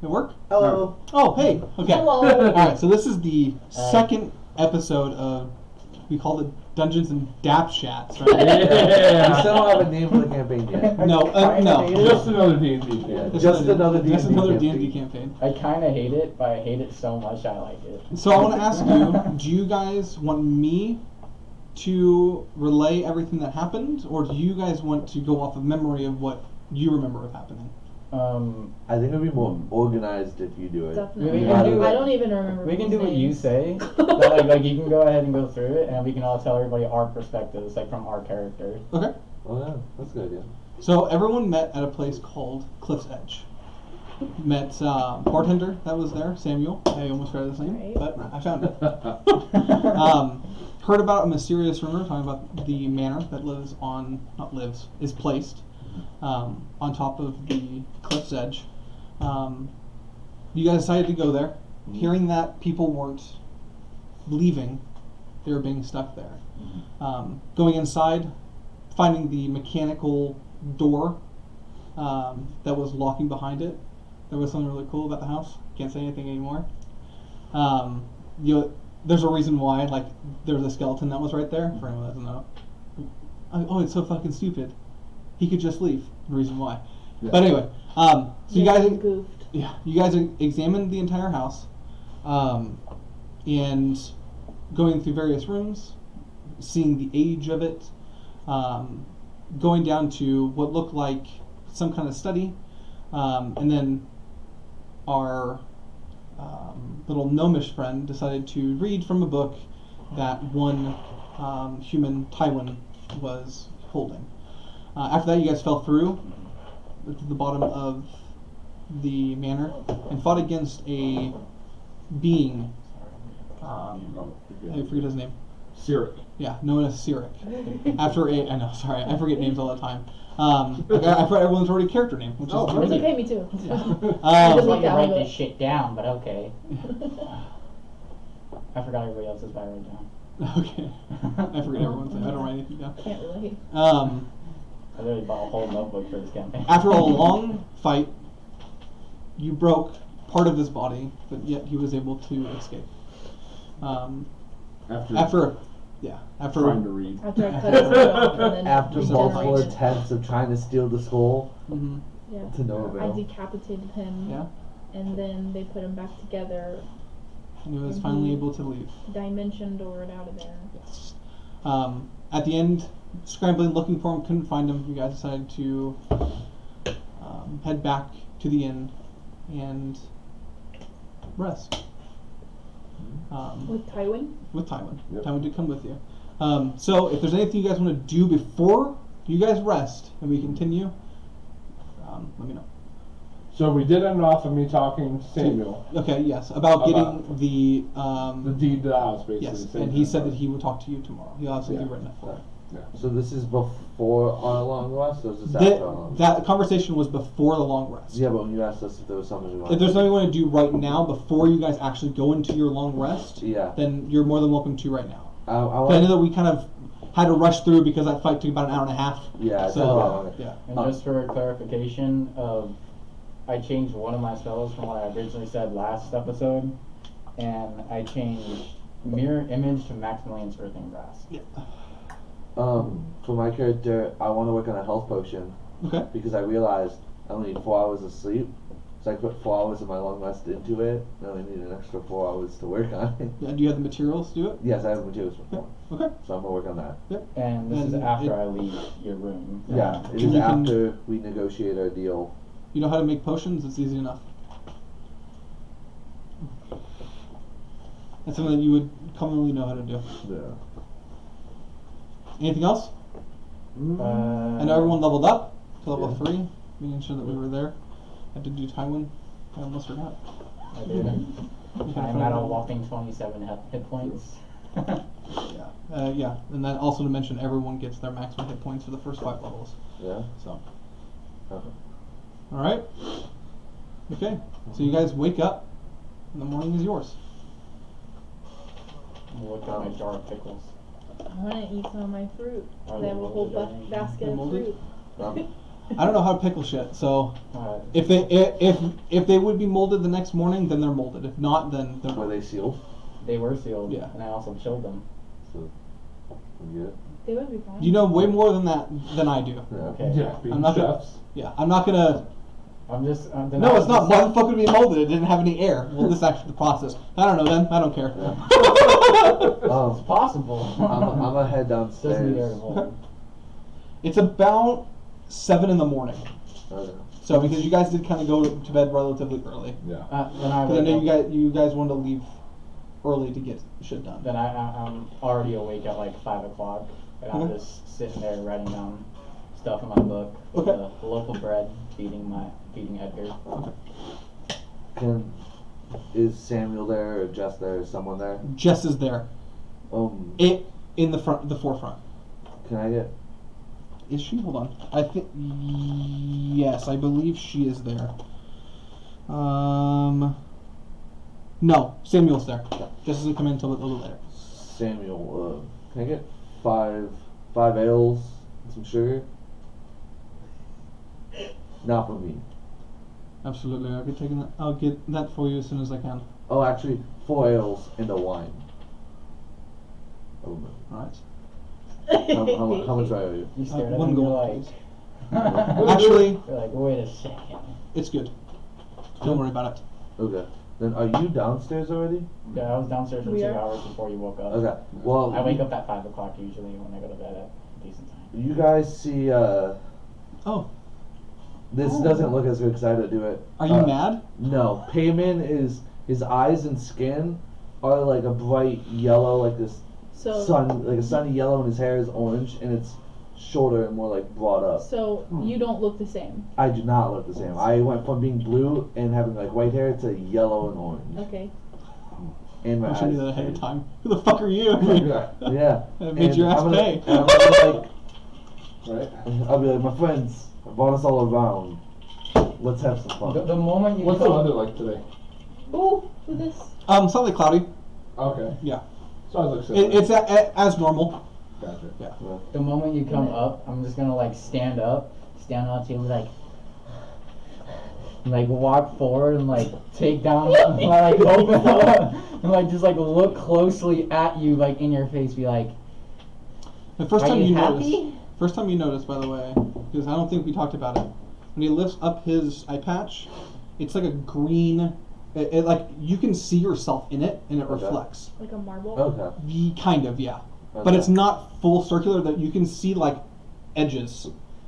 It work? Hello. Oh, hey. Okay. Hello. All right. So this is the second episode of we call it Dungeons and Dap Chats, right? Yeah. We still don't have a name for the campaign yet. No, no. Just another D&D campaign. Yeah, just another D&D Just another campaign. D&D campaign. I kind of hate it, but I hate it so much I like it. So I want to ask you: do you guys want me to relay everything that happened, or do you guys want to go off of memory of what you remember of happening? I think it'd be more organized if you do it. Definitely. We can do I it. don't even remember. We can people's do what you names. say. But like you can go ahead and go through it, and we can all tell everybody our perspectives, like from our characters. Okay. Oh yeah, that's a good idea. So everyone met at a place called Cliff's Edge. Met bartender that was there, Samuel. I almost forgot his name, Right. but I found it. Heard about a mysterious rumor talking about the manor that is placed on top of the Cliff's Edge. You guys decided to go there, hearing that people weren't leaving, they were being stuck there. Going inside, finding the mechanical door that was locking behind it. There was something really cool about the house. Can't say anything anymore. There's a reason why, like, there's a skeleton that was right there, for anyone that doesn't know. Oh, it's so fucking stupid. He could just leave. The reason why. Yeah. But anyway, so you Yeah, guys, goofed. you guys examined the entire house, and going through various rooms, seeing the age of it, going down to what looked like some kind of study, and then our little gnomish friend decided to read from a book that one human Tywin was holding. After that, you guys fell through to the bottom of the manor and fought against a being. I forget his name. Cyric. Yeah, known as Cyric. I forget names all the time. I forgot everyone's already character name, which Oh, is It's really okay, me too. I just Um, want you to write Yeah. this shit down, but okay. I forgot everybody else's by right down. Okay. I forget everyone's name. I don't write anything down. Can't relate. I literally bought a whole notebook for this campaign. After a long fight, you broke part of his body, but yet he was able to escape. After trying to read. After I cut his head off and then After multiple regenerated. attempts of trying to steal the skull Mhm. Yeah. to no I avail. decapitated him. Yeah, And then they put him back together, and he was finally able to leave. dimension doored out of there. Yes. At the end, scrambling, looking for him, couldn't find him. You guys decided to head back to the inn and rest. With Tywin? With Tywin. Yep. Tywin did come with you. So if there's anything you guys want to do before you guys rest and we continue, let me know. So we did end off of me talking to Samuel. Okay, yes. About getting About the The deed to the house, basically. yes, the same and he thing. said that he would talk to you tomorrow. He'll have something Yeah. written up for it. Yeah. So this is before our long rest, or is this after our long rest? That conversation was before the long rest. Yeah, but when you asked us if there was something we wanted If there's something you want to do right now before you guys actually go into your long rest, Yeah. then you're more than welcome to right now. I I know want, that we kind of had to rush through because that fight took about an hour and a half. yeah, it's So, not long. yeah. And just for clarification, I changed one of my spells from what I originally said last episode, and I changed Mirror Image to Maximilian's Earthing Grasp. Yeah. For my character, I want to work on a health potion Okay. because I realized I only need 4 hours of sleep. So I put 4 hours of my long rest into it. I only need an extra 4 hours to work on it. Yeah, do you have the materials to do it? Yes, I have materials for Yeah. 4. Okay. So I'm gonna work on that. And this is And after it- I leave your room. Yeah, it You is can- after we negotiate our deal. You know how to make potions? It's easy enough. That's something that you would commonly know how to do. Yeah. Anything else? I know everyone leveled up to level 3, making sure that we were there. Had to do Tywin. I almost forgot. I did. You kinda I'm at a forgot. whopping 27 hit points. Yeah, and then also to mention everyone gets their maximum hit points for the first 5 levels. Yeah. So, Okay. all right. Okay, so you guys wake up, and the morning is yours. Look at my jar of pickles. I want to eat some of my fruit. I They have a love whole the dining. basket They're of molded? fruit. I don't know how to pickle shit, so Uh, if they would be molded the next morning, then they're molded. If not, then they're Were they sealed? they were sealed, Yeah. and I also chilled them. So, we good? They would be fine. You know way more than that than I do. Yeah. Okay. Yeah, being I'm not gonna- chefs. Yeah, I'm not gonna. I'm just. No, it's not. Why the fuck would it be molded? It didn't have any air. Well, this is actually the process. I don't know then. I don't care. It's possible. I'm gonna head Doesn't need air to downstairs. hold. It's about 7 in the morning. Okay. So because you guys did kind of go to bed relatively early, Yeah. Then I because I wake know up- you guys wanted to leave early to get shit done. Then I'm already awake at like 5 o'clock, and I'm Okay. just sitting there writing down stuff in my book. Okay. The local bread, feeding Edgar. Is Samuel there or Jess there or someone there? Jess is there. Can In the forefront. I get? Is she? Hold on. I think yes, I believe she is there. No, Samuel's there. Jess doesn't come in until a little later. Samuel, can I get five ales and some sugar? Not for me. Absolutely, I'll get that for you as soon as I can. Oh, actually, 4 ales and a wine. Oh, no. All right. How much do I owe you? You stared at one me, you're gold, like, please. Actually, you're like, wait a second. it's good. Don't worry about it. Okay. Then are you downstairs already? Yeah, I was downstairs for We 2 are? hours before you woke up. Okay. Well, I wake up at 5 o'clock usually when I go to bed at a decent time. You guys see, Oh, this Oh. doesn't look as good because I had to do it. are you mad? No. Payman is, his eyes and skin are like a bright yellow, like this So like a sunny yellow, and his hair is orange, and it's shorter and more like brought up. so you don't look the same. I do not look the same. I went from being blue and having like white hair to yellow and orange. Okay. And my I eyes. should do that ahead of time. Who the fuck are you? Yeah. Yeah. That made your And ass I'm gonna- pay. and I'm gonna be like, Right. I'll be like, my friends, I brought us all around. Let's have some fun. The moment you What's the come, weather like today? Ooh, who's this? Slightly cloudy. Okay. Yeah. So I was like, similar. It's as normal. Gotcha. Yeah. the moment you come up, I'm just gonna like stand on the table, like walk forward and like take down, like open up, and like just like look closely at you, like in your face, be like, The first are time you noticed. happy? First time you noticed, by the way, because I don't think we talked about it. When he lifts up his eye patch, it's like a green. It like you can see yourself in it, and it Okay. reflects. Like a marble? Okay. Kind of, yeah. But Okay. it's not full circular. That you can see like edges.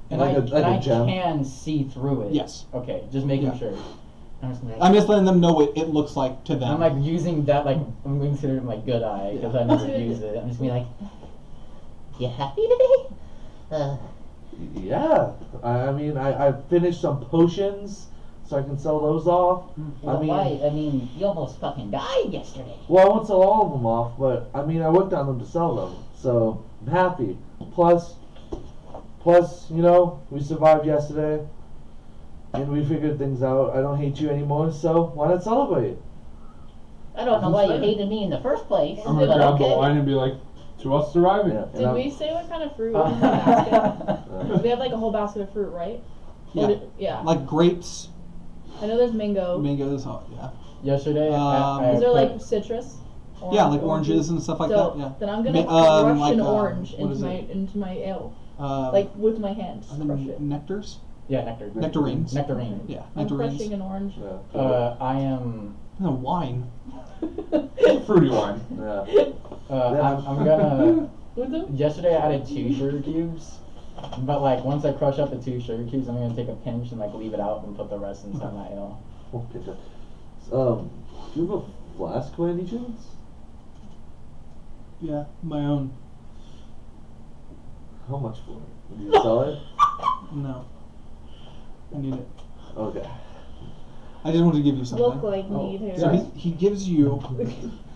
And Like I a gem? can see through it. Yes. Okay, just making Yeah. sure. I'm just letting them know what it looks like to them. I'm like using that, like I'm considering it my good eye because I never Yeah. use it. I'm just being like, you happy today? Yeah. I mean, I finished some potions, so I can sell those off. Well, I mean, why? I mean, you almost fucking died yesterday. well, I won't sell all of them off, but I mean, I worked on them to sell them, so I'm happy. Plus, you know, we survived yesterday, and we figured things out. I don't hate you anymore, so why not celebrate? I don't know why you hated me in the first place, I'm gonna but grab the okay. wine and be like, to us surviving. Yeah. and Did I'm- we say what kind of fruit was in the basket? We have like a whole basket of fruit, right? Or Yeah. Yeah. Like grapes, I know there's mango. mangoes, yeah. Yesterday, I Is there put- like citrus? Yeah, like oranges and stuff like so that. Yeah. then I'm gonna Ma- crush like, an orange what is into my ale, it? like with my hands. I think Crush it. nectars. yeah, nectar. Nectarines. Nectarine. Yeah, I'm nectarines. crushing an orange. Yeah. I am. No, wine. Fruity wine. Yeah. I'm gonna. With them? Yesterday I added 2 sugar cubes, but like once I crush up the 2 sugar cubes, I'm gonna take a pinch and like leave it out and put the rest inside my ale. Okay. Do you have a flask by any chance? Yeah, my own. How much for it? Did you sell it? No. I need it. Okay. I just wanted to give you something. Look like need here. So he gives you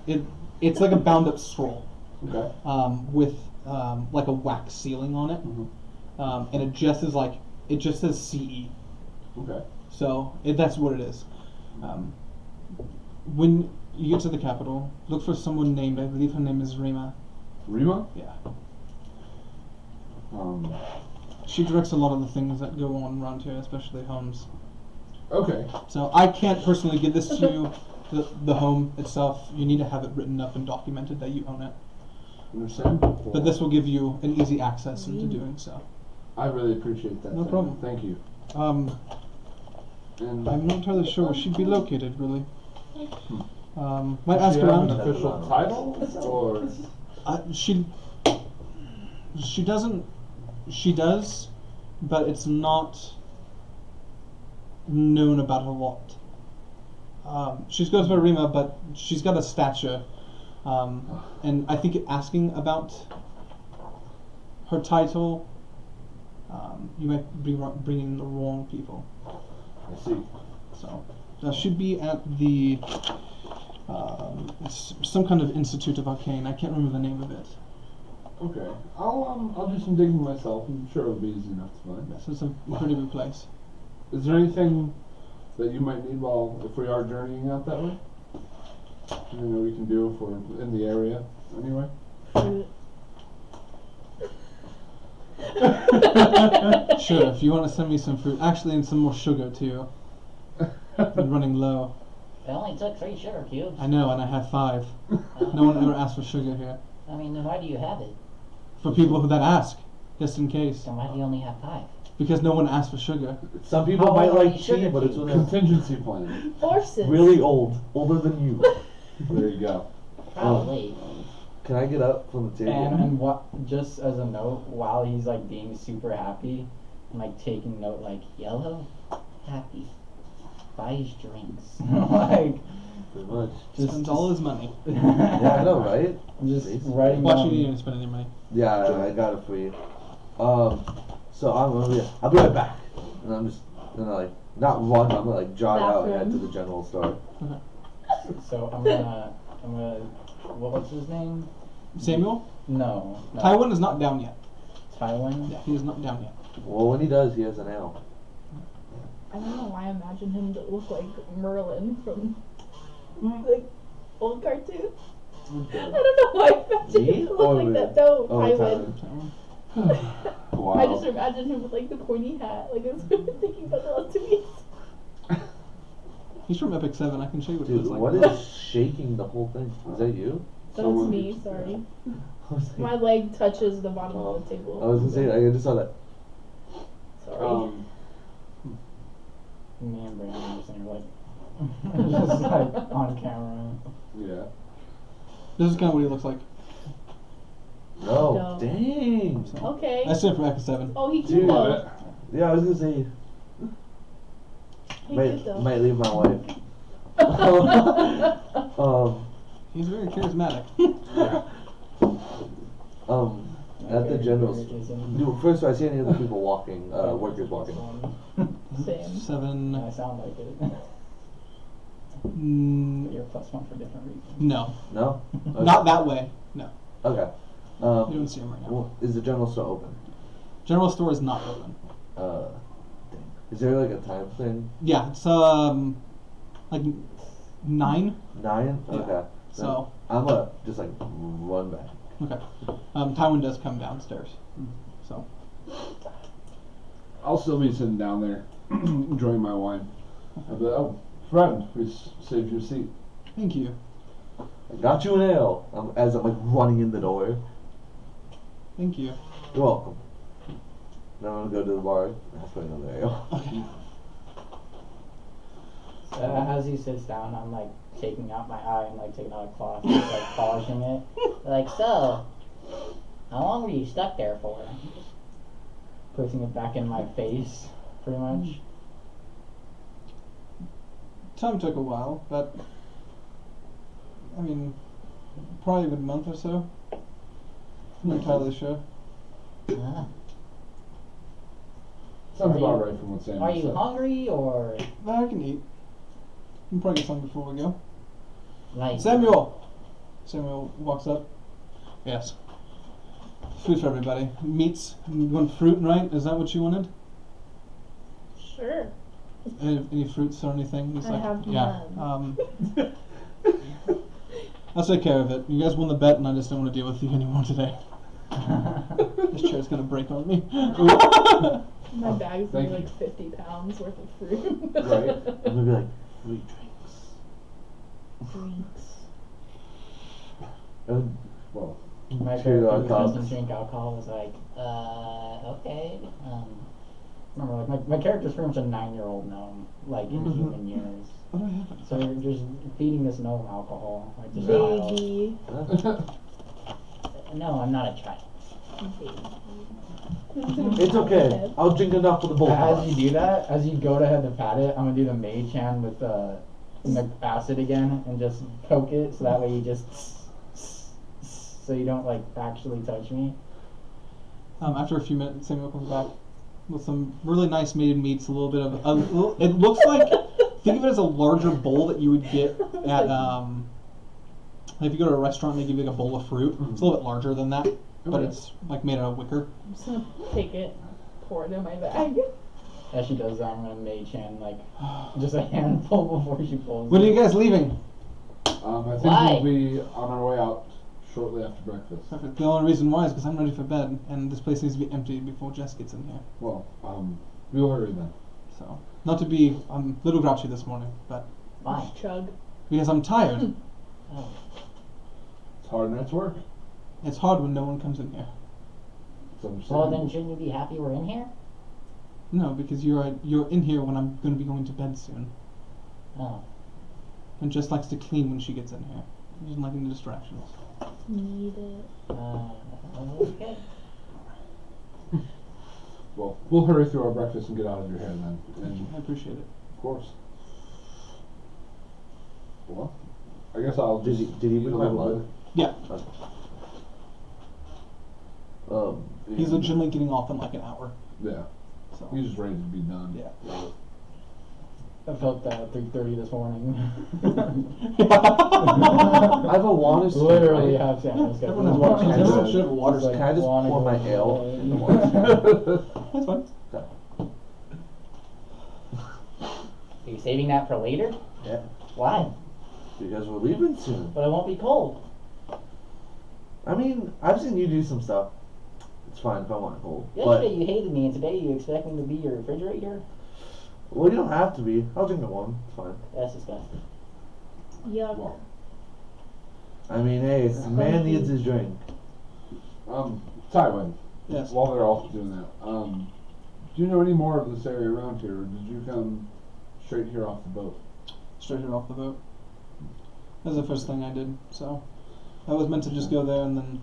it. It's like a bound up scroll, Okay. with like a wax sealing on it, and it just is like it just says CE. Okay. So that's what it is. When you get to the capital, look for someone named. I believe her name is Rima. Rima? Yeah. She directs a lot of the things that go on around here, especially homes. Okay. So I can't personally give this to you, the home itself. You need to have it written up and documented that you own it. Understand? But this will give you an easy access into doing so. I really appreciate that. No Sam. problem. Thank you. And I'm not entirely sure where she'd be located, really. Might does ask she have around. an official title, or She doesn't. She does, but it's not known about a lot. She goes by Rima, but she's got a stature, and I think asking about her title, you might be bringing the wrong people. I see. So she'd be at the it's some kind of Institute of Arcane. I can't remember the name of it. Okay. I'll do some digging myself. I'm sure it'll be easy enough to find. So it's a pretty big place. Is there anything that you might need if we are journeying out that way? Anything that we can do if we're in the area anyway? Fruit. Sure, if you want to send me some fruit, actually, and some more sugar too. I'm running low. It only took 3 sugar cubes. I know, and I have 5. No one ever asked for sugar here. I mean, then why do you have it? For people that ask, just in case, Then why do you only have 5? because no one asked for sugar. Some people How might old are like these tea, sugar but it's cubes? when they're Contingency plan. Horses. really old, older than you. There you go. Probably. Can I get up from the table? And what? Just as a note, while he's like being super happy, I'm like taking note, like Yellow, happy, buys drinks. like Pretty much. Spends all his money. Yeah, I know, right? I'm just Jeez. writing Watch down. you didn't even spend any money. Yeah, I got it for you. So I'll be right back. And I'm just gonna like not run. I'm gonna like jog out and head to Bathroom. the general store. So I'm gonna what's his name? Samuel? No. Tywin is not down yet. Tywin. Yeah, he is not down yet. Well, when he does, he has an ale. I don't know why I imagine him to look like Merlin from the old cartoon. I don't know why I imagine Me? him to look Or like the- that. No, oh, Tywin. Tywin. Wow. I just imagine him with like the pointy hat. Like that's what I've been thinking about the last 2 weeks. He's from Epic 7. I can show you what he Dude, looks like. what is shaking the whole thing? Is that you? That was me. Sorry. I was like, My leg touches the bottom Oh. of the table. I was gonna say, I just saw that. Sorry. Me and Brandon are just in here like just like on camera. Yeah. This is kind of what he looks like. No, No. dang. Okay. I stood for Epic 7. Oh, he Dude. cute though. Yeah, I was gonna say, He cute though. might leave my wife. He's very charismatic. At the general Very store. decent. Dude, first, do I see any other people walking, workers walking? Same. 7. I sound like it. But Mm, you're +1 for different reasons. no. No? Okay. Not that way. No. Okay. You don't see him right now. Well, is the general store open? General store is not open. Dang. Is there like a time thing? Yeah, it's like 9. 9? Yeah. Okay. So Then I'm gonna just like run back. okay. Tywin does come downstairs. So I'll still be sitting down there enjoying my wine. I'll be like, oh, friend, we saved your seat. thank you. I got you an ale. As I'm like running in the door. Thank you. You're welcome. Then I'm gonna go to the bar and ask for another ale. Okay. As he sits down, I'm like taking out my eye and like taking out a cloth and just like polishing it. Like, so, how long were you stuck there for? Putting it back in my face, pretty much. Time took a while, but I mean, probably a good month or so. I'm not entirely sure. Uh, Sounds Are about you- right from what Sam are you said. hungry or I can eat. We can probably get some before we go. like? Samuel! Samuel walks up. Yes. Food for everybody. Meats. You want fruit, right? Is that what you wanted? Sure. Any fruits or anything? He's I like, have yeah. none. I'll take care of it. You guys won the bet, and I just don't want to deal with you anymore today. This chair's gonna break on me. My bag's Thank only you. like 50 pounds worth of fruit. Right. I'm gonna be like, free drinks. Drinks. And Well, My Two character on who top. doesn't drink alcohol was like, Okay. remember, like my character's pretty much a 9-year-old gnome, like in human years. What do I have? So you're just feeding this gnome alcohol, like this child. Baby. No, I'm not a child. it's okay. I'll drink enough for the both of As us. you do that, as you go ahead to pat it, I'm gonna do the mage hand with the acid again and just poke it, so that way you just so you don't like actually touch me. After a few minutes, Samuel comes back with some really nice mated meats, a little bit of it looks like, think of it as a larger bowl that you would get at if you go to a restaurant and they give you like a bowl of fruit. It's a little bit larger than that, but Okay. it's like made out of wicker. I'm just gonna take it, pour it in my bag. As she does that, I'm gonna mage hand like just a handful before she pulls When are it. you guys leaving? I think Why? we'll be on our way out shortly after breakfast. The only reason why is because I'm ready for bed, and this place needs to be emptied before Jess gets in here. Well, we'll hurry then. So, not to be, I'm a little grouchy this morning, but Why? Chug. because I'm tired. Oh. It's hard night's work. It's hard when no one comes in here. It's Well, understandable. then shouldn't you be happy we're in here? No, because you're in here when I'm going to be going to bed soon, Oh. and Jess likes to clean when she gets in here. She doesn't like any distractions. Need it. Okay. Well, we'll hurry through our breakfast and get out of your hair then. And I appreciate it. of course. Well, I guess I'll Did just. he bring eat a my little blood? Yeah, bit. he's And- legitimately getting off in like an hour. Yeah. So He's just ready to be done. yeah. I felt that at 3:30 this morning. I have a water skill. Literally right? have Santa's got Everyone has this water morning. skill. Everyone should have a water It's like, Can I just wanna pour go my to ale bed. in the water? That's fine. Are you saving that for later? Yeah. Why? Because we're leaving soon. But it won't be cold. I mean, I've seen you do some stuff. It's fine if I want it cold. Yesterday But, you hated me, and today you expect me to be your refrigerator? well, you don't have to be. I'll drink it warm. It's fine. That's disgusting. Yuck. Well, I mean, hey, the man needs his drink. Tywin, Yes. while they're all doing that, do you know any more of this area around here, or did you come straight here off the boat? Straight here off the boat. That was the first thing I did. So I was meant to just go there and then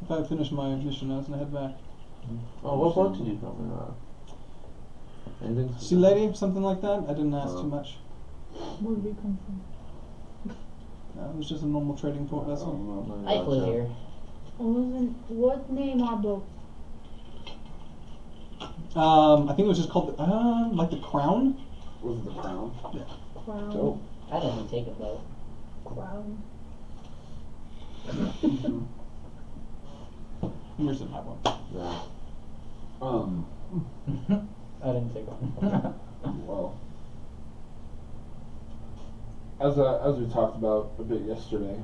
if I finish my mission, I was gonna head back. Oh, what boat did you come in? Anything? See, lady, something like that. I didn't ask too much. Where did we come from? It was just a normal trading port I vessel. don't know. I flew here. What name our boat? I think it was just called like the Crown. Was it the Crown? Crown. Dope. I didn't take a boat. Crown. Yours didn't have one. Yeah. I didn't take one. Well, as we talked about a bit yesterday,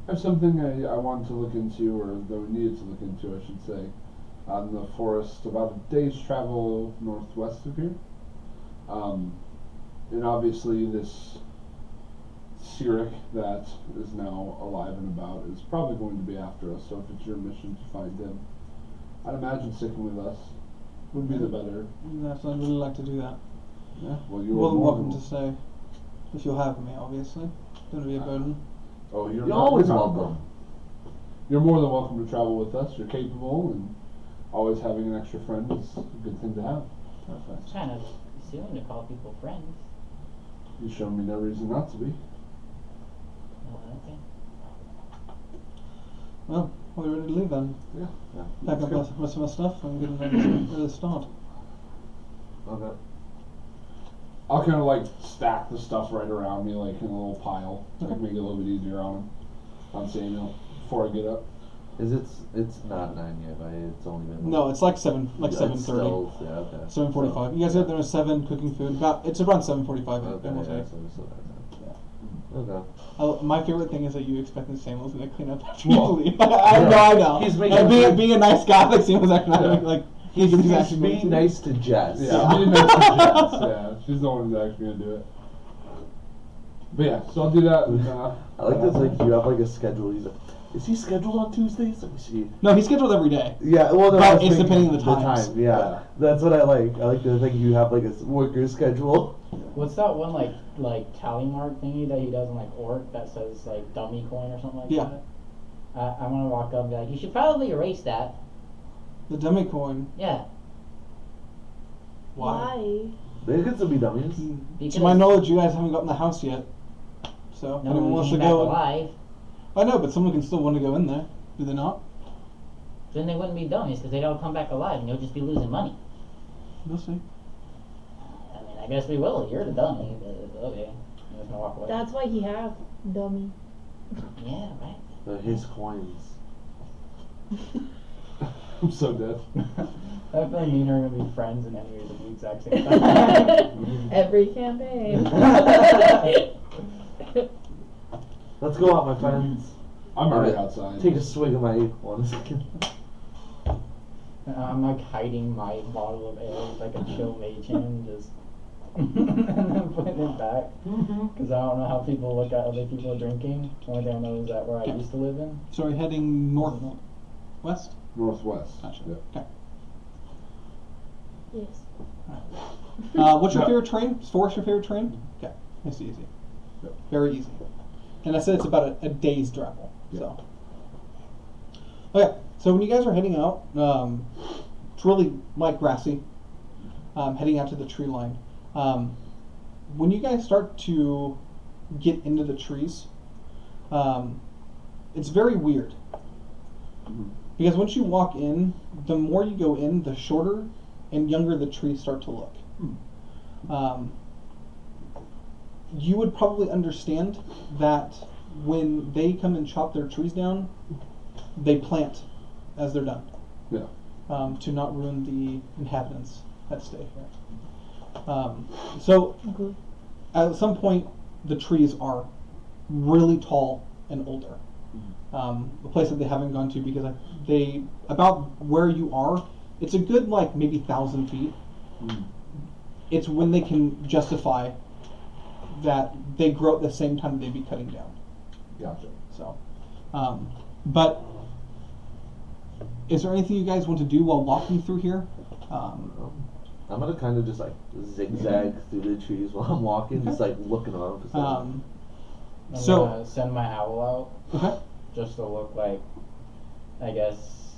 there's something I wanted to look into, or that we needed to look into, I should say, in the forest about a day's travel northwest of here. And obviously this Cyric that is now alive and about is probably going to be after us, so if it's your mission to find him, I'd imagine sticking with us would be the better. Yes, I'd really like to do that. Yeah. Well, you're More than more welcome than- to stay. If you'll have me, obviously. Don't be a burden. Oh, You're always not welcome. You're more than welcome to travel with us. You're capable, and always having an extra friend is a good thing to have. Perfect. It's kind of soon to call people friends. You've shown me no reason not to be. Oh, okay. Well, are we ready to leave then? Yeah. Pack up the rest of our stuff and get ready to start. Okay. I'll kind of like stack the stuff right around me, like in a little pile, to like make it a little bit easier on Samuel before I get up. It's not 9 yet, right? It's only been. No, it's like 7:30. It's still- yeah, okay. 7:45. You guys get there at 7 cooking food. It's around 7:45. Okay, It will yeah, take. so we still got time. Okay. My favorite thing is that you expect that Samuel's gonna clean up after Well, you leave. I know. He's making And sure- being a nice guy, like Samuel's actually not Yeah. like he's actually He's going being to. nice to Jess. Yeah, I'm being nice to Jess. Yeah, she's the one who's actually gonna do it. But yeah, so I'll do that. And, I like this, like, you have, like, a schedule. He's like, is he scheduled on Tuesdays? Let me see. No, he's scheduled every day. Yeah, well, no, But I was it's thinking depending on the times. time, yeah. That's what I like. I like the thing you have, like, a worker schedule. What's that one like tally mark thingy that he does in like Orc that says like dummy coin or something like Yeah. that? I want to walk up and be like, You should probably erase that. The dummy coin. Yeah. Why? They could still be dummies. Because To my knowledge, you guys haven't gotten the house yet. So if no anyone one wants came to back go. alive. I know, but someone can still want to go in there. Do they not? Then they wouldn't be dummies because they don't come back alive and you'll just be losing money. We'll see. I mean, I guess we will. You're the dummy, but okay. I'm just gonna walk away. That's why he have dummy. Yeah, right. They're his coins. I'm so dead. I feel like me and her are gonna be friends and enemies at the exact same time. Every campaign. Let's go out, my friends. I'm already Alright, outside. Take a swig of my 1 second. I'm like hiding my bottle of ale with like a chill mage hand, just and then putting it back. Because I don't know how people look at other people drinking. The only thing I know is that where I used to live in. So we're heading northwest? Northwest. Gotcha. Yeah. Okay. Yes. What's your No. favorite train? Is Forest your favorite train? Okay. It's easy. Yep. Very easy. And I said it's about a day's travel. Yep. So. Okay. So when you guys are heading out, it's really like grassy. Heading out to the tree line. When you guys start to get into the trees, it's very weird. Mhm. Because once you walk in, the more you go in, the shorter and younger the trees start to look. You would probably understand that when they come and chop their trees down, they plant as they're done, Yeah. to not ruin the inhabitants that stay here. So Good. at some point, the trees are really tall and older. A place that they haven't gone to because they about where you are, it's a good like maybe 1,000 feet. Mm. It's when they can justify that they grow at the same time they'd be cutting down. Gotcha. So, but is there anything you guys want to do while walking through here? I'm gonna kind of just like zigzag through the trees while I'm walking, just like looking around for something. I'm So- gonna send my owl out Okay. just to look like, I guess,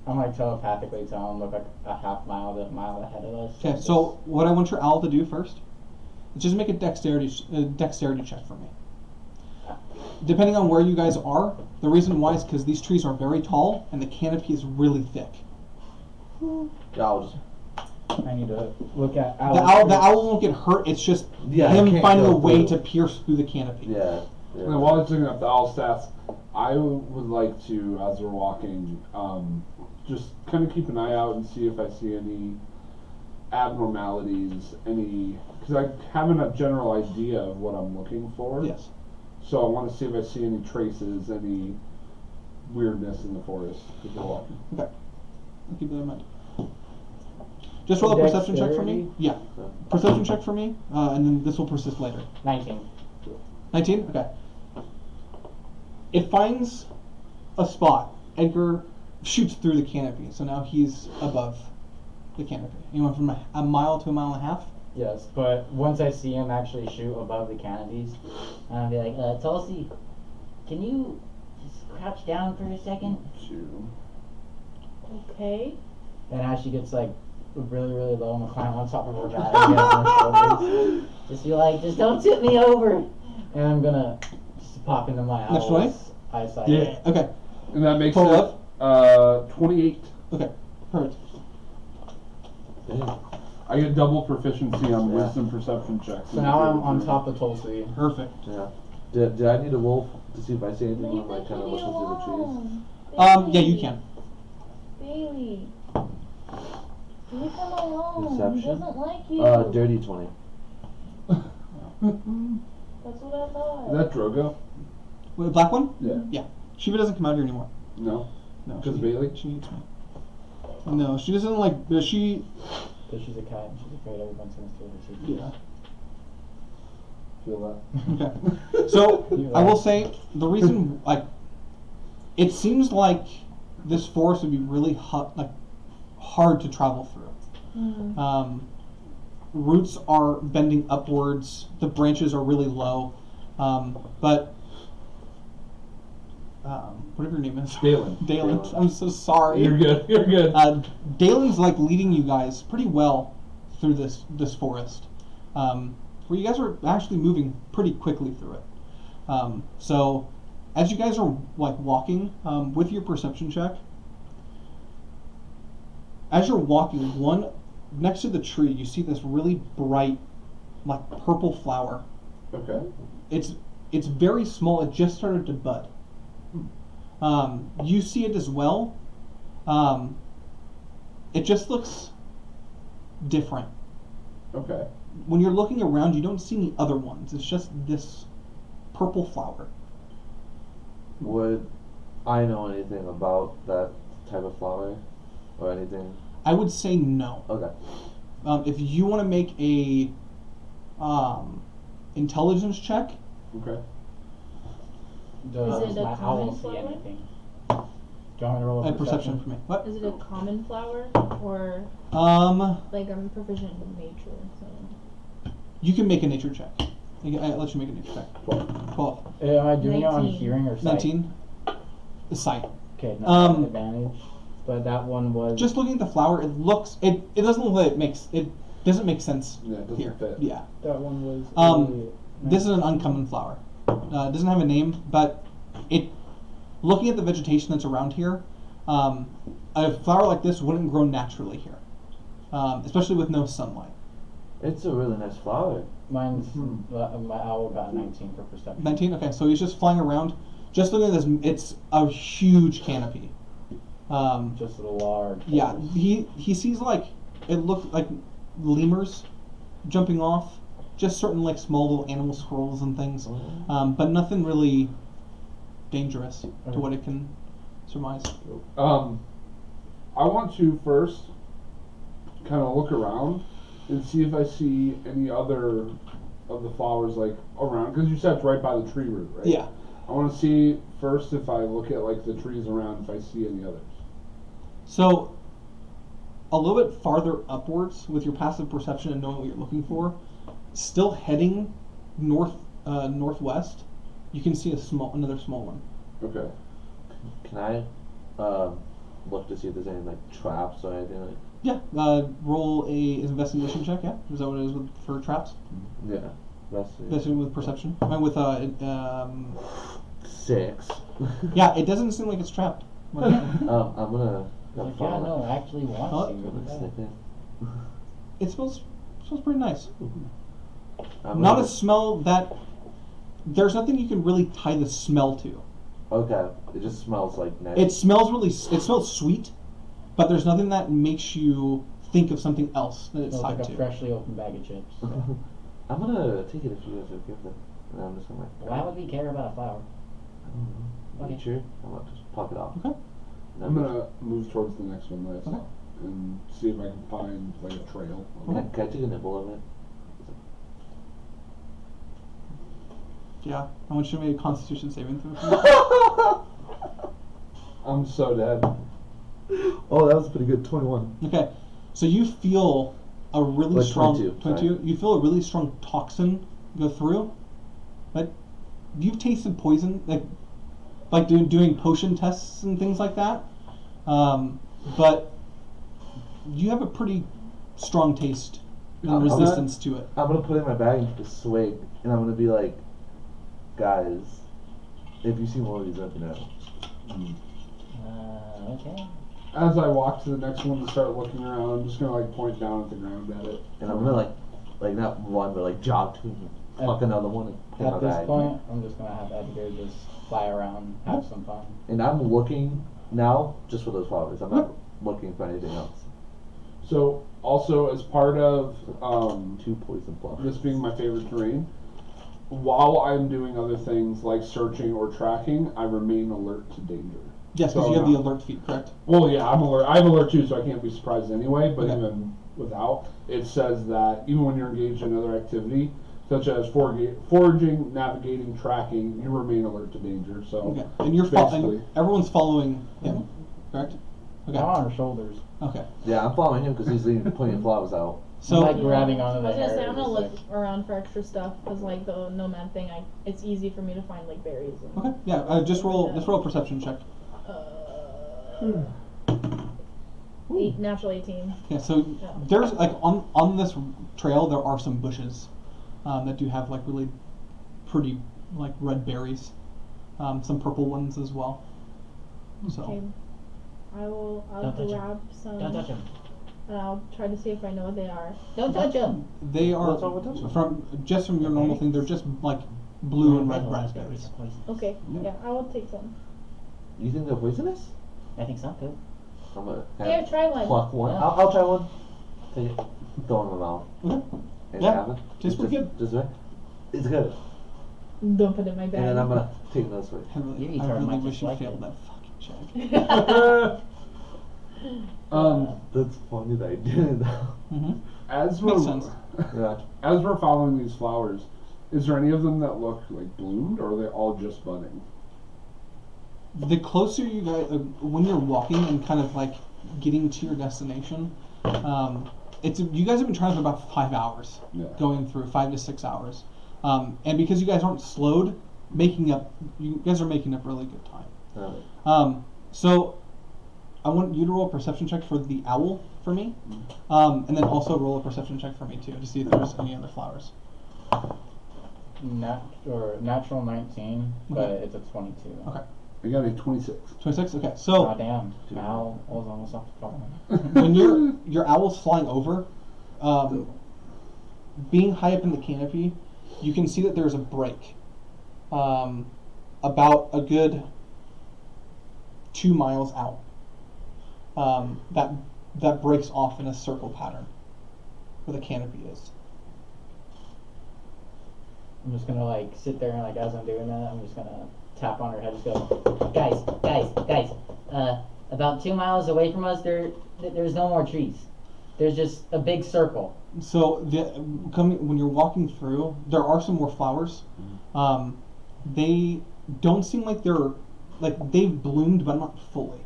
I'm like telepathically telling him look like a half mile to a mile ahead of us. Okay. So what I want your owl to do first is just make a dexterity check for me. Depending on where you guys are, the reason why is because these trees are very tall and the canopy is really thick. Yeah, I'll just I need to look at The owl. owl won't get hurt. It's just Yeah, it him can't finding go a way through. to pierce through the canopy. yeah. And while I was looking up the owl stats, I would like to, as we're walking, just kind of keep an eye out and see if I see any abnormalities, because I have a general idea of what I'm looking for. Yes. So I want to see if I see any traces, any weirdness in the forest as we're walking. Okay. I'll keep that in mind. Just roll a perception check for me. Dexterity? Yeah. Perception check for me, and then this will persist later. 19. 19? Okay. It finds a spot. Edgar shoots through the canopy, so now he's above the canopy. He went from a mile to a mile and a half. Yes, but once I see him actually shoot above the canopies, I'll be like, Tulsi, can you just crouch down for a second? Two. Okay. and as she gets like really, really low, I'm gonna climb on top of her back and get on her shoulders. Just be like, just don't tip me over. And I'm gonna just pop into my Next way? owl's eyesight. Okay. And that makes Pull it 28. Okay. Perfect. Yeah. I get double proficiency on Yeah. wisdom perception checks. So now I'm on top of Tulsi. Perfect. Yeah. Did I need a wolf to see if I see anything when I'm like kind of looking through the trees? Yeah, you can. Bailey. Leave him alone. Perception? He doesn't like you. Dirty 20. That's what I thought. Is that Drogo? Wait, the black one? Yeah. Shiva doesn't come out here anymore. No. No. Because she- Bailey? She needs me. No, she doesn't like. She. Because she's a cat and she's afraid everyone's going to steal her secrets. Yeah. Feel that? Okay. So You're I will right. say the reason, like, it seems like this forest would be really hard to travel through. Mm. Roots are bending upwards. The branches are really low, but whatever your name is, Dalen. Dalen. Dalen. I'm so sorry. You're good. You're good. Dalen's like leading you guys pretty well through this forest, where you guys are actually moving pretty quickly through it. So, as you guys are like walking with your perception check, as you're walking, one next to the tree, you see this really bright, like purple flower. Okay. It's very small. It just started to bud. You see it as well. It just looks different. Okay. When you're looking around, you don't see any other ones. It's just this purple flower. Would I know anything about that type of flower or anything? I would say no. Okay. If you want to make a intelligence check, Okay. Does Is it a my common owl see flower? anything? Do you want me to roll a perception for me. What? Is it a common flower or like I'm proficient in nature? So You can make a nature check. I'll let you make a nature check. 12. Am I doing it on 19. hearing or sight? 19. The sight. Okay, not Um, advantage. But that one was Just looking at the flower, it doesn't look like it doesn't make sense Yeah, it doesn't here. fit. Yeah. that one was. This is an uncommon flower. It doesn't have a name, but looking at the vegetation that's around here, a flower like this wouldn't grow naturally here, especially with no sunlight. It's a really nice flower. Mine's my owl got 19 for perception. 19. Okay, so he's just flying around. Just looking at this, it's a huge canopy. Just a large. Yeah, forest. he sees like it looked like lemurs jumping off, just certain like small little animal squirrels and things, but nothing really dangerous to what it can surmise. I want to first kind of look around and see if I see any other of the flowers like around, because you said it's right by the tree root, right? Yeah. I want to see first if I look at like the trees around, if I see any others. So, a little bit farther upwards with your passive perception and knowing what you're looking for, still heading northwest, you can see another small one. Okay. Can I look to see if there's any like traps or anything like? Yeah. Roll a investigation check. Yeah. Is that what it is for traps? Yeah. That's it. Investigation with perception. With 6. yeah, it doesn't seem like it's trapped. I'm gonna. Like, yeah, no, I actually want Huh? to. I'm gonna Yeah. sniff it. It smells pretty nice. I'm Not gonna- a smell that there's nothing you can really tie the smell to. Okay. It just smells like nice. It smells sweet, but there's nothing that makes you think of something else that it's Smells tied like a to. freshly opened bag of chips. I'm gonna take it if you guys are okay with it. And I'm just gonna like. Why would we care about a flower? I don't know. Okay. Nature. I'm gonna just pop it off. Okay. And I'm then gonna move towards the next one that I saw Okay. and see if I can find like a trail. Can I take a nibble of it? Yeah, I want you to make a Constitution saving throw. I'm so dead. Oh, that was pretty good. 21. Okay, so you feel a really Like strong 22, 22. You feel a really strong toxin go through. But you've tasted poison, like doing potion tests and things like that. But you have a pretty strong taste and I'm not- resistance to it. I'm gonna put it in my bag and take a swig, and I'm gonna be like, guys, if you see more of these, let me know. Okay. As I walk to the next one to start looking around, I'm just gonna like point down at the ground at it. And I'm gonna like not run, but like jog to and pluck another one and put in my At this bag. point, I'm just gonna have Edgar just fly around, have some fun. And I'm looking now just for those flowers. I'm not looking for anything else. So also as part of 2 poison flowers. this being my favorite terrain, while I'm doing other things like searching or tracking, I remain alert to danger. Yes, because So you have the now- alert feed, correct? Well, yeah, I'm alert. I'm alert too, so I can't be surprised anyway. But Okay. even without, it says that even when you're engaged in other activity, such as foraging, navigating, tracking, you remain alert to danger. So Okay. And you're basically- and everyone's following him, correct? Okay. I'm on her shoulders. Okay. Yeah, I'm following him because he's leaving plenty of flowers out. So I'm like grabbing onto I the was gonna hair. say I'm gonna just look around for extra stuff because like the nomad thing, it's easy for me to find like berries. And, okay, yeah. Just roll a perception check. Natural 18. Yeah. So Yeah. there's like on this trail there are some bushes that do have like really pretty like red berries, some purple ones as well. So Okay. I'll Don't touch 'em. grab some Don't touch him. and I'll try to see if I know what they are. Don't touch him. they are What's wrong with those? from your normal thing. They're just like blue and red raspberries. Okay. Yeah. Yeah, I will take some. You think they're poisonous? I think so too. I'm gonna Here, try one. pluck one. Yeah. I'll try one. Take it. Throw in my mouth. Okay. And Yeah, have it. tastes pretty good. Just right. It's good. Don't put it in my bag. And then I'm gonna take another swig. I really, Your I retard really might wish just you like failed it. that fucking check. That's funny that I did. Mm-hmm. as Makes we're sense. Yeah. as we're following these flowers, is there any of them that look like bloomed, or are they all just budding? The closer you guys, when you're walking and kind of like getting to your destination, it's you guys have been trying for about 5 hours, Yeah. going through 5 to 6 hours, and because you guys aren't slowed, you guys are making up really good time. So I want you to roll a perception check for the owl for me, and then also roll a perception check for me too to see if there's any other flowers. Natural 19, but Okay. it's a 22. Okay. I got a 26. 26. Okay, so. Oh damn! Now I was almost off the phone. When your owl's flying over, being high up in the canopy, you can see that there's a break, about a good 2 miles out. That breaks off in a circle pattern, where the canopy is. I'm just gonna like sit there and like as I'm doing that, I'm just gonna tap on her head, just go, Guys. About 2 miles away from us, there's no more trees. There's just a big circle. So when you're walking through, there are some more flowers. They don't seem like they've bloomed, but not fully.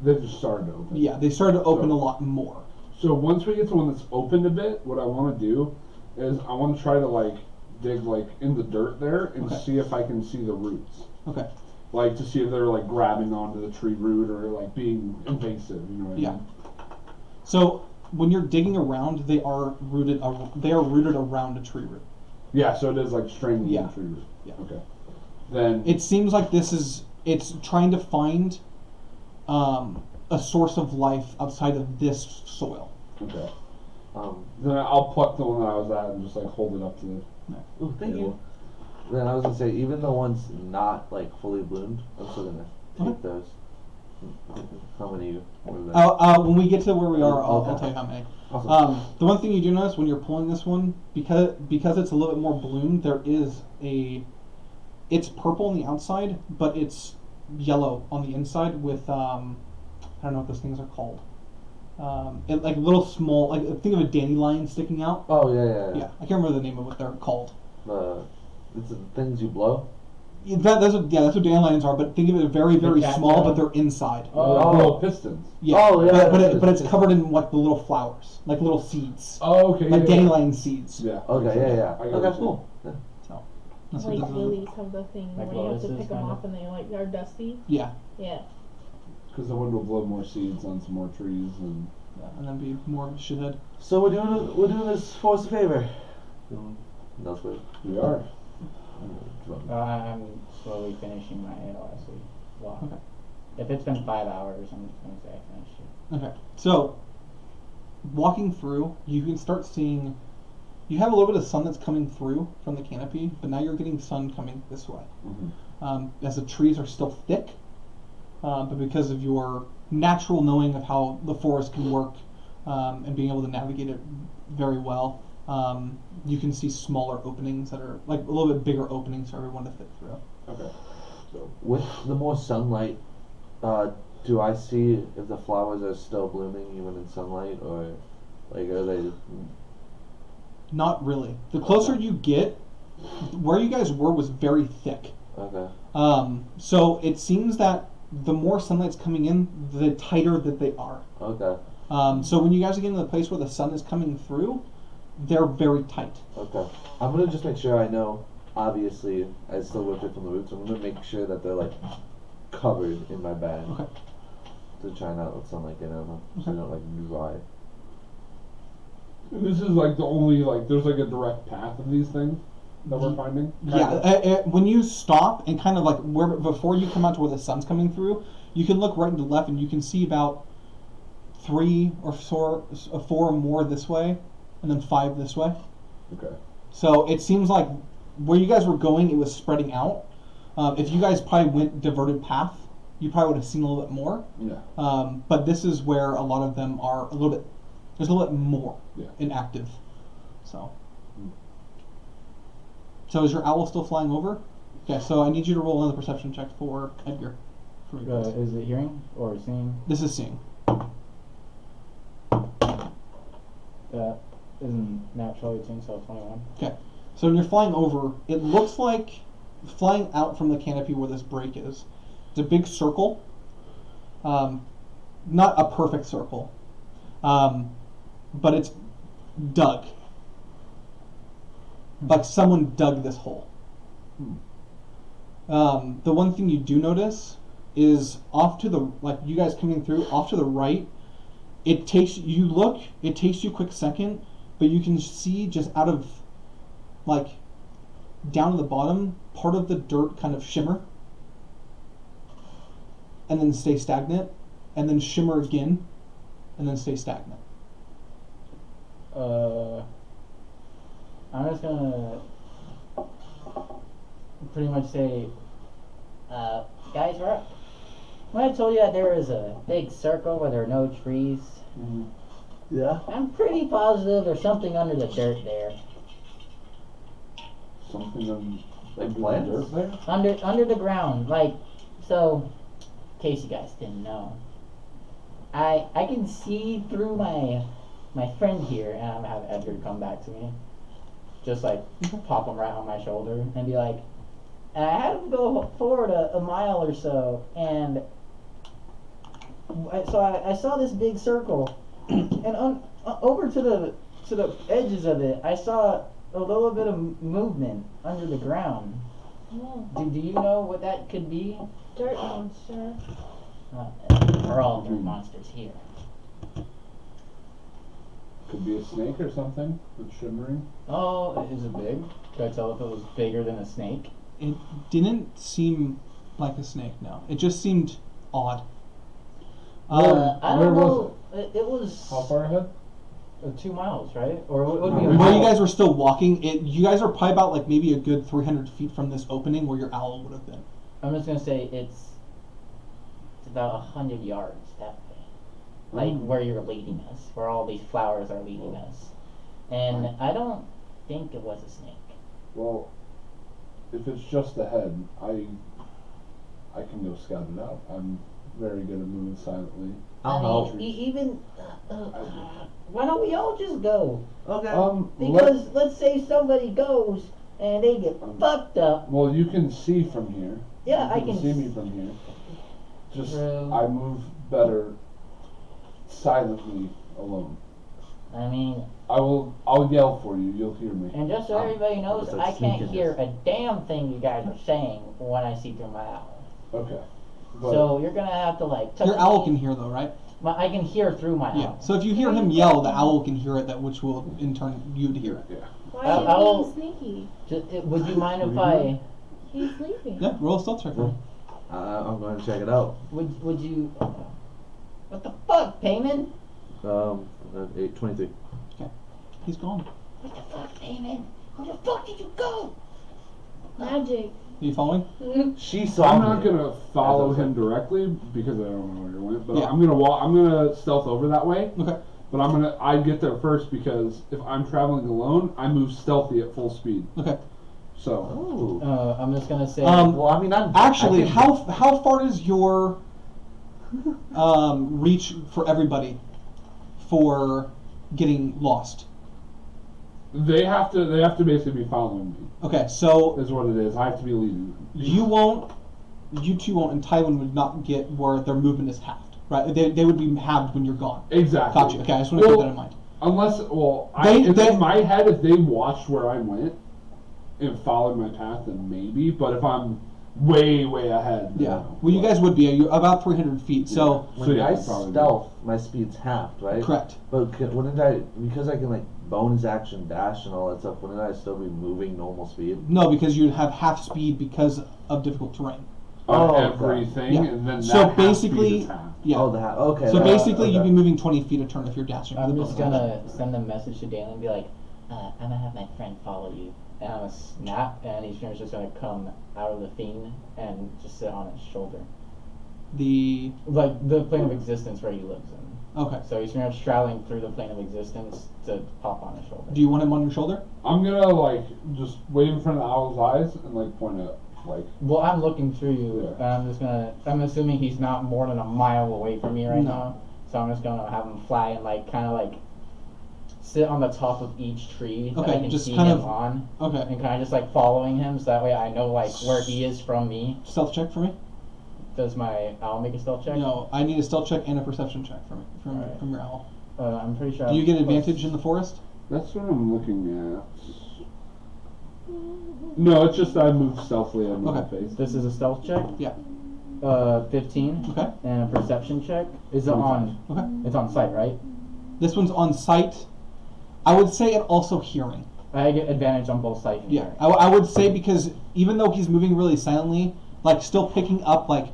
They've just started to open. Yeah, they started to open So- a lot more. So once we get to one that's opened a bit, what I want to do is I want to try to like dig like in the dirt there and Okay. see if I can see the roots. Okay. Like to see if they're like grabbing onto the tree root or like being invasive. You know what I Yeah. mean? So when you're digging around, they are rooted around a tree root. Yeah. So it is like strangling Yeah. the tree root. Yeah. Okay. Then It seems like it's trying to find a source of life outside of this soil. okay. Um, Then I'll pluck the one that I was at and just like hold it up to the. ooh, thank you. Then I was gonna say, even the ones not like fully bloomed, I'm still gonna take Okay. those. How many were there? When we get to where we are, I'll Okay. tell you how many. Awesome. The one thing you do notice when you're pulling this one, because it's a little bit more bloomed, there is it's purple on the outside, but it's yellow on the inside with I don't know what those things are called. Like little small, like think of a dandelion sticking out. Oh yeah. Yeah, I can't remember the name of what they're called. It's the things you blow. Yeah, that's what dandelions are. But think of it very, very The small, cacti? but they're inside. Oh. Little pistons. Yeah, Oh, yeah, but it's it's- covered in like the little flowers, like little seeds, Oh, okay. like yeah, dandelion seeds. Yeah. Okay, yeah. I got what Okay, you're cool. Yeah. So that's what Like this is. lilies have the thing Like where you have to lotuses, pick them kinda? off and they like are dusty. Yeah, Yeah. Because the wind will blow more seeds on some more trees and. and then be more of a shithead. So we're doing this for us a favor. No swear. We are. I'm slowly finishing my AOS walk. Okay. If it's been 5 hours, I'm just gonna say I finished it. Okay, so walking through, you can start seeing. You have a little bit of sun that's coming through from the canopy, but now you're getting sun coming this way. As the trees are still thick, but because of your natural knowing of how the forest can work and being able to navigate it very well, You can see smaller openings that are like a little bit bigger openings for everyone to fit through. Okay. So With the more sunlight, do I see if the flowers are still blooming even in sunlight, or like are they? Not really. The closer you get, where you guys were was very thick. Okay. So it seems that the more sunlight's coming in, the tighter that they are. Okay. So when you guys are getting to the place where the sun is coming through, they're very tight. Okay. I'm gonna just make sure I know. Obviously, I still ripped it from the roots. I'm gonna make sure that they're like covered in my bag. Okay. To try not let sunlight get on them, so they don't like dry. this is like the only like there's like a direct path of these things that we're finding. Yeah, when you stop and kind of like where before you come out to where the sun's coming through, you can look right and to the left and you can see about 3 or 4 or more this way, and then 5 this way. Okay. So it seems like where you guys were going, it was spreading out. If you guys probably went diverted path, you probably would have seen a little bit more. Yeah. But this is where a lot of them are a little bit. There's a little bit more Yeah. inactive. So. So is your owl still flying over? Okay, so I need you to roll another perception check for Edgar. For you guys. Is it hearing or seeing? This is seeing. That isn't natural 18, so 21. Okay, so when you're flying over, it looks like flying out from the canopy where this break is. It's a big circle. Not a perfect circle, but it's dug. Like someone dug this hole. The one thing you do notice is off to the, like you guys coming through, off to the right, it takes you a quick second, but you can see just out of, like, down to the bottom, part of the dirt kind of shimmer, and then stay stagnant, and then shimmer again, and then stay stagnant. I'm just gonna pretty much say, guys, when I told you that there was a big circle where there are no trees, Yeah. I'm pretty positive there's something under the dirt there. Something on Like under the plants? dirt there. Under the ground, like, so, in case you guys didn't know, I can see through my friend here, and I'm gonna have Edgar come back to me, just like pop him right on my shoulder and be like, and I had him go forward a mile or so, and so I saw this big circle, and over to the edges of it, I saw a little bit of movement under the ground. Oh, Do you know what that could be? dirt monster. We're all dirt monsters here. Could be a snake or something that's shimmering. Oh, is it big? Could I tell if it was bigger than a snake? It didn't seem like a snake, no. It just seemed odd. I where don't was know. It was How far ahead? 2 miles, right? Or it would be a Where mile. you guys were still walking, you guys are probably about like maybe a good 300 feet from this opening where your owl would have been. I'm just gonna say it's about 100 yards that way, like where you're leading us, where all these flowers are leading us. And I don't think it was a snake. Well, if it's just the head, I can go scout it out. I'm very good at moving silently. I'll help. Even why don't we all just go? Okay. Because let's say somebody goes and they get fucked up. Well, you can see from here. Yeah, I You can see me from here. Just True. I move better silently alone. I mean, I'll yell for you. You'll hear me. and just so everybody knows, Looks I like can't sneakiness. hear a damn thing you guys are saying when I see through my owl. Okay. But So you're gonna have to like touch Your owl me. can hear though, right? I can hear through my Yeah. owl. So if you hear him yell, the owl can hear it, that which will in turn you to hear it. yeah. Why I'll- are you I'll- being sneaky? Would you mind if I? He's sleeping. Yeah, roll a stealth check for me. I'm going to check it out. Would you? What the fuck, Payman? 8:23. He's gone. What the fuck, Payman? Where the fuck did you go? Magic. Are you following? She saw I'm me. not gonna follow As I him directly because I don't know where he went. But Yeah. I'm gonna walk. I'm gonna stealth over that way. Okay. But I get there first because if I'm traveling alone, I move stealthy at full speed. Okay. So Oh. I'm just gonna say. Well, I mean, Actually, I can- how far is your reach for everybody for getting lost? they have to basically be following me. Okay, so Is what it is. I have to be leading them. you two won't, and Tywin would not get where their movement is halved, right? They would be halved when you're gone. Exactly. Gotcha. Okay, I just want to keep that in mind. Unless, well, They- in my head, if they watched where I went and followed my path, then maybe. But if I'm way, way ahead, then Yeah. no. Well, you guys would be about 300 feet. So When So, yeah, I probably. stealth, my speed's halved, right? correct. But wouldn't I, because I can like bonus action dash and all that stuff, wouldn't I still be moving normal speed? No, because you'd have half speed because of difficult terrain. Oh, okay. Everything, Yeah. and then So that half basically- speed is half. Yeah. Oh, that, okay. So that- basically, you'd okay. be moving 20 feet a turn if you're dashing. I'm with just the bonus gonna action. send a message to Dalen and be like, I'm gonna have my friend follow you. And I'm gonna snap, and Eastern's just gonna come out of the fiend and just sit on his shoulder. Like the plane of existence where he lives in. Okay. So Eastern's traveling through the plane of existence to pop on his shoulder. Do you want him on your shoulder? I'm gonna like just wait in front of the owl's eyes and like point it like. Well, I'm looking through you, Yeah. and I'm assuming he's not more than a mile away from me right No. now. So I'm just gonna have him fly and like kind of like sit on the top of each tree that Okay, I can just see kind him of- on, Okay. and kind of just like following him, so that way I know like where he is from me. Stealth check for me? Does my owl make a stealth check? No, I need a stealth check and a perception check from Alright. from your owl. I'm pretty sure. Do you get I'm advantage in the forest? That's what I'm looking at. No, it's just that I move stealthily out of my Okay. face. This is a stealth check. Yeah. 15. Okay. And a perception check. Is it on? Okay. It's on sight, right? This one's on sight. I would say, and also hearing. I get advantage on both sight and Yeah, hearing. I would say because even though he's moving really silently, like still picking up like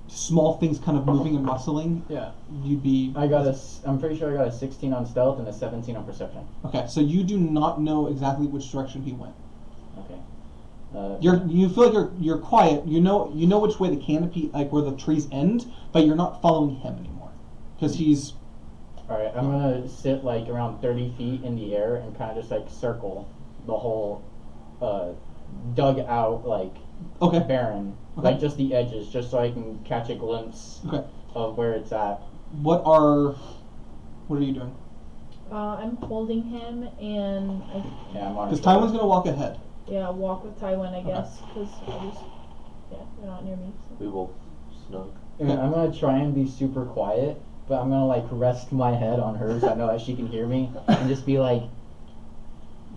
small things kind of moving and rustling, Yeah. you'd be. I'm pretty sure I got a 16 on stealth and a 17 on perception. Okay, so you do not know exactly which direction he went. Okay. You feel like you're quiet. You know which way the canopy, like where the trees end, but you're not following him anymore because he's. Alright, I'm gonna sit like around 30 feet in the air and kind of just like circle the whole dug out like Okay. barren. Okay. Like just the edges, just so I can catch a glimpse Okay. of where it's at. What are you doing? I'm holding him and Yeah, I'm on Because his shoulder. Tywin's gonna walk ahead. walk with Tywin, I Okay. guess, because they're not near me. So. We will snug. And I'm gonna try and be super quiet, but I'm gonna like rest my head on hers. I know that she can hear me, and just be like,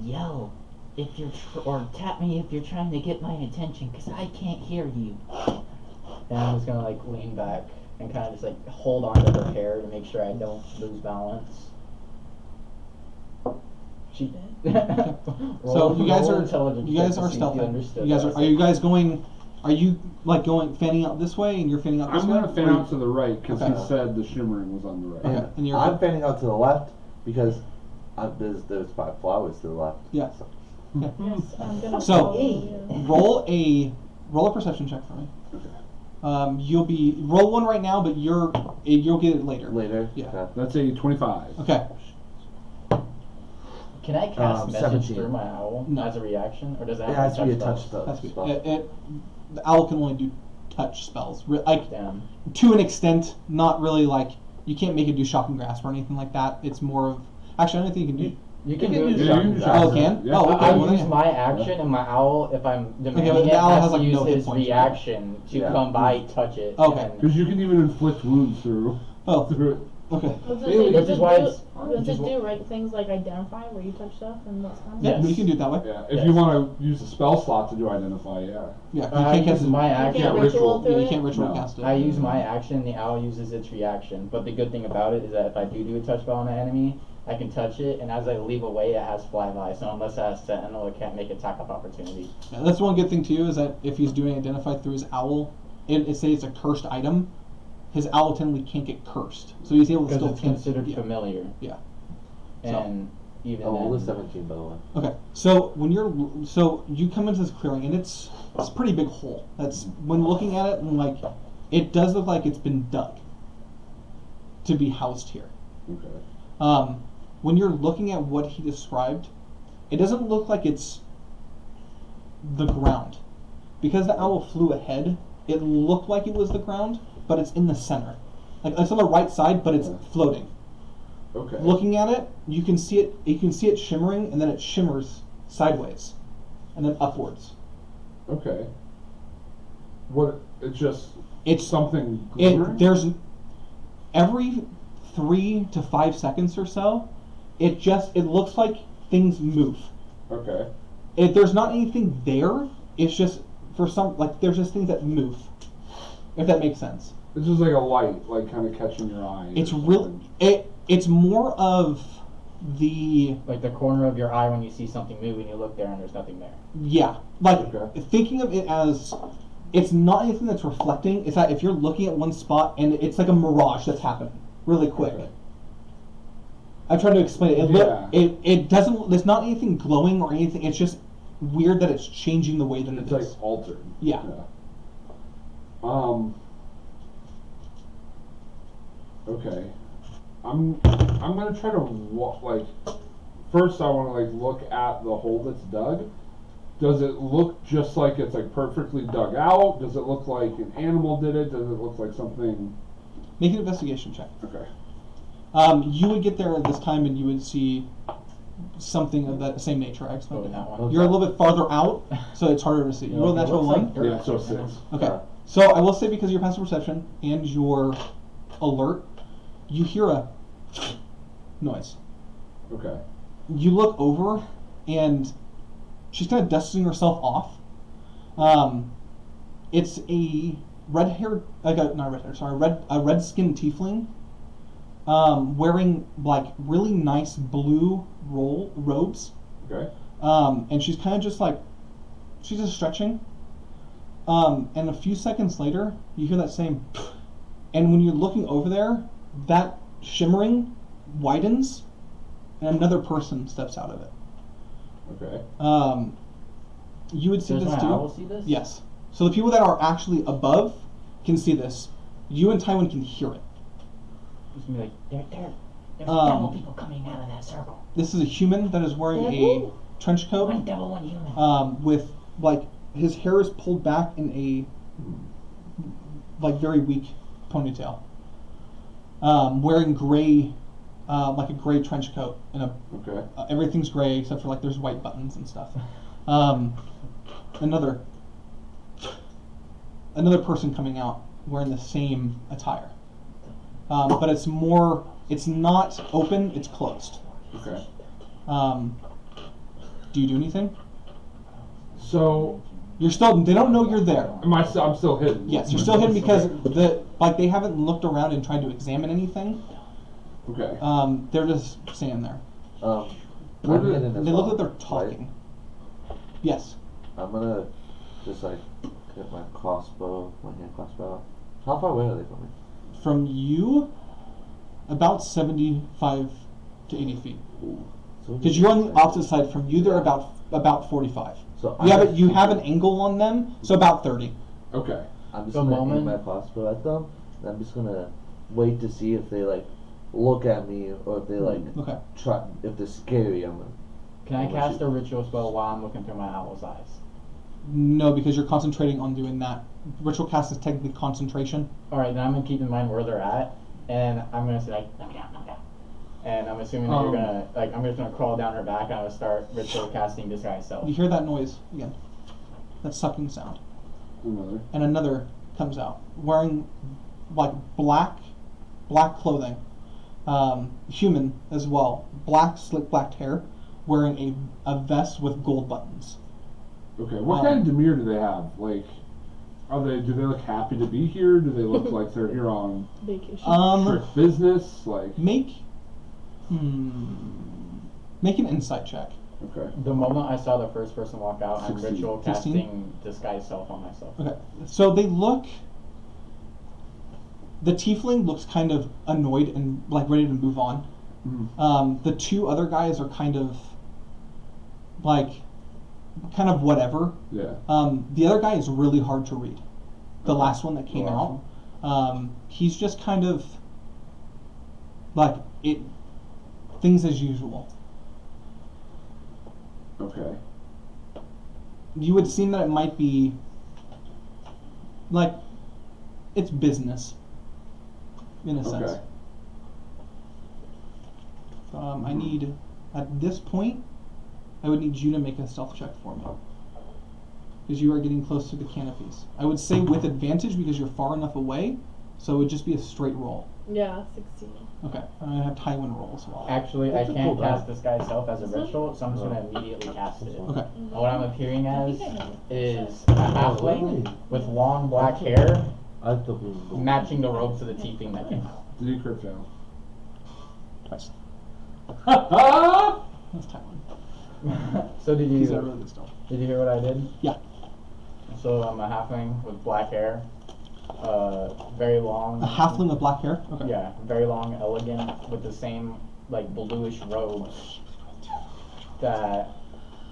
Yo, if you're or tap me if you're trying to get my attention, 'cause I can't hear you. and I'm just gonna like lean back and kind of just like hold on to her hair to make sure I don't lose balance. She. So you guys roll are intelligence you check guys to are see if you stealthing. understood You guys what are I are you said. guys going? Are you like going fanning out this way and you're fanning out this I'm way? gonna fan Or you- out to the right because Okay. he said the shimmering was on the right. Okay, And and you're- I'm fanning out to the left because there's 5 flowers to the left. Yeah. So- Yes, I'm gonna So- follow you. roll a perception check for me. You'll be roll one right now, but you'll get it later. Later. Yeah. Okay. That's a 25. Okay. Can I cast message 17. through my owl No. as a reaction, or does that It have has to be a spell? touch spell. That's good. spell. The owl can only do touch spells, like Damn. to an extent. Not really like you can't make it do shocking grasp or anything like that. It's more of actually I don't think you can do. You can You do can it. do Yeah, shocking you can grasp. Oh, it can? Yeah. Oh, okay. I well, use yeah. my action, and my owl, if I'm defeating but it, the owl has has, to like, use no hit his points. reaction to Yeah. come by, touch it. Okay. and- Because you can even inflict wounds through Oh, through it. okay. I was gonna Really? say, Which is why it's- does which it is do right things like identify where you touch stuff and what's not? Yeah, Yes. you can do it that way. Yeah. If Yes. you want to use a spell slot to do identify, yeah. Yeah, you I can't cast use it. my You action. can't Yeah, ritual ritual. through Yeah, you it? can't ritual No. cast it. I use my action, the owl uses its reaction. But the good thing about it is that if I do a touch spell on an enemy, I can touch it, and as I leave away, it has flyby. So unless it has sentinel, it can't make attack of opportunity. Yeah, that's one good thing too is that if he's doing identify through his owl, it say it's a cursed item, his owl technically can't get cursed, so he's able to Because still it's can- considered yeah. familiar. Yeah. And even Oh, well, then, it's 17 by the way. Okay, so when you come into this clearing and it's a pretty big hole. That's when looking at it and like it does look like it's been dug to be housed here. Okay. When you're looking at what he described, it doesn't look like it's the ground. Because the owl flew ahead, it looked like it was the ground, but it's in the center. Like it's on the right side, but it's floating. Okay. Looking at it, you can see it. You can see it shimmering, and then it shimmers sideways, and then upwards. Okay. What? It's just. It's something glimmering? There's every 3 to 5 seconds or so, it looks like things move. Okay. There's not anything there. It's just there's just things that move. If that makes sense. It's just like a light, like kind of catching your eye. It's or really something. it's more of the Like the corner of your eye when you see something move and you look there and there's nothing there. yeah, like Okay. thinking of it as it's not anything that's reflecting. It's that if you're looking at one spot and it's like a mirage that's happening really quick. Okay. I tried to explain it. Yeah. It doesn't. There's not anything glowing or anything. It's just weird that it's changing the way that It's it like is. altered. Yeah. Okay. I'm gonna try to first I want to like look at the hole that's dug. Does it look just like it's like perfectly dug out? Does it look like an animal did it? Does it look like something? Make an investigation check. Okay. You would get there at this time and you would see something of that same nature. I explained Oh, it that now. one. You're a little bit farther out, so it's harder to see. You rolled a It natural looks one. like dirt. Yeah, so 6. Okay. So I will say because of your passive perception and your alert, you hear a noise. Okay. You look over and she's kind of dusting herself off. It's a red-skinned tiefling, wearing like really nice blue robes. Okay. And she's kind of just like, she's just stretching. And a few seconds later, you hear that same, and when you're looking over there, that shimmering widens, and another person steps out of it. Okay. You would see Does this my too. owl see this? Yes. So the people that are actually above can see this. You and Tywin can hear it. It's gonna be like, There's Um, devil people coming out of that circle. This is a human that is wearing a Devil? trench coat. One devil, one human. With like his hair is pulled back in a like very weak ponytail. Wearing gray, like a gray trench coat and Okay. everything's gray except for like there's white buttons and stuff. Another person coming out wearing the same attire, but it's not open, it's closed. Okay. Do you do anything? So They don't know you're there. I'm still hidden. Yes, you're still hidden because they haven't looked around and tried to examine anything. Okay. They're just standing there. I'm What are- hidden as They look well, like they're right? talking. Yes. I'm gonna just like get my crossbow, my hand crossbow. How far away are they from me? From you, about 75 to 80 feet. So Because you're on the opposite side from you. They're about 45. So You have an angle on them, so about 30. Okay. I'm just The gonna moment- aim my crossbow at them. And I'm just gonna wait to see if they like look at me or if they like Okay. try. If they're scary, I'm gonna. can I Oh, cast shoot. a ritual spell while I'm looking through my owl's eyes? No, because you're concentrating on doing that. Ritual cast is technically concentration. Alright, then I'm gonna keep in mind where they're at, and I'm gonna say like, knock down. And I'm assuming that you're gonna, like, I'm just gonna crawl down her back and I'm gonna start ritual casting disguise self. You hear that noise again. That sucking sound. Another. And another comes out wearing like black clothing, human as well, slick black hair, wearing a vest with gold buttons. Okay. What kind of demeanor do they have? Like, do they look happy to be here? Do they look like they're here on Vacation. strict business? Like. Make an insight check. Okay. The moment I saw the first person walk out, I'm 16. ritual 16? casting disguise self on myself. Okay, so they look. The tiefling looks kind of annoyed and like ready to move on. Mhm. The two other guys are kind of whatever. Yeah. The other guy is really hard to read. The Okay. last one that came Oh, out. He's just kind of like it. things as usual. Okay. You would seem that it might be like it's business in a sense. Okay. I need at this point I would need you to make a stealth check for me. Because you are getting close to the canopies. I would say with advantage because you're far enough away, so it would just be a straight roll. Yeah, 16. Okay. I'm gonna have Tywin roll as well. Actually, That's I a can't cool cast die. this guy's self as a ritual, so I'm just gonna immediately cast it. Okay. And what I'm appearing as I think I know. is a halfling with long black hair, I thought we were going. matching the robes of the tiefling that came out. Did you crit fail? Twice. Ha That's Tywin. So did He's you got really good stealth. did you hear what I did? Yeah. So I'm a halfling with black hair, very long. A halfling with black hair? Okay. Yeah, very long, elegant, with the same like bluish robes that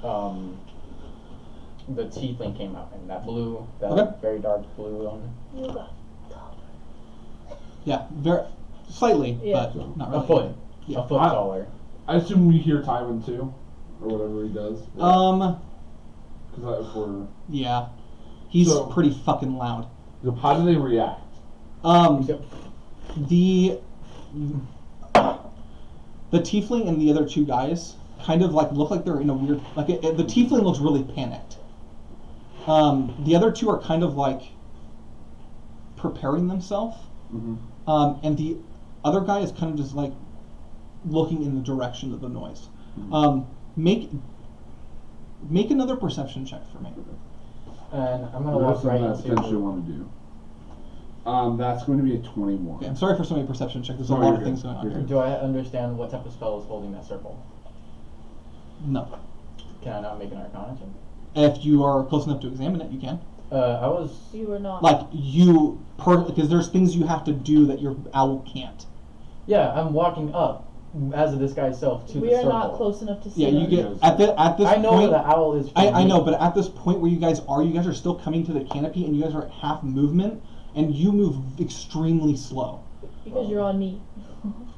the tiefling came out in. That blue, that Okay. very dark blue one. You got Yeah, very slightly, Yeah. but not A really. foot. Yeah. A foot I- taller. I assume we hear Tywin too, or whatever he does. Because if we're Yeah. He's So- pretty fucking loud. how do they react? The tiefling and the other two guys kind of like look like they're in a weird the tiefling looks really panicked. The other two are kind of like preparing themselves, Mm-hmm. and the other guy is kind of just like looking in the direction of the noise. Make another perception check for me. And I'm gonna What walk else right I potentially into. want to do? That's going to be a 21. Okay, I'm sorry for so many perception checks. There's a Oh, lot you're of good. things going on You're here. good. Do I understand what type of spell is holding that circle? No. Can I not make an Arcana check? If you are close enough to examine it, you can. I was. You were not. Like because there's things you have to do that your owl can't. Yeah, I'm walking up as a disguised self to We the are circle. not close enough to see Yeah, you them. get at this I know point. where the owl is. I from know, me. but at this point where you guys are still coming to the canopy, and you guys are at half movement, and you move extremely slow. Because you're on me.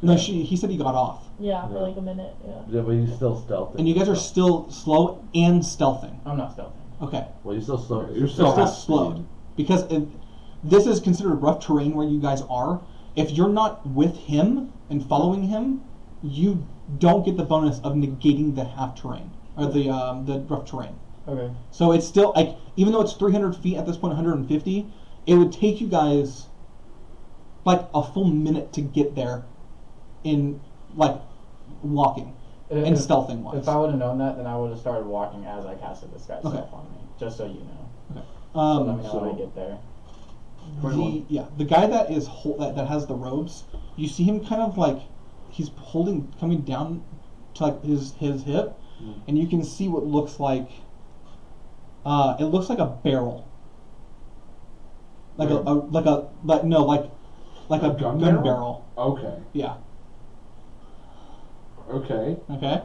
No, he said he got off, Yeah, for Yeah. like a minute. Yeah. Yeah, but he's still stealthy. and you guys are still slow and stealthing. I'm not stealthing. Okay, Well, you're still slow. You're you're still still half slowed speed. because this is considered rough terrain where you guys are. If you're not with him and following him, you don't get the bonus of negating the half terrain or the rough terrain. Okay. So it's still like, even though it's 300 feet at this point, 150, it would take you guys like a full minute to get there in like walking and If- stealthing wise. If I would have known that, then I would have started walking as I casted this guy's Okay. stuff on me. Just so you know. Okay. So let me know so- when I get there. The guy that is that has the robes, you see him kind of like he's coming down to like his hip, and you can see what looks like it looks like a barrel, like a gun gun barrel? barrel. Okay. Yeah. Okay. Okay.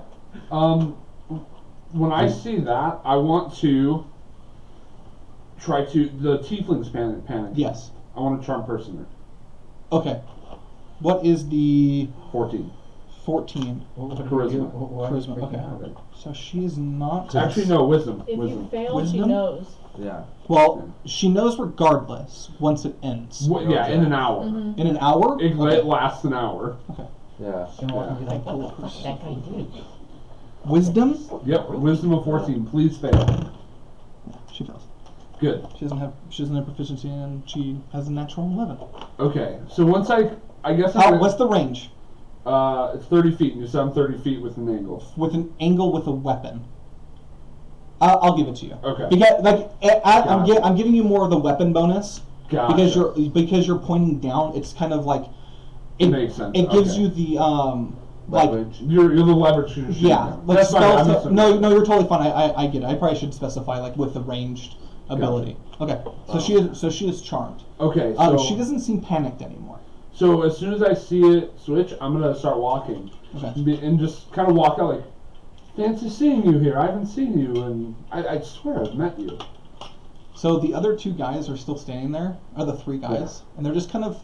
When I see that, I want to try to the tieflings panic. Yes. I want to charm person Okay. What is the 14. 14? What do Charisma. you do? Why is Charisma, freaking okay. out? So she is not. Actually, no, wisdom. If wisdom. you fail, Wisdom? she knows. Yeah. Well, she knows regardless once it ends. Yeah, in an hour. Mm-hmm. In an hour? It Okay. lasts an hour. Yeah. She's gonna walk and be like, what the fuck did that guy do? Wisdom? Yep, wisdom of 14. Please fail. She fails. Good. She doesn't have proficiency, and she has a natural 11. Okay, so once I guess I'm How, gonna- what's the range? it's 30 feet. You said I'm 30 feet with an angle. With an angle with a weapon. I'll give it to you. Okay. Because like I'm Got it. I'm giving you more of the weapon bonus Gotcha. because you're pointing down. It's kind of like It makes sense. It gives Okay. you the like Leverage. You're the leverage to shoot yeah down. like That's fine. I spells. misunderstood. No, you're totally fine. I get it. I probably should specify like with the ranged ability. Okay. So she is charmed. Okay, so She doesn't seem panicked anymore. So as soon as I see it switch, I'm gonna start walking Okay. and just kind of walk out like, fancy seeing you here. I haven't seen you, and I swear I've met you. So the other two guys are still standing there, or the three guys, and they're just kind of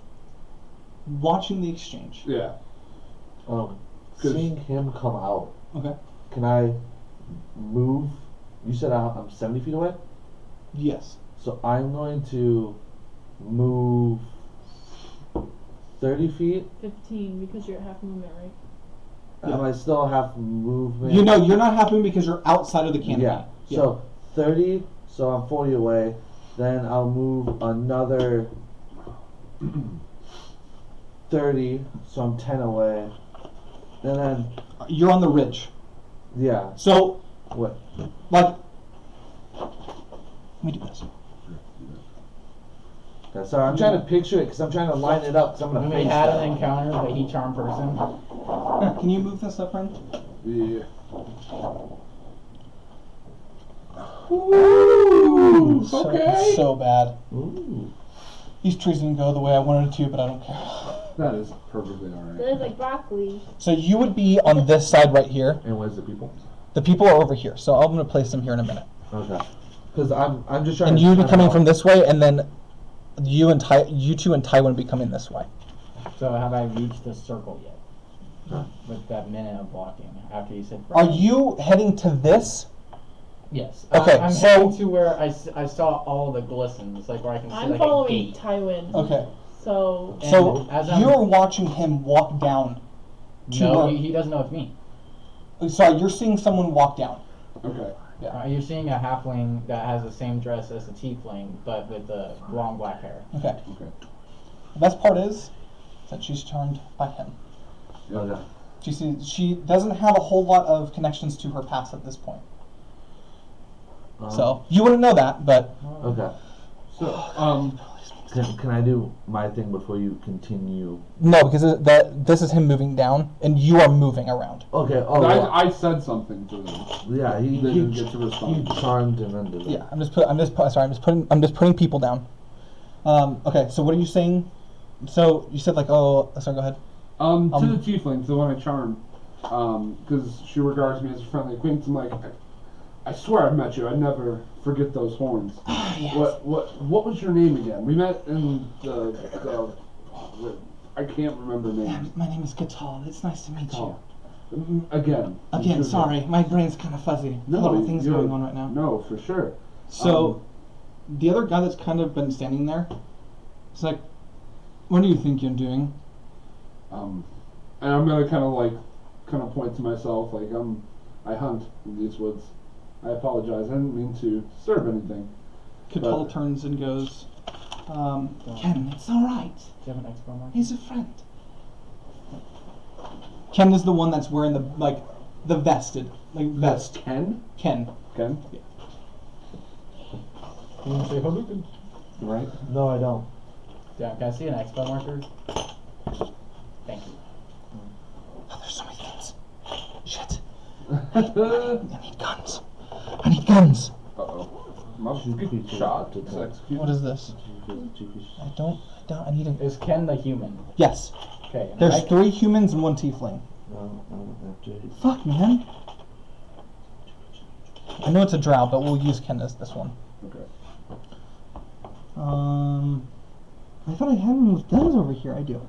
watching the exchange. Yeah. seeing him come out, Okay. can I move? You said I'm 70 feet away? Yes. So I'm going to move 30 feet. 15 because you're at half movement, right? Am I still half movement? You know, you're not happening because you're outside of the canopy. Yeah. So 30, so I'm 40 away. Then I'll move another 30, so I'm 10 away. And then, You're on the ridge. yeah, So, what? like, let me do this. Okay, sorry, I'm trying to picture it because I'm trying to line it up because I'm going When to we face had that. an encounter, but he charmed person. Can you move this up, friend? Yeah. Ooh, okay. So bad. Ooh. These trees didn't go the way I wanted it to, but I don't care. That is perfectly alright. That is like broccoli. So you would be on this side right here. And where's the people? The people are over here. So I'm going to place them here in a minute. Okay. Because I'm just trying And to. you would be time coming out. from this way, and then you two and Ty would be coming this way. So have I reached the circle yet? With that minute of walking after you said. Are you heading to this? Yes. Okay, I'm so- heading to where I saw all the glistens, like where I can see I'm like following a gate. Tywin. Okay. So And So as I'm- you're watching him walk down. To No, where- he doesn't know it's me. Sorry, you're seeing someone walk down. Okay. You're seeing a halfling that has the same dress as the tiefling, but with the long black hair. Okay. Okay. The best part is that she's charmed by him. Okay. She doesn't have a whole lot of connections to her past at this point. So you wouldn't know that, but Okay. So, Can I do my thing before you continue? no, because this is him moving down, and you are moving around. Okay. Oh. well, I said something to them. yeah. They didn't get to respond. He charmed and then did it. Yeah, I'm just putting people down. Okay, so what are you saying? So you said like, oh, sorry, go ahead. To the tiefling, the one I charmed, because she regards me as a friendly acquaintance. I'm like, I swear I've met you. I never forget those horns. Yes. What was your name again? We met in the I can't remember names. My name is Gatal. It's nice to meet you. Again. Again, sorry, my brain's kind of fuzzy. No, a lot of things you're- going on right now. No, for sure. So, the other guy that's kind of been standing there, it's like, what do you think you're doing? And I'm gonna kind of point to myself, like I hunt in these woods. I apologize. I didn't mean to disturb anything. Katal But- turns and goes, Ken, it's alright. Do you have an expo mark? He's a friend. Ken is the one that's wearing the vested, That's vest. Ken. Ken. Ken. You want to say Hadouken? Right. No, I don't. Yeah, can I see an expo marker? Thank you. Oh, there's so many things. Shit. I need guns. I need guns. Uh-oh. Must get shot. Executed. What is this? I need a... Is Ken the human? Yes. Okay. and There's I- 3 humans and 1 tiefling. Fuck, man. I know it's a drow, but we'll use Ken as this one. Okay. I thought I had one with guns over here. I do.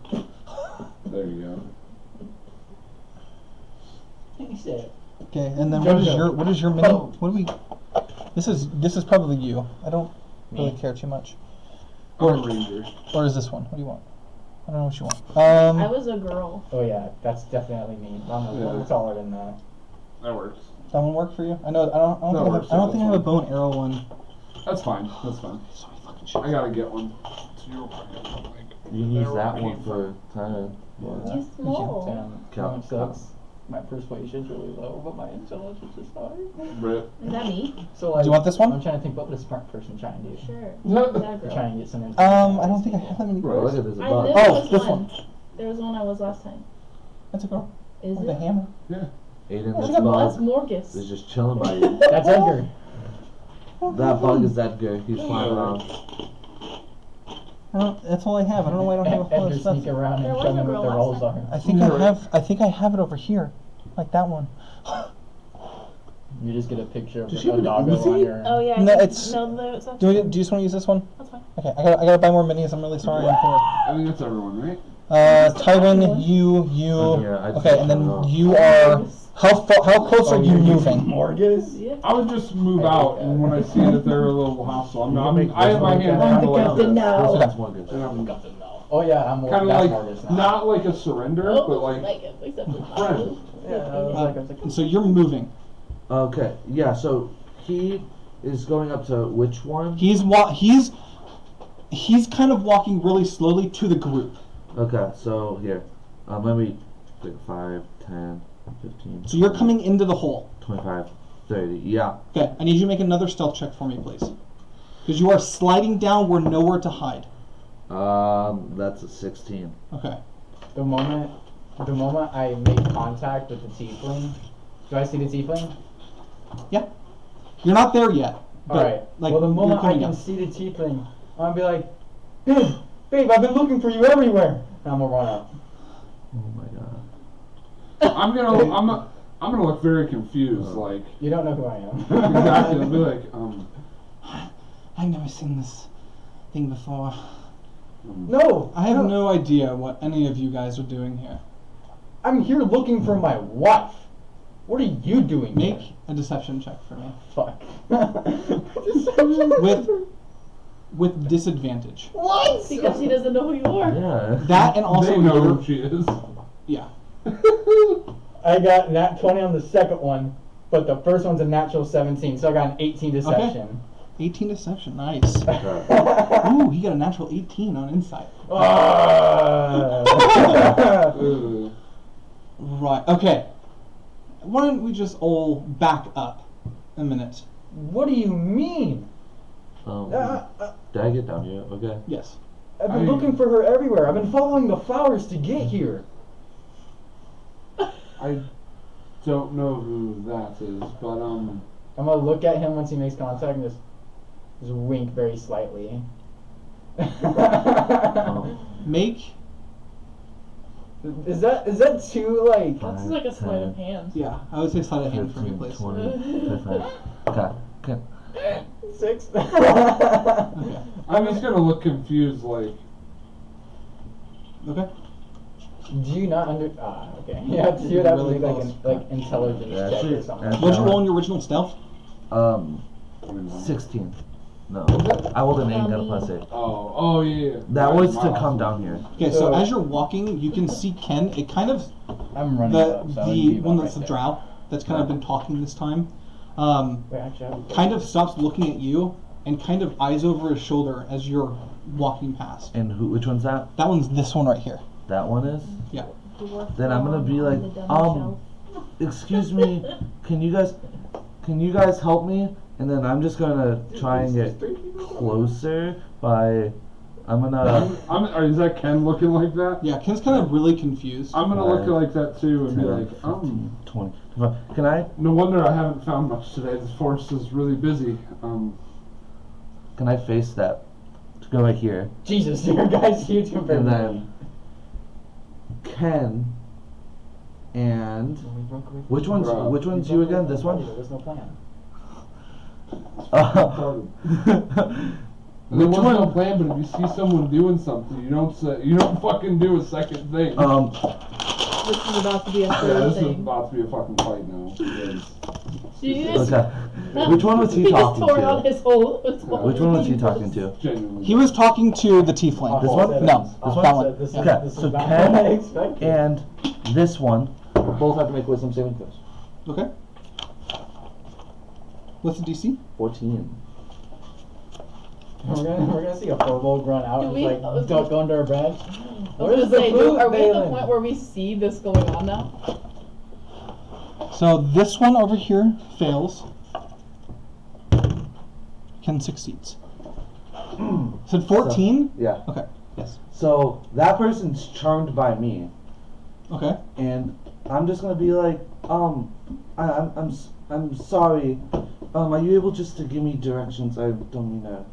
There you He said. Okay, and then Jojo. what is your mini? Oh. What do we? This is probably you. I don't really Me? care too much. go. I'm a ranger. Or is this one? What do you want? I don't know what you want. I was a girl. Oh yeah, that's definitely me. I'm a little Yeah. taller than that. That works. That one work for you? I know. I don't That think works, I don't yeah, think I have a bow and arrow one. That's fine. That's fine. So many fucking shit. I gotta get one. You can use that one for time. You small. Damn, sucks. My persuasion's really low, but my intelligence is high. Rip. Is that me? So like, Do you want this one? I'm trying to think, what would a smart person try and do? Sure. No. Is that a We're girl? trying to get some. I don't think I have that many Bro, girls. look at this I bug. knew Oh, there was this one. one. There was one I was last time. That's a girl Is with a it? hammer. Yeah. Aiden, Oh, this that's bug Morgus. is just chilling by you. That's Edgar. That bug is Edgar. He's flying around. That's all I have. I don't know why I don't have a whole lot Edgar of stuff. sneak around There and was show a them girl what their last roles time. are. I think I have it over here, like that one. You just get a picture of Does a she have an doggo Uzi? on your. Oh yeah. No, I it's- no. That's Do you just want to use this one? That's fine. Okay, I gotta buy more minis. I'm really sorry. I'm poor. I think that's everyone, right? Tywin, you. Yeah, I just Okay, and then you are. How close are you moving? Morgus? Yeah. I would just move out, and when I see that they're a little hostile, I have my I'm hand the kind of like captain this. now. That's more good. And I'm Oh yeah, I'm kind of that's like, Morgus now. not like a surrender, Oh, but like, him, except for friend. Yeah, I was like, So you're moving. Okay, yeah, so he is going up to which one? He's kind of walking really slowly to the group. Okay, so here. Let me pick 5, 10, 15. So you're coming into the hole. 25, 30. Yeah. Okay, I need you to make another stealth check for me, please. Because you are sliding down where nowhere to hide. That's a 16. Okay. the moment I make contact with the tiefling, do I see the tiefling? Yeah. You're not there yet. But, Alright. like, Well, the you're moment I coming can up. see the tiefling, I'm gonna be like, babe, I've been looking for you everywhere. And I'm gonna run up. Oh my god. I'm gonna look very confused, like, You don't know who I am. exactly, I'll be like, I've never seen this thing before. No, I have no idea what any of you guys are doing here. I'm here looking for my wife. What are you doing? Make here? a deception check for me. Fuck. With disadvantage. What? Because she doesn't know who you are. Yeah. That and also they know your- who she is. yeah. I got nat 20 on the second one, but the first one's a natural 17, so I got an 18 deception. 18 deception, nice. Okay. Ooh, he got a natural 18 on insight. Ah. Ugh. Right, okay. Why don't we just all back up a minute? What do you mean? Did I get down here? Okay. Yes. I've been looking for her everywhere. I've been following the flowers to get here. I don't know who that is, but I'm gonna look at him once he makes contact and just wink very slightly. Make, Is that too like? That's like a sleight of hand. yeah, I would say sleight of hand for me, 15, please. 20, 25. Okay. Okay. 6? Okay. I'm just gonna look confused, like, Okay. Do you not under? Okay. Yeah, you would have to Really make close. like intelligence Yeah, check actually, or something. actually- What'd you roll in your original stealth? 16. No. I rolled an 8 and got a plus 8. oh yeah. That was to Wow. come down here. Okay, so So- as you're walking, you can see Ken. It kind of I'm running the up, so I would be one about that's the right there. drow that's kind of been talking this time. Wait, actually, I would Kind of stops looking at you and kind of eyes over his shoulder as you're walking past. And which one's that? That one's this one right here. That one is? Yeah. Then I'm gonna be like, excuse me, can you guys help me? And then I'm just gonna try and get closer by, I'm gonna, Is that Ken looking like that? Yeah, Ken's kind of really confused. I'm gonna look Five, like that too and be 10, like, 15, 20. Can I no wonder I haven't found much today. This forest is really busy. face step to go right here? Jesus, your guy's huge compared And to then Ken and which one's Bro. you again? This one? There was no plan. There was no plan, but if you see someone doing something, you don't fucking do a second thing. This is about to be a Yeah, third this is thing. about to be a fucking fight now. Because Jesus. Okay. Which one was he just talking tore out to? his whole Which one was he talking to? genuinely. He was talking to the tiefling. This one? No, This that one. This Okay, is so not Ken what I expected. and this one both have to make wisdom saving throws. Okay. What's the DC? 14. We're gonna see a kobold run out Do and we- like I was duck gonna- under a bed. I was Where's gonna the say, food, are we at the Balin? point where we see this going on now? So this one over here fails. Ken succeeds. Said 14? Yeah. Okay. Yes. So that person's charmed by me, Okay. and I'm just gonna be like, I'm sorry. Are you able just to give me directions? I don't mean to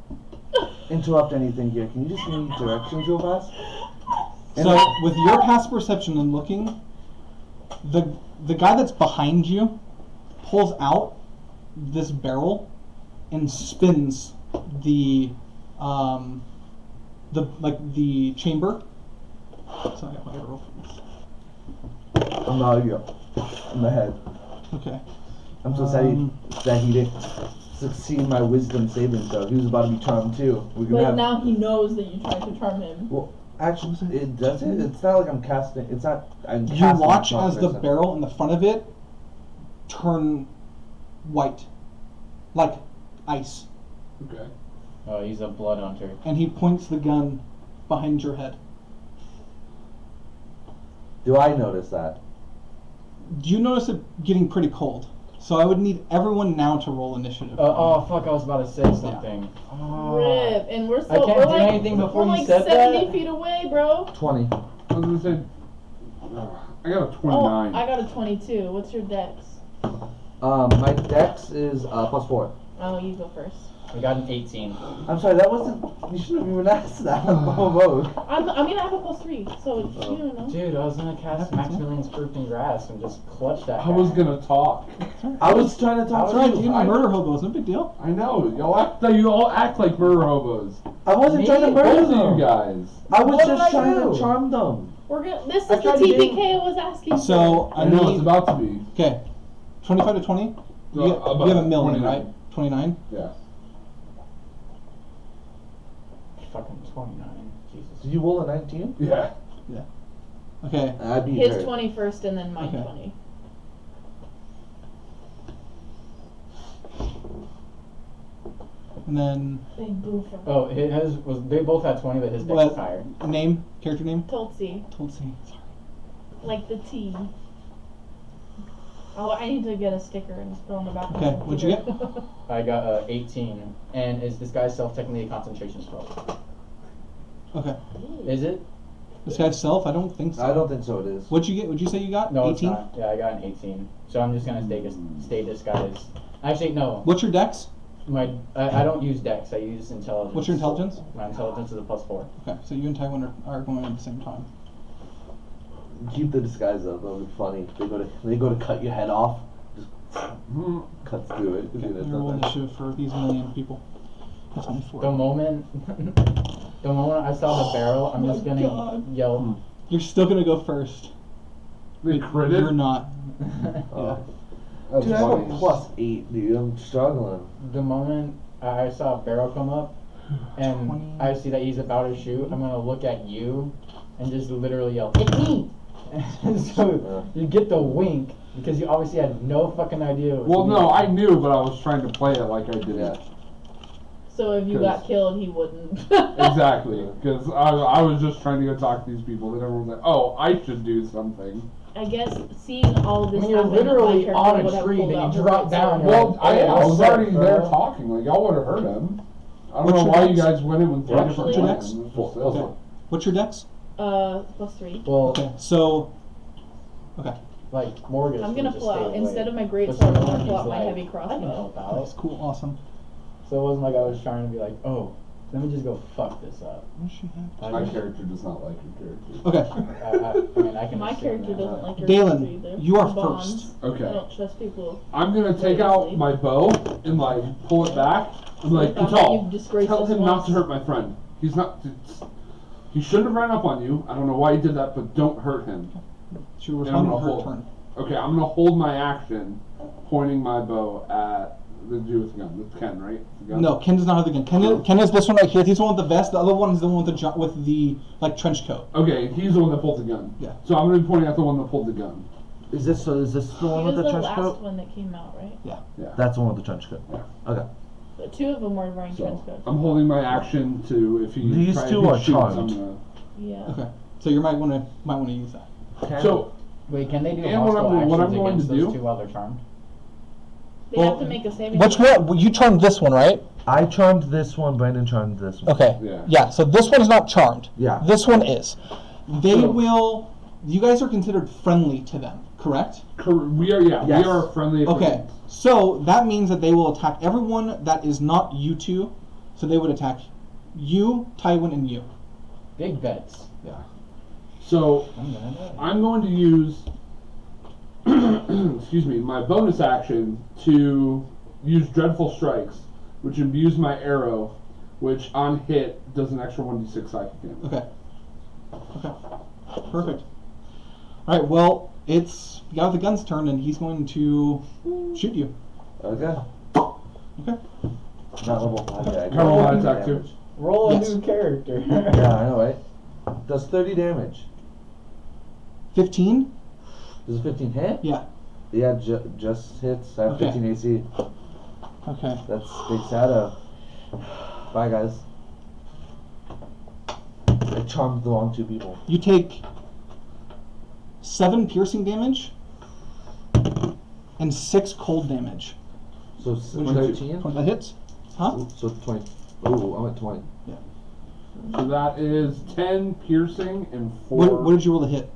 interrupt anything here. Can you just give me directions real fast? And So with your past perception and looking, the guy that's behind you pulls out this barrel and spins the chamber So I gotta roll for this. I'm not you. In the head. Okay. I'm so sad that he didn't succeed my wisdom saving throw. He was about to be charmed too. We're gonna But have. now he knows that you tried to charm him. Well, actually, it does it. It's not like I'm casting. It's not. I'm You casting watch a as the person. barrel in the front of it turn white, like ice, Okay. Oh, he's a blood hunter. and he points the gun behind your head. Do I notice that? You notice it getting pretty cold, so I would need everyone now to roll initiative. Oh fuck! I was about to say something. Oh. Rip, and we're I so can't we're do like, anything before we're you like said 70 that. feet away, bro. 20. I was gonna say. I got a 29. Oh, I got a 22. What's your dex? My dex is +4. Oh, you go first. I got an 18. I'm sorry, that wasn't. You shouldn't have even asked that. Oh, I mean, I have a +3, so you don't know. Dude, I was gonna cast Maximilian's Proof and Grass and just clutch that. I was guy. gonna talk. I was trying to talk That's to right, you. dude. I- Murder hobos, no big deal. I know. You all act like murder hobos. I wasn't Me? trying to murder Both of them. you guys. I was What did just I trying do? to charm them. We're gonna. This I is the tried to do- TPK I was asking So for. I I know it's need. about to be. Okay, 25 to 20. You, About you have a million, 29. right? 29. Yeah. Fucking 29. Jesus. Did you roll a 19? Yeah. Okay. I'd be His hurt. 20 first, and then mine Okay. 20. And then Big boofer. Oh, his was. They both had 20, but his dex What? was higher. name, character name. Tulsi, Tulsi. Sorry. like the T. Oh, I need to get a sticker and throw on the back. of Okay, the what'd you computer. I got 18, and is this guy's self technically a concentration spell? Okay. Is it? This guy's self. I don't think so. I don't think so, it is. What'd you get? What'd you say you got? No, 18. it's not. Yeah, I got an 18. So I'm just gonna stay disguised. Actually, no. What's your dex? I don't use dex. I use intelligence. What's your intelligence? My intelligence is a +4. Okay, so you and Taiwan are going at the same time. Keep the disguise up, that'll be funny. They go to cut your head off. Just cuts through it. Okay, Dude, that's I'm gonna roll nothing. initiative for these million people. That's only 4. The moment I saw the barrel, I'm just gonna God. yell. You're still gonna go first. They You're critted. not. That's Dude, I have funny. a +8, dude. I'm struggling. The moment I saw a barrel come up, and 20. I see that he's about to shoot, I'm gonna look at you, and just literally yell, "It's me!" And so you get the wink because you obviously had no fucking idea. What Well, to no, do. I knew, but I was trying to play it like I did Yeah. it. So if you got killed, he wouldn't. Exactly, because I was just trying to go talk to these people, and everyone's like, "Oh, I should do something." I guess seeing all I this mean, you're happen, literally my character on would a have tree, pulled then you out her drop great down, sword. you're Well, I was what's up, already there bro? talking. Like, y'all would have heard him. I don't What's know your why dex? you guys went in with three different Actually- plans. What's your It's just- Okay. What's your dex? +3. Well, Okay, so. Okay, like Morgan. I'm gonna pull out instead of my great But sword. I'm someone gonna pull is out my like, heavy I can crossbow. help that's out. cool, awesome. So it wasn't like I was trying to be like, oh, let me just go fuck this up. What does she have? My character does not like your character. Okay, I mean, I can. My assume character that. doesn't like your character either. Dalen, you are Bonds. first. I Okay. don't trust people. I'm gonna take out my bow and like pull it back. I'm like, Found that Katal, you've disgraced tell us him not once. to hurt my friend. He's not. He shouldn't have ran up on you. I don't know why he did that, but don't hurt him. She will Yeah, I'm respond gonna to her hold. turn. Okay, I'm gonna hold my action, pointing my bow at the dude with the gun. That's Ken, right? The gun? No, Ken does not have the gun. Ken is this one right here. He's the one with the vest. The other one is the one with the like trench coat. Okay, he's the one that pulled the gun. Yeah. So I'm gonna be pointing at the one that pulled the gun. Is this the He one was with the the trench last coat? one that came out, right? Yeah. That's the one with the trench coat. Yeah. Okay. The two of them were wearing trench So coats. I'm holding my action to if he These tries two to are shoot, charmed. I'm gonna- Yeah. Okay, so you might want to use that. Can- So Wait, can they do And what hostile I'm- what actions I'm going against to those do- two while they're charmed? They have to make a saving Which throw. one? You charmed this one, right? I charmed this one, Brandon charmed this one. Okay. Yeah. So this one is not charmed. Yeah. This one is. They So- will. You guys are considered friendly to them, correct? we are Yes. we are friendly. Okay. friends. So that means that they will attack everyone that is not you two. So they would attack you, Tywin, and you. Big bets. Yeah. So I'm gonna do it. I'm going to use, excuse me, my bonus action to use Dreadful Strikes, which imbues my arrow, which on hit does an extra 1d6 psychic damage. Okay. Okay. Perfect. All right. Well, it's the guy with the gun's turn, and he's going to shoot you. Okay. Okay. Not level 5 yet. Come on, attack too. Roll a Yes. new character. Yeah, I know, right? Does 30 damage. 15. Does 15 hit? Yeah. Yeah, just hits. I have Okay. 15 AC. Okay. That's Big Shadow. Bye, guys. I charmed the wrong 2 people. You take 7 piercing damage and 6 cold damage. So 13? That hits? Huh? So 20. Ooh, I'm at 20. So that is 10 piercing and 4. What did you roll to hit?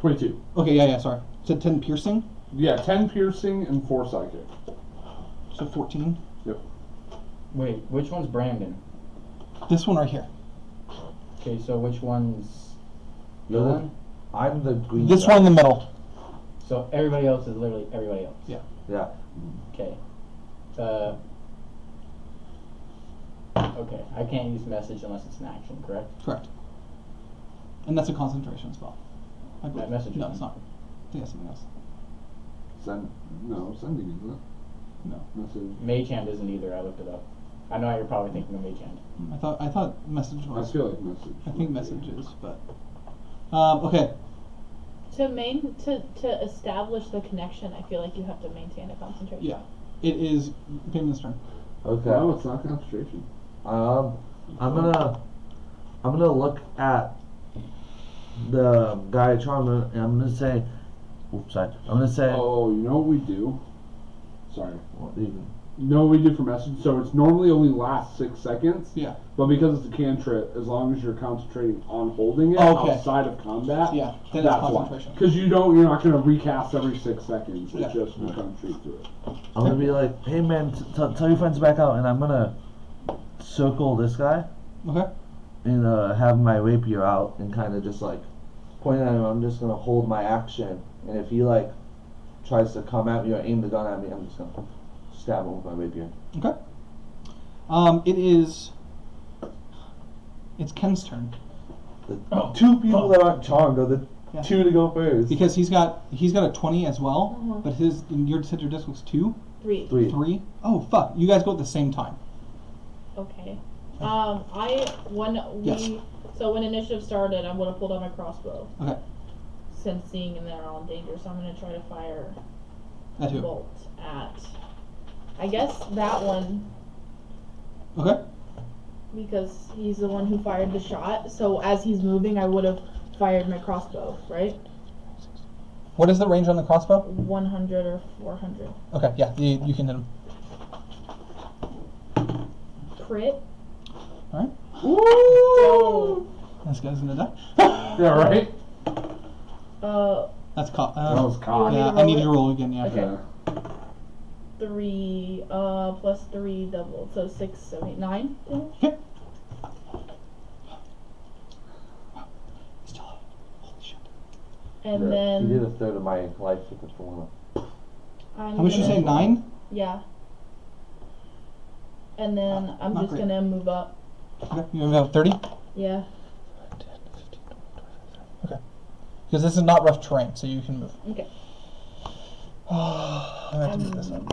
22. Okay, yeah, sorry. So 10 piercing, Yeah, 10 piercing and 4 psychic. so 14. Yep. Wait, which one's Brandon? This one right here. Okay, so which one's You're Dylan? I'm the green This guy. one in the middle. So everybody else is literally everybody else. Yeah. Yeah. Okay. Okay, I can't use message unless it's an action, correct? Correct. And that's a concentration spell. I believe. That message No, is- it's not. I think that's something else. Sending, isn't it? No. Message. Mage hand isn't either. I looked it up. I know you're probably thinking of Mage hand. I thought message I was. feel like message. I think message is, but. Okay. To establish the connection, I feel like you have to maintain a concentration. Yeah. It is Payman's turn. Okay. No, it's not concentration. I'm gonna look at the guy charmer and I'm gonna say, oops, sorry. I'm gonna say, Oh, you know what we do? Sorry. what even? You know what we do for message? So it's normally only lasts 6 seconds. Yeah. But because it's a cantrip, as long as you're concentrating on holding it Oh, okay. outside of combat, Yeah. Then it's that's why. concentration. Because you're not going to recast every 6 seconds. It's Yeah. just you concentrate through it. I'm gonna be like, hey man, tell your friends back out, and I'm gonna circle this guy Okay. and have my rapier out and kind of just like point at him. I'm just gonna hold my action, and if he like tries to come at me or aim the gun at me, I'm just gonna stab him with my rapier. Okay. It's Ken's turn The 2 people that aren't charmed are the Yeah. 2 to go first. because he's got a 20 as well, Uh-huh. but his your disc was 2, 3. 3. 3. Oh fuck! You guys go at the same time. Okay. Yes. So when initiative started, I would have pulled out my crossbow. Okay. Sensing and they're all in danger, so I'm gonna try to fire That a too. bolt at. I guess that one Okay. because he's the one who fired the shot. So as he's moving, I would have fired my crossbow, right? What is the range on the crossbow? 100 or 400. Okay. Yeah. You can hit him. Crit. All right. So, This guy's gonna die. Yeah, right? That's caught. That was cocked. Yeah. want me to I need roll you to it? roll again. Yeah. Okay. Yeah. 3 plus 3 double, so 6, 7, 8, 9 damage. Okay. Still alive. Holy shit. And He then did a third of my life with the formula. I'm How much you gonna- say? 9? Yeah. And then I'm Not just great. gonna move up. Okay. You have 30? Yeah. Okay. Because this is not rough terrain, so you can move. Okay. I have to move this up.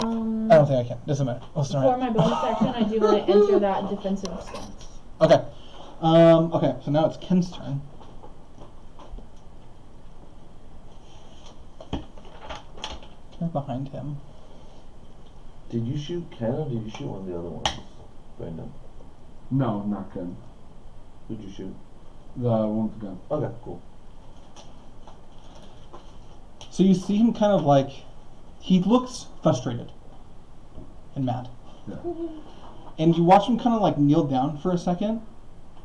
Um, I don't think I can. Doesn't matter. Let's for start. my bonus action, I do want to enter that defensive stance. Okay. Okay. So now it's Ken's turn. You're behind him. Did you shoot Ken or did you shoot one of the other ones? Brandon. No, not good. Who'd you shoot? The one with the gun. Okay, cool. So you see him kind of like, he looks frustrated and mad. Yeah. And you watch him kind of like kneel down for a second,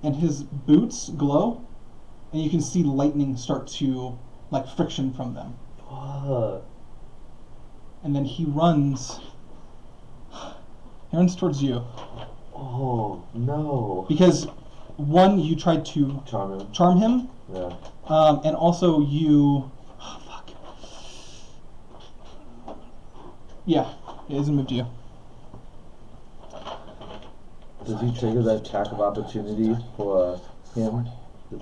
and his boots glow, and you can see lightning start to, like, friction from them. Fuck. And then he runs towards you. Oh, no. Because, one, you tried to Charm him. charm him, Yeah. and also you... Oh, fuck. Yeah, it isn't moved to you. Does he trigger that attack of opportunity for him? The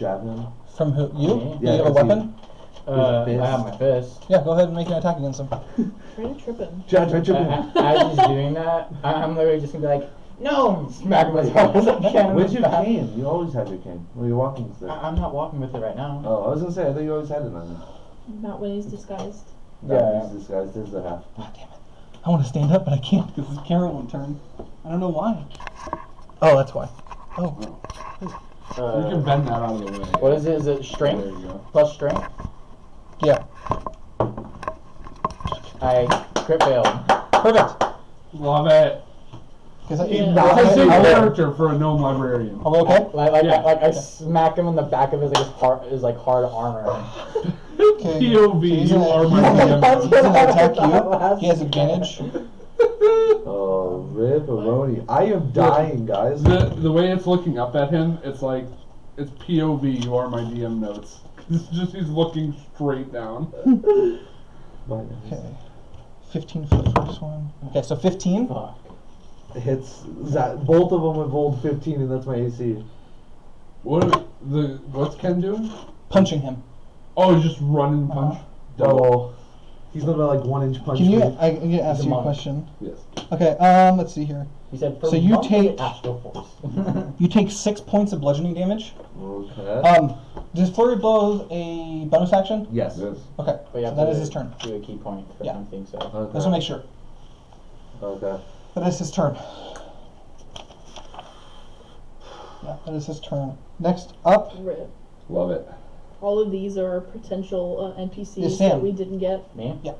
jab him? From who? You? Me? Do Yeah, you have a 'cause he- weapon? I fist. have my fist. Yeah, go ahead and make an attack against him. Try to trip him. Try tripping him. As he's doing that, I'm literally just gonna be like, no! Smack him as hard as I can. in Where's the your back. cane? You always have your cane. Well, your walking stick. I'm not walking with it right now. Oh, I was gonna say, I thought you always had it on you. Not when he's disguised. Yeah. He's disguised as the half. Ah, damn it. I want to stand up, but I can't because the camera won't turn. I don't know why. Oh, that's why. Oh, You can bend that out of the way. What is it? Is it There strength you go. plus strength? yeah. I crit failed. Perfect. Love it. Guess I, Yeah. That's a are, we, character for a gnome librarian. are we okay? Yeah. I smack him in the back of his like hard armor. Okay. POV, So he's you gonna- are he's my gonna- DM. He's gonna attack you. He has advantage. Oh, rip-a-roni. I am dying, guys. The way it's looking up at him, it's like, it's POV, you are my DM notes. It's just he's looking straight down. Bye, guys. Okay. 15 for the first one. Okay, so 15. Fuck. Hits that. Both of them have rolled 15, and that's my AC. What's Ken doing? Punching him. Oh, he's just run and punch. Oh, he's not like 1-inch punch. Can you? me. I can ask He's a you a monk. question. Yes. Okay. Let's see here. He said, for So you monk with take- astral force. You take 6 points of bludgeoning damage. Okay. Does flurry blows a bonus action? Yes. Yes. Okay. But you So have that to is his turn. Do a key point for Yeah. something, so. Okay. Just want to make sure. Okay. That is his turn. Yeah, that is his turn. Next up, Rip. Love it. All of these are potential NPCs Yes, Sam. that we didn't get. Me? Yeah.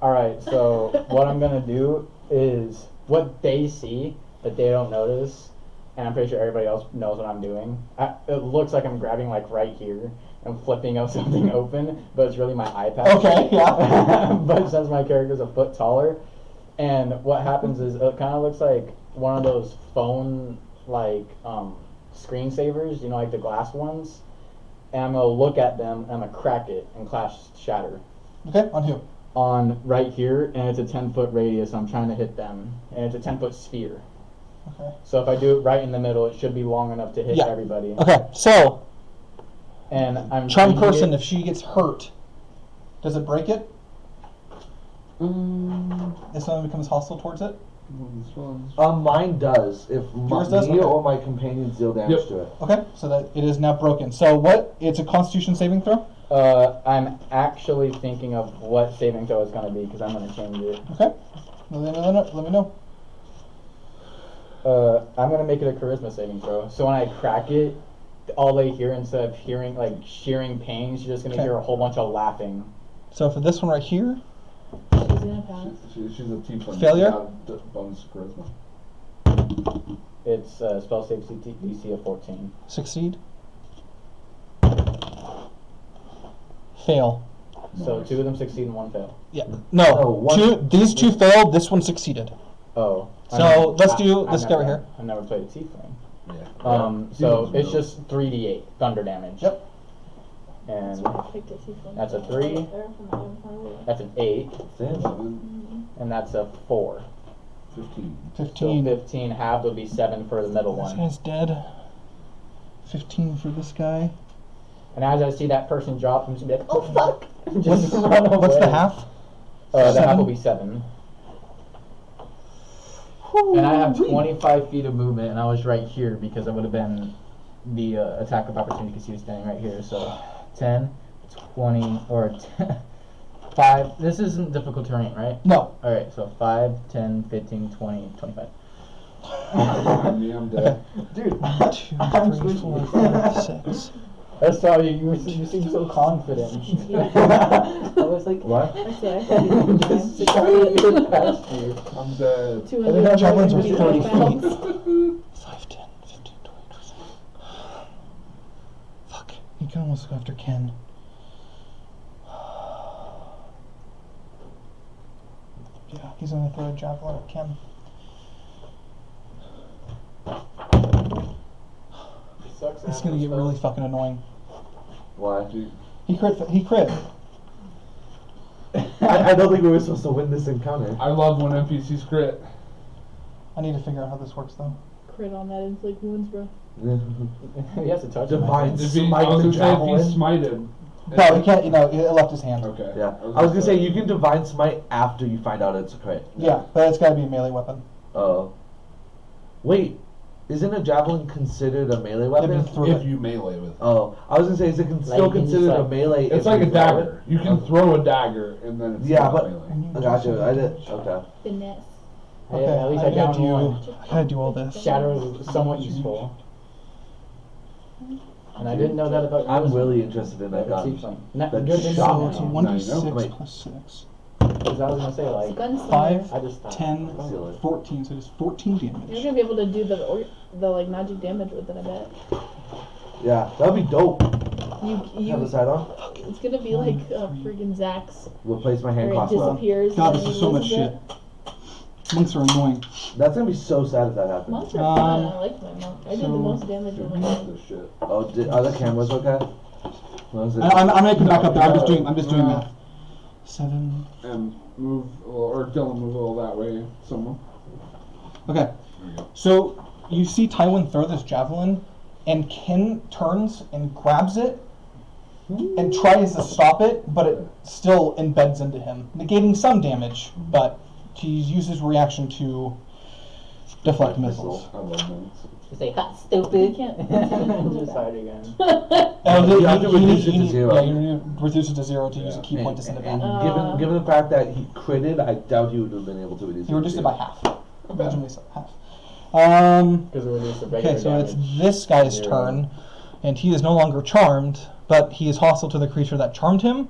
Alright, so what I'm gonna do is what they see that they don't notice, and I'm pretty sure everybody else knows what I'm doing. It looks like I'm grabbing like right here and flipping up something open, but it's really my iPad. Okay, yeah. But since my character's a foot taller, and what happens is it kind of looks like one of those phone like screensavers, you know, like the glass ones. And I'm gonna look at them and I'm gonna crack it and clash shatter okay, on who? on right here, and it's a 10-foot radius. I'm trying to hit them, and it's a 10-foot sphere. Okay. So if I do it right in the middle, it should be long enough to hit Yeah. everybody. Okay, so And I'm charm aiming person, it- if she gets hurt, does it break it? If someone becomes hostile towards it? Mine does. If Yours does? me Okay. or my companions deal damage Yep. to it. Okay, so that it is now broken. So what? It's a Constitution saving throw. I'm actually thinking of what saving throw is gonna be because I'm gonna change it. Okay. Let me know. I'm gonna make it a charisma saving throw. So when I crack it, all they hear instead of hearing like shearing pains, you're just gonna Okay. hear a whole bunch of laughing. So for this one right here, She's gonna pass. She's a tiefling. Failure? Without bonus charisma. It's spell save DC of 14. succeed. Fail. So Nice. 2 of them succeed and 1 fail. Yeah. Oh, No. one- These two failed. This one succeeded. Oh. So, let's do this guy right here. I've never played a tiefling. Yeah. So it's just 3d8 thunder damage. Yep. And Picked it, tiefling. That's a 3. There from my own point. that's an 8, Damn. and that's a 4. 15. So 15. 15 halved would be 7 for the middle This one. guy's dead. 15 for this guy. And as I see that person drop, I'm just gonna be like, oh fuck! Just run away. What's the half? The half 7? will be 7. And I have 25 feet of movement, and I was right here because I would have been the attack of opportunity because he was standing right here. So 10, 20, or 10, 5. This isn't difficult terrain, right? No. Alright, so 5, 10, 15, 20, 25. Me, I'm dead. Dude, 2, 3, 4, 5, 6. that's how you seem so confident. I was like, What? Actually, I thought just trying past you. I'm dead. 200 Javelins are 30 pounds. feet. 5, 10, 15, 20, 27. Fuck. You can almost go after Ken. Yeah, he's gonna throw a javelin at Ken. Sucks It's gonna get really fucking annoying. Why? He crit. He crit. I don't think we were supposed to win this encounter. I love when NPCs crit. I need to figure out how this works though. crit on that inflict wounds, bro. He has to touch him. Divine If he, I smite was the gonna say if javelin. he smited. No, he can't. No, it left his hand. Okay. Yeah, I was gonna say you can divine smite after you find out it's a crit. Yeah, but it's got to be a melee weapon. Oh. Wait, isn't a javelin considered a melee If weapon? you threw If it. you melee with it. Oh, I was gonna say, is it still you can just, considered a like- melee? It's if like you a throw dagger. it? You can throw a dagger and then it's Yeah, not but- melee. I gotcha. I did. Okay. Finesse. Okay, At least I I gotta downed one. do. I gotta do all this. Shadow is somewhat useful. And I didn't know that about you. I'm really interested in that gun. Not That good to shot. know. So it's a now. 1d6 Wait. plus 6. Because I was gonna say It's a like gunslinger. 5, I just thought 10, Seal it. 14. So it's 14 You're damage. gonna be able to do the like magic damage with it, I bet. Yeah, that'd be dope. You Have the side on. it's gonna be like freaking Zax's, Replace my hand where it crossbow. disappears. God, and this is he so much loses shit. it. Monks are annoying. That's gonna be so sad if that happens. Monks are fun. Um, I like my monk. I did the so- most damage with my monk. This shit. Oh, are the cameras okay? What was it? I'm gonna come back up there. I'm just doing No. math. 7. And move, or Dylan, move a little that way. Someone. Okay. There we go. So you see Tywin throw this javelin, and Kin turns and grabs it and tries to stop it, but it still embeds into him, negating some damage. But he uses reaction to deflect missiles. I love monks. Just say, hot, You stupid. can't. just hide again. You have to reduce it to 0. Yeah, you need to reduce it to 0 to use a key And, point and disadvantage. given the fact that he critted, I doubt he would have been able to reduce it. You reduced to it by 0. half. Originally said half. Because it reduced the regular Okay, so damage. it's this guy's 0. turn, and he is no longer charmed, but he is hostile to the creature that charmed him.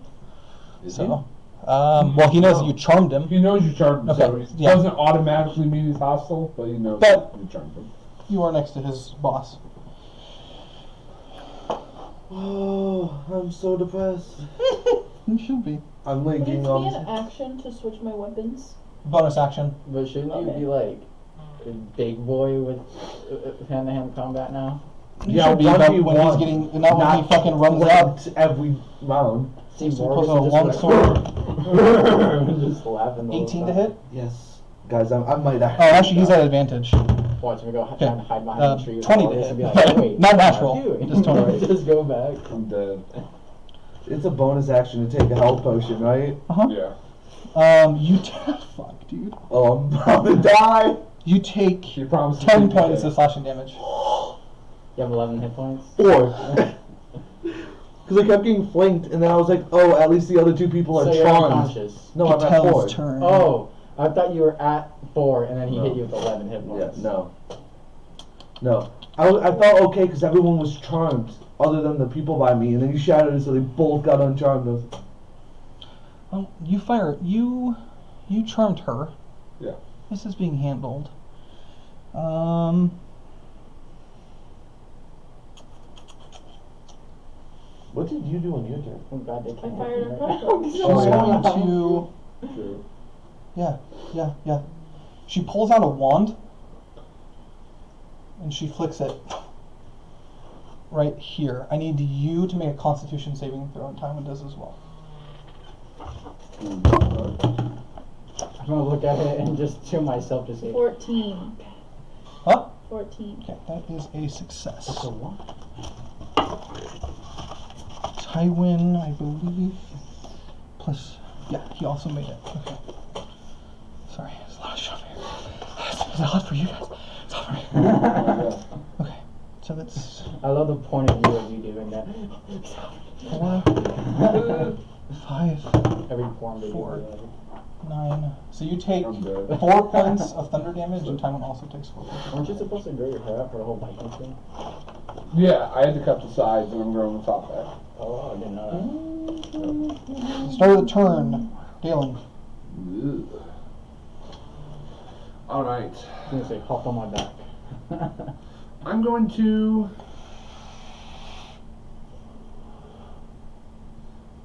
Is So, well, he knows that you charmed him. He knows you charmed him, so Okay, it yeah. doesn't automatically mean he's hostile, but he knows But- you charmed him. You are next to his boss. Oh, I'm so depressed. You should be. I'm Would it linking be on. an action to switch my weapons? Bonus action. But shouldn't you Okay. be like a big boy with hand-to-hand combat now? You Yeah, should be, but 1v1. when he's getting, not when he fucking runs up. flanked every round. See, So Morgus put a is long just sword. just laughing. the whole 18 to time. hit. Yes, guys, I might Oh, actually, he's at advantage. Watch me go trying to hide behind the tree. with 20 all to this hit. and be like, wait, Not what am I natural, doing?" just 20. Just go back. I'm dead. It's a bonus action to take a health potion, right? Yeah. You fuck, dude. Oh, I'm about to die. You take He promised 10 to keep points dead. of slashing damage. You have 11 hit points. 4. Because I kept getting flanked, and then I was like, oh, at least the other 2 people are So you're charmed. unconscious. No, I'm at 4. Catel's turn. Oh, I thought you were at 4 and then he No. hit you with 11 hit Yeah, points. no. No. I felt okay because everyone was charmed, other than the people by me, and then you shattered it so they both got uncharmed. I was like, You fire. You charmed her. Yeah. This is being handled. what did you do on your turn? Oh god, they can't fired hit a me crossbow. right She's now. going to. True. Yeah. She pulls out a wand and she flicks it right here. I need you to make a Constitution saving throw, and Tywin does as well. I'm gonna look at it and just to myself to say, 14. Huh? 14. Okay, that is a success. "That's a what?" Tywin, I believe, plus. Yeah, he also made it. Okay. Sorry, there's a lot of shit here. Is it hot for you guys? It's hot for me. Okay, so that's I love the point of view of you doing that. 4, 5, Every form that 4. you do. 9. So you take I'm dead. 4 points of thunder damage, and Tywin also takes 4 points. Weren't you supposed to grow your hair out for the whole Viking thing? Yeah, I had to cut the sides and I'm growing the top back. Oh, I didn't know Start of the turn, Galen. Alright. that. I was gonna say, hop on my back. I'm going to...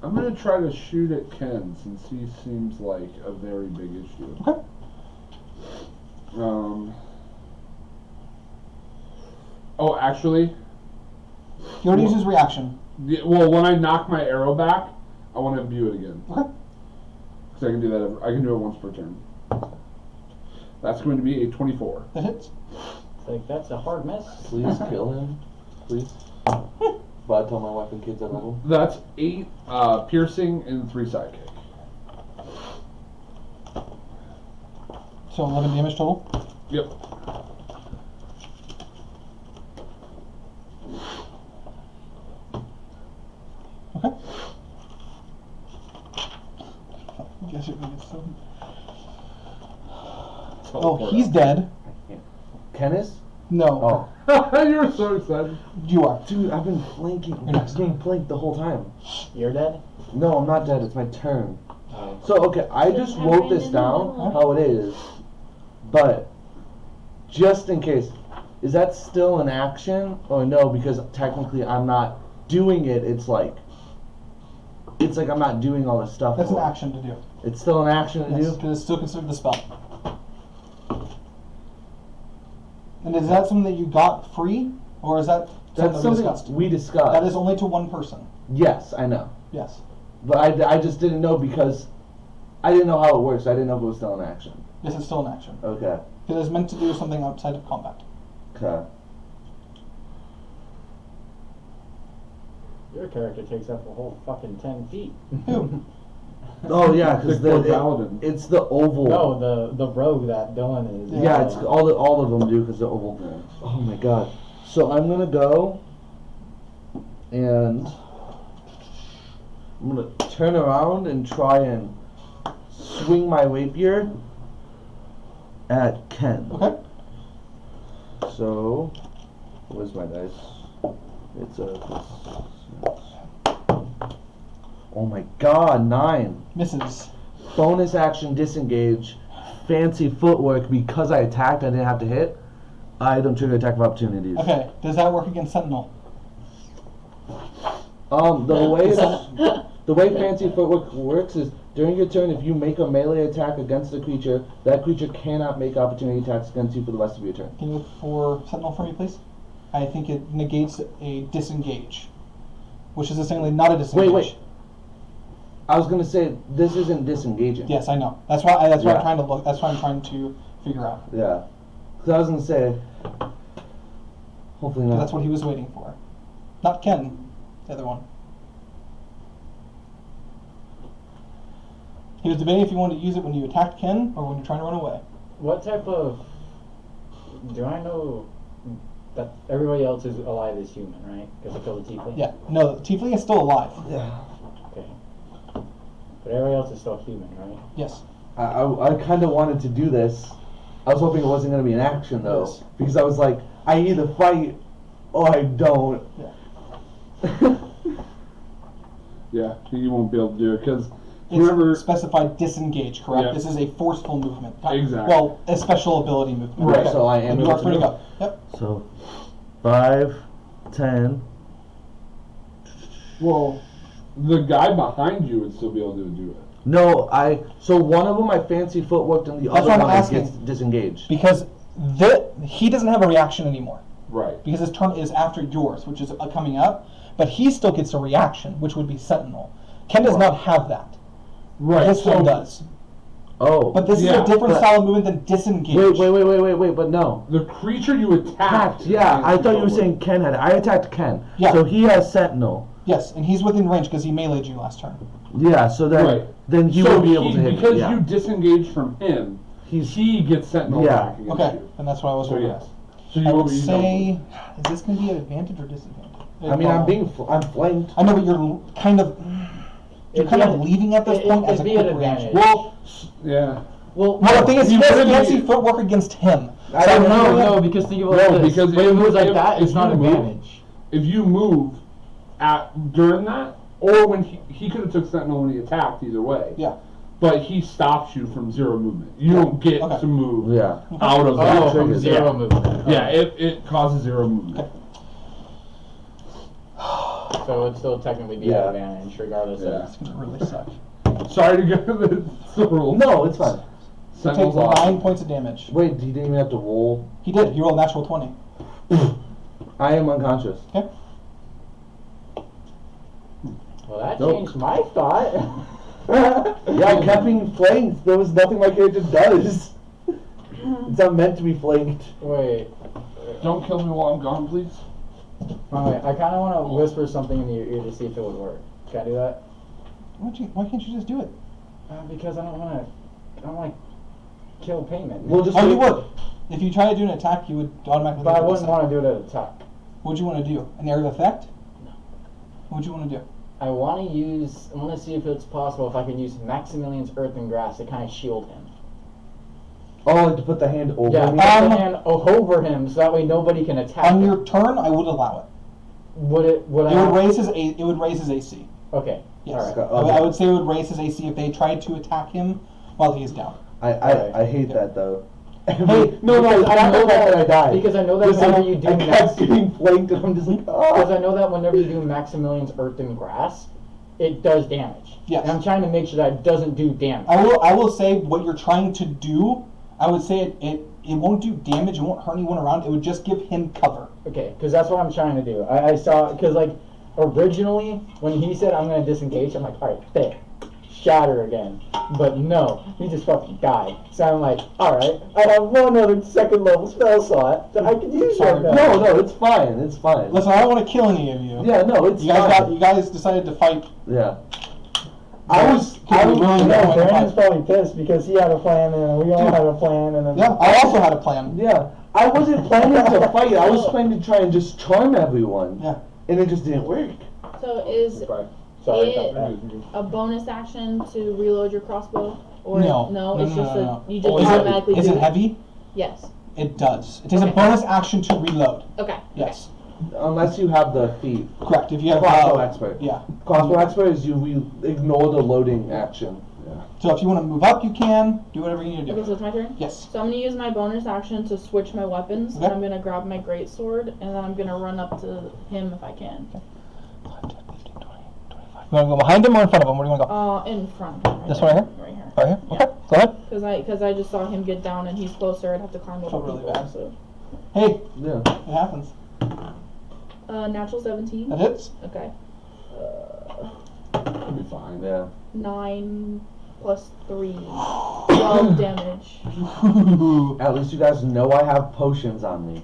I'm going to try to shoot at Ken since he seems like a very big issue. Okay. Oh, actually, He already used his reaction. well, when I knock my arrow back, I want to imbue it again. Okay. Because I can do that. I can do it once per turn. That's going to be a 24. That hits. It's like, that's a hard miss. Please kill him. Please. But I told my wife and kids I love him. That's 8 piercing and 3 sidekick. So 11 damage total. Yep. Okay. Guess it needs some. Oh, he's dead. Kenneth? No, Oh. You were so excited. you are. Dude, I've been flanking. You're next. Getting flanked the whole time. You're dead? No, I'm not dead. It's my turn. Oh. So, okay, I just wrote this down, how it is. But, just in case, is that still an action? Or no, because technically I'm not doing it. It's like I'm not doing all this stuff. That's an for it. action to do. It's still an action to Yes, do? because it's still considered the spell. And is that something that you got free, or is that That's something something we discussed? we discussed. That is only to one person. Yes, I know. Yes. But I just didn't know because I didn't know how it works. I didn't know if it was still an action. This is still an action. Okay. Because it's meant to do something outside of combat. Okay. Your character takes up a whole fucking 10 feet. Who? Oh yeah, because The paladin. it's the oval. No, the rogue that Dylan is. Yeah, it's all of them do because they're oval. Oh my god. So I'm gonna go and I'm gonna turn around and try and swing my rapier at Ken. Okay. So where's my dice? It's a. Oh my god, 9. Misses. Bonus action disengage. Fancy footwork because I attacked, I didn't have to hit. I don't trigger attack of opportunities. Okay. Does that work against Sentinel? The way fancy footwork works is during your turn, if you make a melee attack against a creature, that creature cannot make opportunity attacks against you for the rest of your turn. Can you look for Sentinel for me, please? I think it negates a disengage, which is essentially not a disengage. Wait. I was gonna say this isn't disengaging. Yes, I know. That's why. That's why Yeah. I'm trying to look. That's why I'm trying to figure out. Yeah. Because I was gonna say. Hopefully not. That's what he was waiting for. Not Ken, the other one. He was debating if you wanted to use it when you attacked Ken or when you're trying to run away. What type of... Do I know that everybody else is alive is human, right? Because I killed the tiefling? Yeah. No, Tiefling is still alive. Yeah. Okay. But everybody else is still human, right? Yes. I kind of wanted to do this. I was hoping it wasn't going to be an action though, Yes. because I was like, I either fight or I don't. Yeah. Yeah, you won't be able to do it because It's whoever. specified disengage, correct? Yeah. This is a forceful movement. Exactly. Well, a special ability movement. Right, Okay. so I am And you able are to free to do go. Yep. So, 5, 10. Well, the guy behind you would still be able to do it. No, so one of them I fancy footworked and the That's other what I'm one asking. gets disengaged. Because he doesn't have a reaction anymore. Right. Because his turn is after yours, which is coming up. But he still gets a reaction, which would be Sentinel. Ken does not have that. Right. This one does. Oh. But this is Yeah, a different but- style of movement than disengage. Wait, but no. The creature you attacked. Yeah, I thought you were Forward. saying Ken had it. I attacked Ken. Yeah. So he has Sentinel. Yes, and he's within range because he meleeed you last turn. Yeah, so Right. then he So will be able to hit. because yeah. you disengaged from him, he gets Sentinel Yeah. back against Okay, you. and that's what I was So wondering. yes. So you I will would be say, is this going to be an advantage or disadvantage? I mean, I'm flanked. I know, but you're kind of leaving at this point as a It'd be an quick reaction. advantage. Well, yeah. Well, Well, the thing is, he you has wouldn't fancy be- footwork against him. I So don't know, no, because think about No, this. because when it moves like if- that, if it's not you move- advantage. If you move during that, or when he could have took Sentinel when he attacked, either way. Yeah. But he stops you from 0 movement. You don't get Okay. to move Yeah. out of Oh, that. from triggers, 0 yeah. movement. Yeah, it causes 0 movement. Okay. So it would still technically be Yeah. an advantage, regardless Yeah. of. It's going to really suck. Sorry to go it's the rules. No, it's fine. He Sentinel's takes 9 awesome. points of damage. Wait, he didn't even have to roll. He did. He rolled a natural 20. I am unconscious. Okay. Well, that Nope. changed my thought. Yeah, I kept being flanked. There was nothing my character does. It's not meant to be flanked. Wait. Don't kill me while I'm gone, please. Wait, I kind of want to whisper something in your ear to see if it would work. Can I do that? Why can't you just do it? Because I don't want to kill payment. We'll just Oh, you wait- would. If you try to do an attack, you would automatically. But I do wouldn't this. want to do it at a attack. What would you want to do? An area of effect? No. What would you want to do? I want to see if it's possible if I can use Maximilian's Earth and Grass to kind of shield him. Oh, like to put the hand over Yeah, me? put the hand over him so that way nobody can attack On him. your turn, I would allow it. Would it? Would It I? would raise his AC. Okay. Yes. Alright. Okay. I would say it would raise his AC if they tried to attack him while he is down. I hate that though. Hey, no, because I know that I died. Because I know that Listen, whenever you do I kept Max, getting flanked and I'm just like, because oh. I know that whenever you do Maximilian's Earth and Grass, it does damage. Yes. And I'm trying to make sure that it doesn't do damage. I will say what you're trying to do. I would say it won't do damage. It won't hurt anyone around. It would just give him cover. Okay, because that's what I'm trying to do. I saw, because like, originally, when he said I'm going to disengage, I'm like, alright, there. Shatter again. But no, he just fucking died. So I'm like, alright, I have one other second level spell slot that I can use Sorry, right now. No, it's fine. It's fine. Listen, I don't want to kill any of you. Yeah, no, it's You guys fine. you guys decided to fight. Yeah. I was really Yeah, know Brandon's probably pissed because he had a plan and we all Dude. had a plan and then Yeah, I also had a plan. Yeah. I wasn't planning to fight. I was planning to try and just charm everyone. Yeah. And it just didn't work. So is Goodbye. Sorry. it Pepper. a bonus action to reload your crossbow? Or No, it's just no. you just Oh, is it- automatically Is do it heavy? Yes. It does. It takes a Okay. bonus action to reload. Okay. Yes. Unless you have the feat. Correct. If you have Crossbow expert. Yeah. Crossbow expert is you ignore the loading action. So if you want to move up, you can. Do whatever you need to do. Okay, so it's my turn? Yes. So I'm gonna use my bonus action to switch my weapons. Okay. And I'm gonna grab my greatsword and then I'm gonna run up to him if I can. 5, 10, 15, 20, 25. You want to go behind him or in front of him? Where do you want to go? In front of him. This one right Right here. Right here? Yeah. Okay. Go ahead. Because I just saw him get down and he's closer. I'd have to climb over Felt really people. bad. So. Hey, Yeah. it happens. Natural 17. That hits. Okay. It'll be fine. Yeah. 9 plus 3. 12 damage. Ooh. At least you guys know I have potions on me.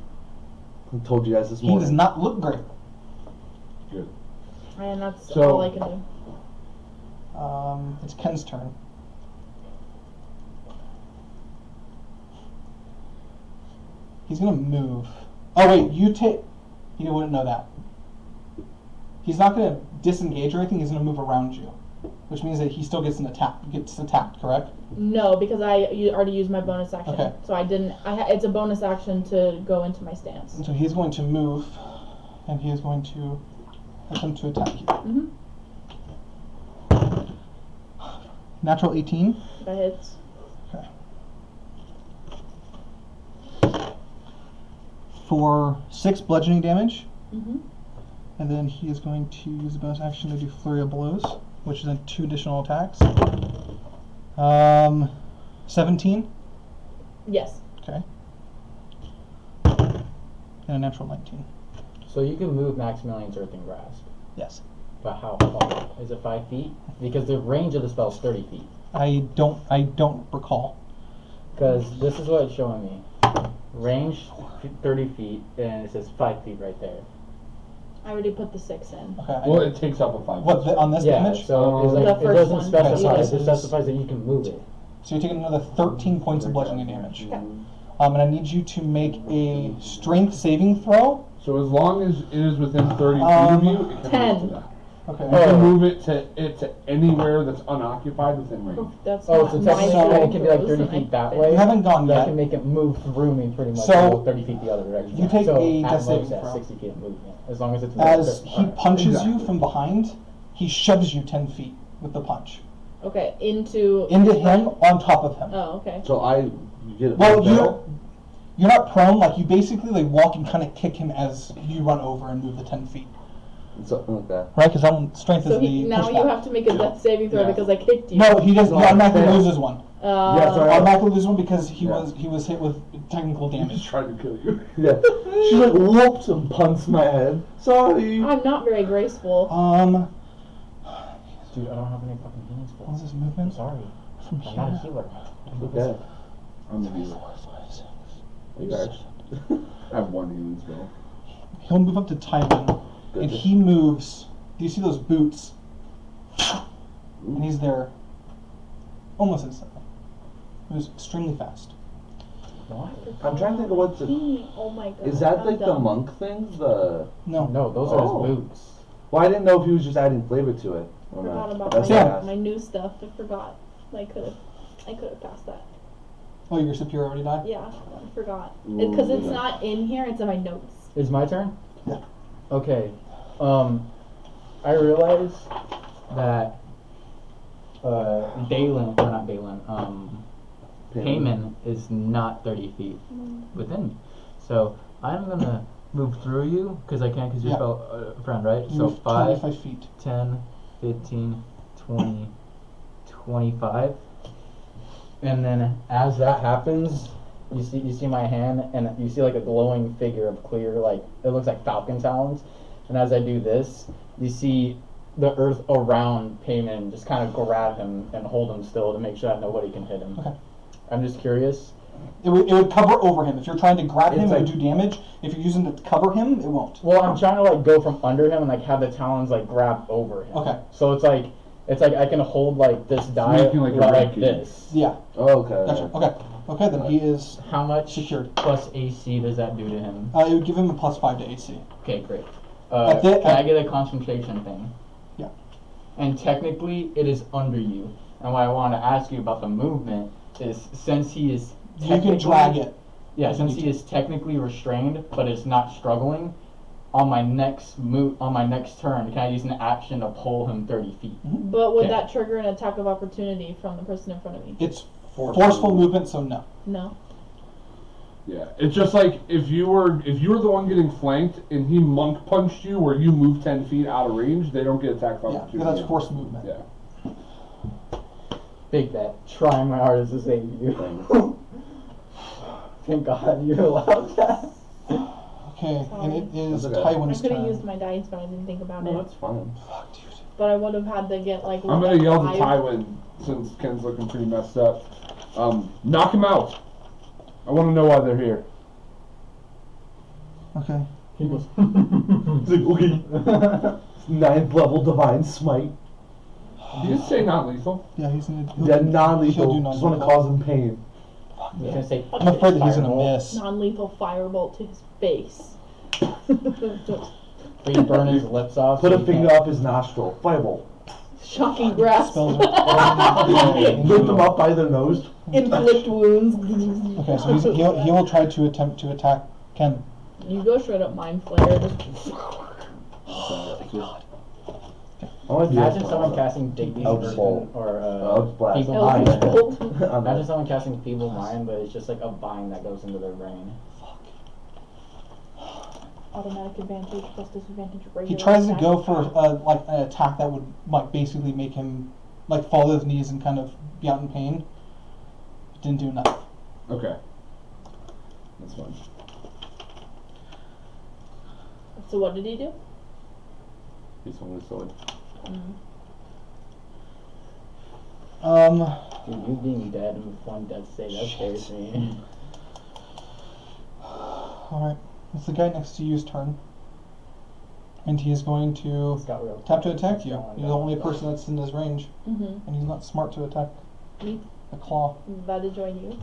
I told you guys this He morning. does not look great. Good. And that's So- all I can do. It's Ken's turn. He's gonna move. Oh wait, you take. You wouldn't know that. He's not gonna disengage or anything. He's gonna move around you, which means that he still gets an attack. Gets attacked, correct? No, because already used my bonus action. Okay. So I didn't. It's a bonus action to go into my stance. And so he's going to move, and he is going to attempt to attack you. Mm-hmm. Natural 18. That hits. Okay. For 6 bludgeoning damage, Mm-hmm. and then he is going to use the bonus action to do Flurry of Blows, which is then 2 additional attacks. 17. Yes. Okay. And a natural 19. So you can move Maximilian's Earth and Grasp. Yes. But how far? Is it 5 feet? Because the range of the spell is 30 feet. I don't recall. Because this is what it's showing me. Range 30 feet, and it says 5 feet right there. I already put the 6 in. Okay. Well, it takes up a 5. What on this Yeah, damage? so it's The like, it first doesn't one. specify. Okay, so It this just is- specifies that you can move it. So you're taking another 13 points of bludgeoning damage. Okay. And I need you to make a strength saving throw. So as long as it is within 30 feet of you, it can 10. move to that. Okay. You can move it to anywhere that's unoccupied within range. That's Oh, not so my technically So- it can be like throws, 30 and I feet that fit. way. You haven't gone That yet. can make it move through me pretty much So, about 30 feet the other direction. you take so a at death saving most at throw. 60 feet of movement, as long as it's As he Alright. punches you Exactly. from behind, he shoves you 10 feet with the punch. Okay, into Into him, on top of him. Oh, okay. So you get it. Well, Bill? you're not prone, like you basically like walk and kind of kick him as you run over and move the 10 feet. So, okay. Right? Because strength So is the now you pushback. have to make a death saving throw Yeah. because I kicked you. No, he doesn't. He No, automatically fail. loses one. Yeah, sorry. Automatically loses one because he Yeah. was hit with technical He just damage. tried to kill you. Yeah. She like whoops and punts my head. Sorry. I'm not very graceful. Dude, I don't have any fucking healing What spells. was his I'm movement? sorry. From I'm not a here. healer. Okay. I'm the healer. 4, 5, 6, You guys. I have one healing spell. He'll move up to Tywin, Good. and he moves. Do you see those boots? And he's there almost instantly. Moves extremely fast. What? I'm trying to think of what's the. Oh my god. Is that I'm like the dumb. monk thing? The. No. No, those are Oh. his boots. Well, I didn't know if he was just adding flavor to it. I Or forgot not. about That's my, why I Yeah. asked. my new stuff. I forgot. I could have passed that. Oh, your superiority die? Yeah, I forgot. Ooh, Because it's yeah. not in here, it's in my notes. It's my turn? Yeah. Okay. I realize that Balin, or not Balin, Payman is not 30 feet within me. So I'm gonna move through you, because I can, because you're Yeah. a friend, right? You So move 5, 25 feet. 10, 15, 20, 25. And then as that happens, you see my hand, and you see like a glowing figure of clear, like it looks like falcon talons. And as I do this, you see the earth around Payman just kind of grab him and hold him still to make sure that nobody can hit him. Okay. I'm just curious. It would cover over him. If you're trying to grab him, It's it would like- do damage. If you're using it to cover him, it won't. Well, I'm trying to like go from under him and like have the talons like grab over him. Okay. So it's like I can hold like this die making, like, a like ranking. this. Yeah. Oh, okay. Gotcha. Okay. Okay, then he is. How much Secured. plus AC does that do to him? It would give him a +5 to AC. Okay, great. At the- Can I get a concentration thing? Yeah. And technically, it is under you. And what I want to ask you about the movement is, since he is You can technically- drag it. Yeah, if since you he is technically restrained, but is not struggling, on my next turn, can I use an action to pull him 30 feet? But would Okay. that trigger an attack of opportunity from the person in front of me? It's forceful movement, so no. No. Yeah, it's just like if you were the one getting flanked and he monk punched you where you move 10 feet out of range, they don't get attacked by Yeah, opportunity. because that's forced movement. Yeah. Big bet. Trying my hardest to save you. Thanks. Thank God you allowed that. Okay, and it is That's okay. I Tywin's could have turn. used my dice, but I didn't think about No, it. that's fine. Fuck, dude. But I would have had to get like. I'm what, gonna yell to 5? Tywin since Ken's looking pretty messed up. Knock him out. I want to know why they're here. Okay. He goes. It's like, okay. 9th level divine smite. Did you say not lethal? Yeah, he's gonna. Yeah, he'll non-lethal. do Just want to non-lethal. cause him pain. I was gonna say, I'm afraid that he's gonna Firebolt. miss. Non-lethal firebolt to his face. But you burn his lips off. Put so a he finger can't- off his nostril. Firebolt. Shocking grasp. Spells are. Lift them up by their nose. Inflict wounds. Okay, so he will try to attempt to attack Ken. You go straight up mind flare. Just I want to do Imagine this someone one. casting Digby's Eldritch version, Bolt. or Eldritch Blast. Feeble Eldritch Mind. Bolt. On Imagine that. someone casting Feeble Mind, but it's just like a vine that goes into their brain. Automatic advantage plus disadvantage. He Regular tries to attack. go for like an attack that would like basically make him like fall to his knees and kind of be out in pain. Didn't do enough. Okay. That's fine. So what did he do? He's swinging his sword. Dude, you being dead with one death save, that scares me. Alright. It's the guy next to you's turn. And he is going to It's got real attempt to attack you. going You're the only person that's in his range. Mm-hmm. And he's not smart to attack Me. a claw. Glad to join you.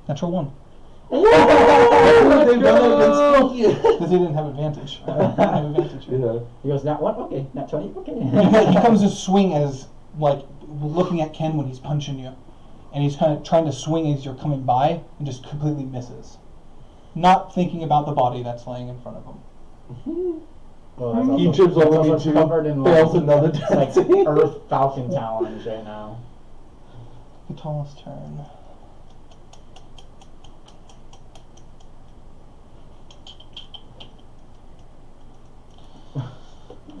Natural 1. They've done it against Because he didn't have advantage. He didn't have advantage. Yeah. He goes, not one? Okay, not 20? Okay. He comes to swing as, like, looking at Ken when he's punching you. And he's kind of trying to swing as you're coming by and just completely misses. Not thinking about the body that's laying in front of him. Well, that's He also- trips over that's me also too. covered in Fails like, another it's like death. Earth Falcon Talons right now. Katala's turn.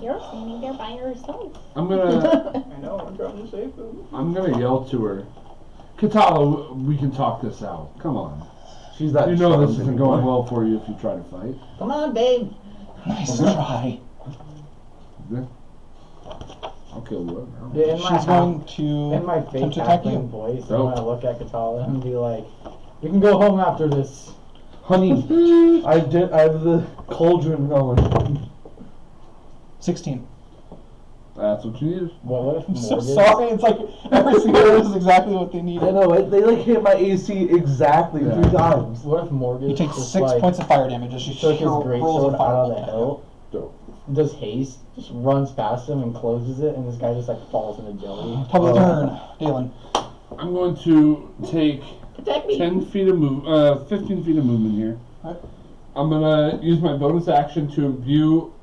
You're standing there by yourself. I'm gonna I know, I'm trying to save him. I'm gonna yell to her. Katala, we can talk this out. Come on. She's that You know this strong isn't going well for you if you try to fight. Come on, babe. Nice try. Yeah. I'll kill whoever. Yeah, in my She's going to in my fake attempt to attack halfling you. voice, I'm Dope. gonna look at Katala and be like, We can go home after this. Honey, I have the cauldron going. 16. That's what you needed. What if I'm so Morgan? sorry. It's like every single word is exactly what they I needed. know, they like hit my AC exactly Yeah. 3 times. What if Morgan You take just 6 like points of fire damage as you took his hurls greatsword a fire out of the bolt at hilt, Dope. does haste, just runs past him and closes it, and this guy just like falls into jelly. you. Top of the turn, Dalen. I'm going to take Protect me. 10 feet of 15 feet of movement here. Alright. I'm gonna use my bonus action to imbue.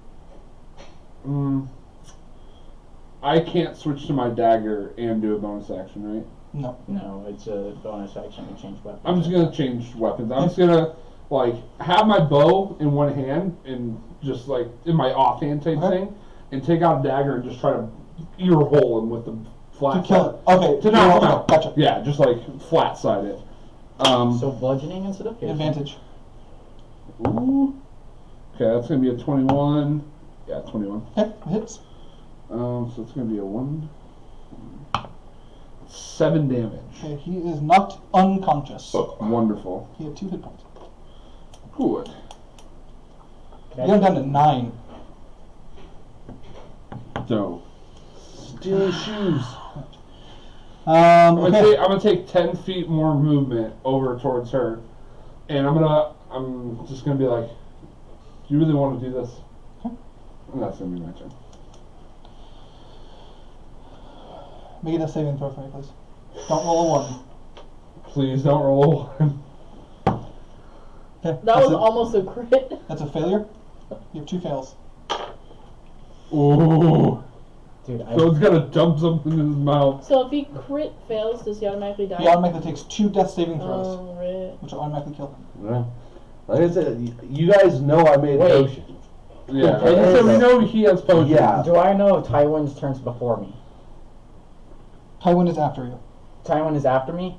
I can't switch to my dagger and do a bonus action, right? No. No, it's a bonus action to change weapons. I'm just gonna change weapons. I'm just gonna like have my bow in one hand and just like in my offhand type Okay. thing, and take out a dagger and just try to ear hole him with the flat. To kill it. Okay. To knock him out. Gotcha. Yeah, just like flat side it. So bludgeoning instead of piercing. Advantage. Ooh. Okay, that's gonna be a 21. Yeah, 21. Okay, hits. So it's gonna be a 7 damage. Okay, he is knocked unconscious. Wonderful. He had 2 hit points. Good. You got him down to 9. Dope. Steal his shoes. I'm Okay. gonna take 10 feet more movement over towards her, and I'm just gonna be like, "Do you really want to do this?" Okay. And that's gonna be my turn. Make it a saving throw for me, please. Don't roll a 1. Please don't roll a 1. Okay. That was almost a crit. That's a failure. You have 2 fails. Ooh. Dude, So it's gonna dump something in his mouth. So if he crit fails, does he automatically die? He automatically takes 2 death saving throws, Oh, right. which will automatically kill him. Yeah. Like I said, you guys know I made Wait. potion. Yeah. Okay, And so we so- know he has potions. Yeah. do I know if Tywin's turns before me? Tywin is after you. Tywin is after me?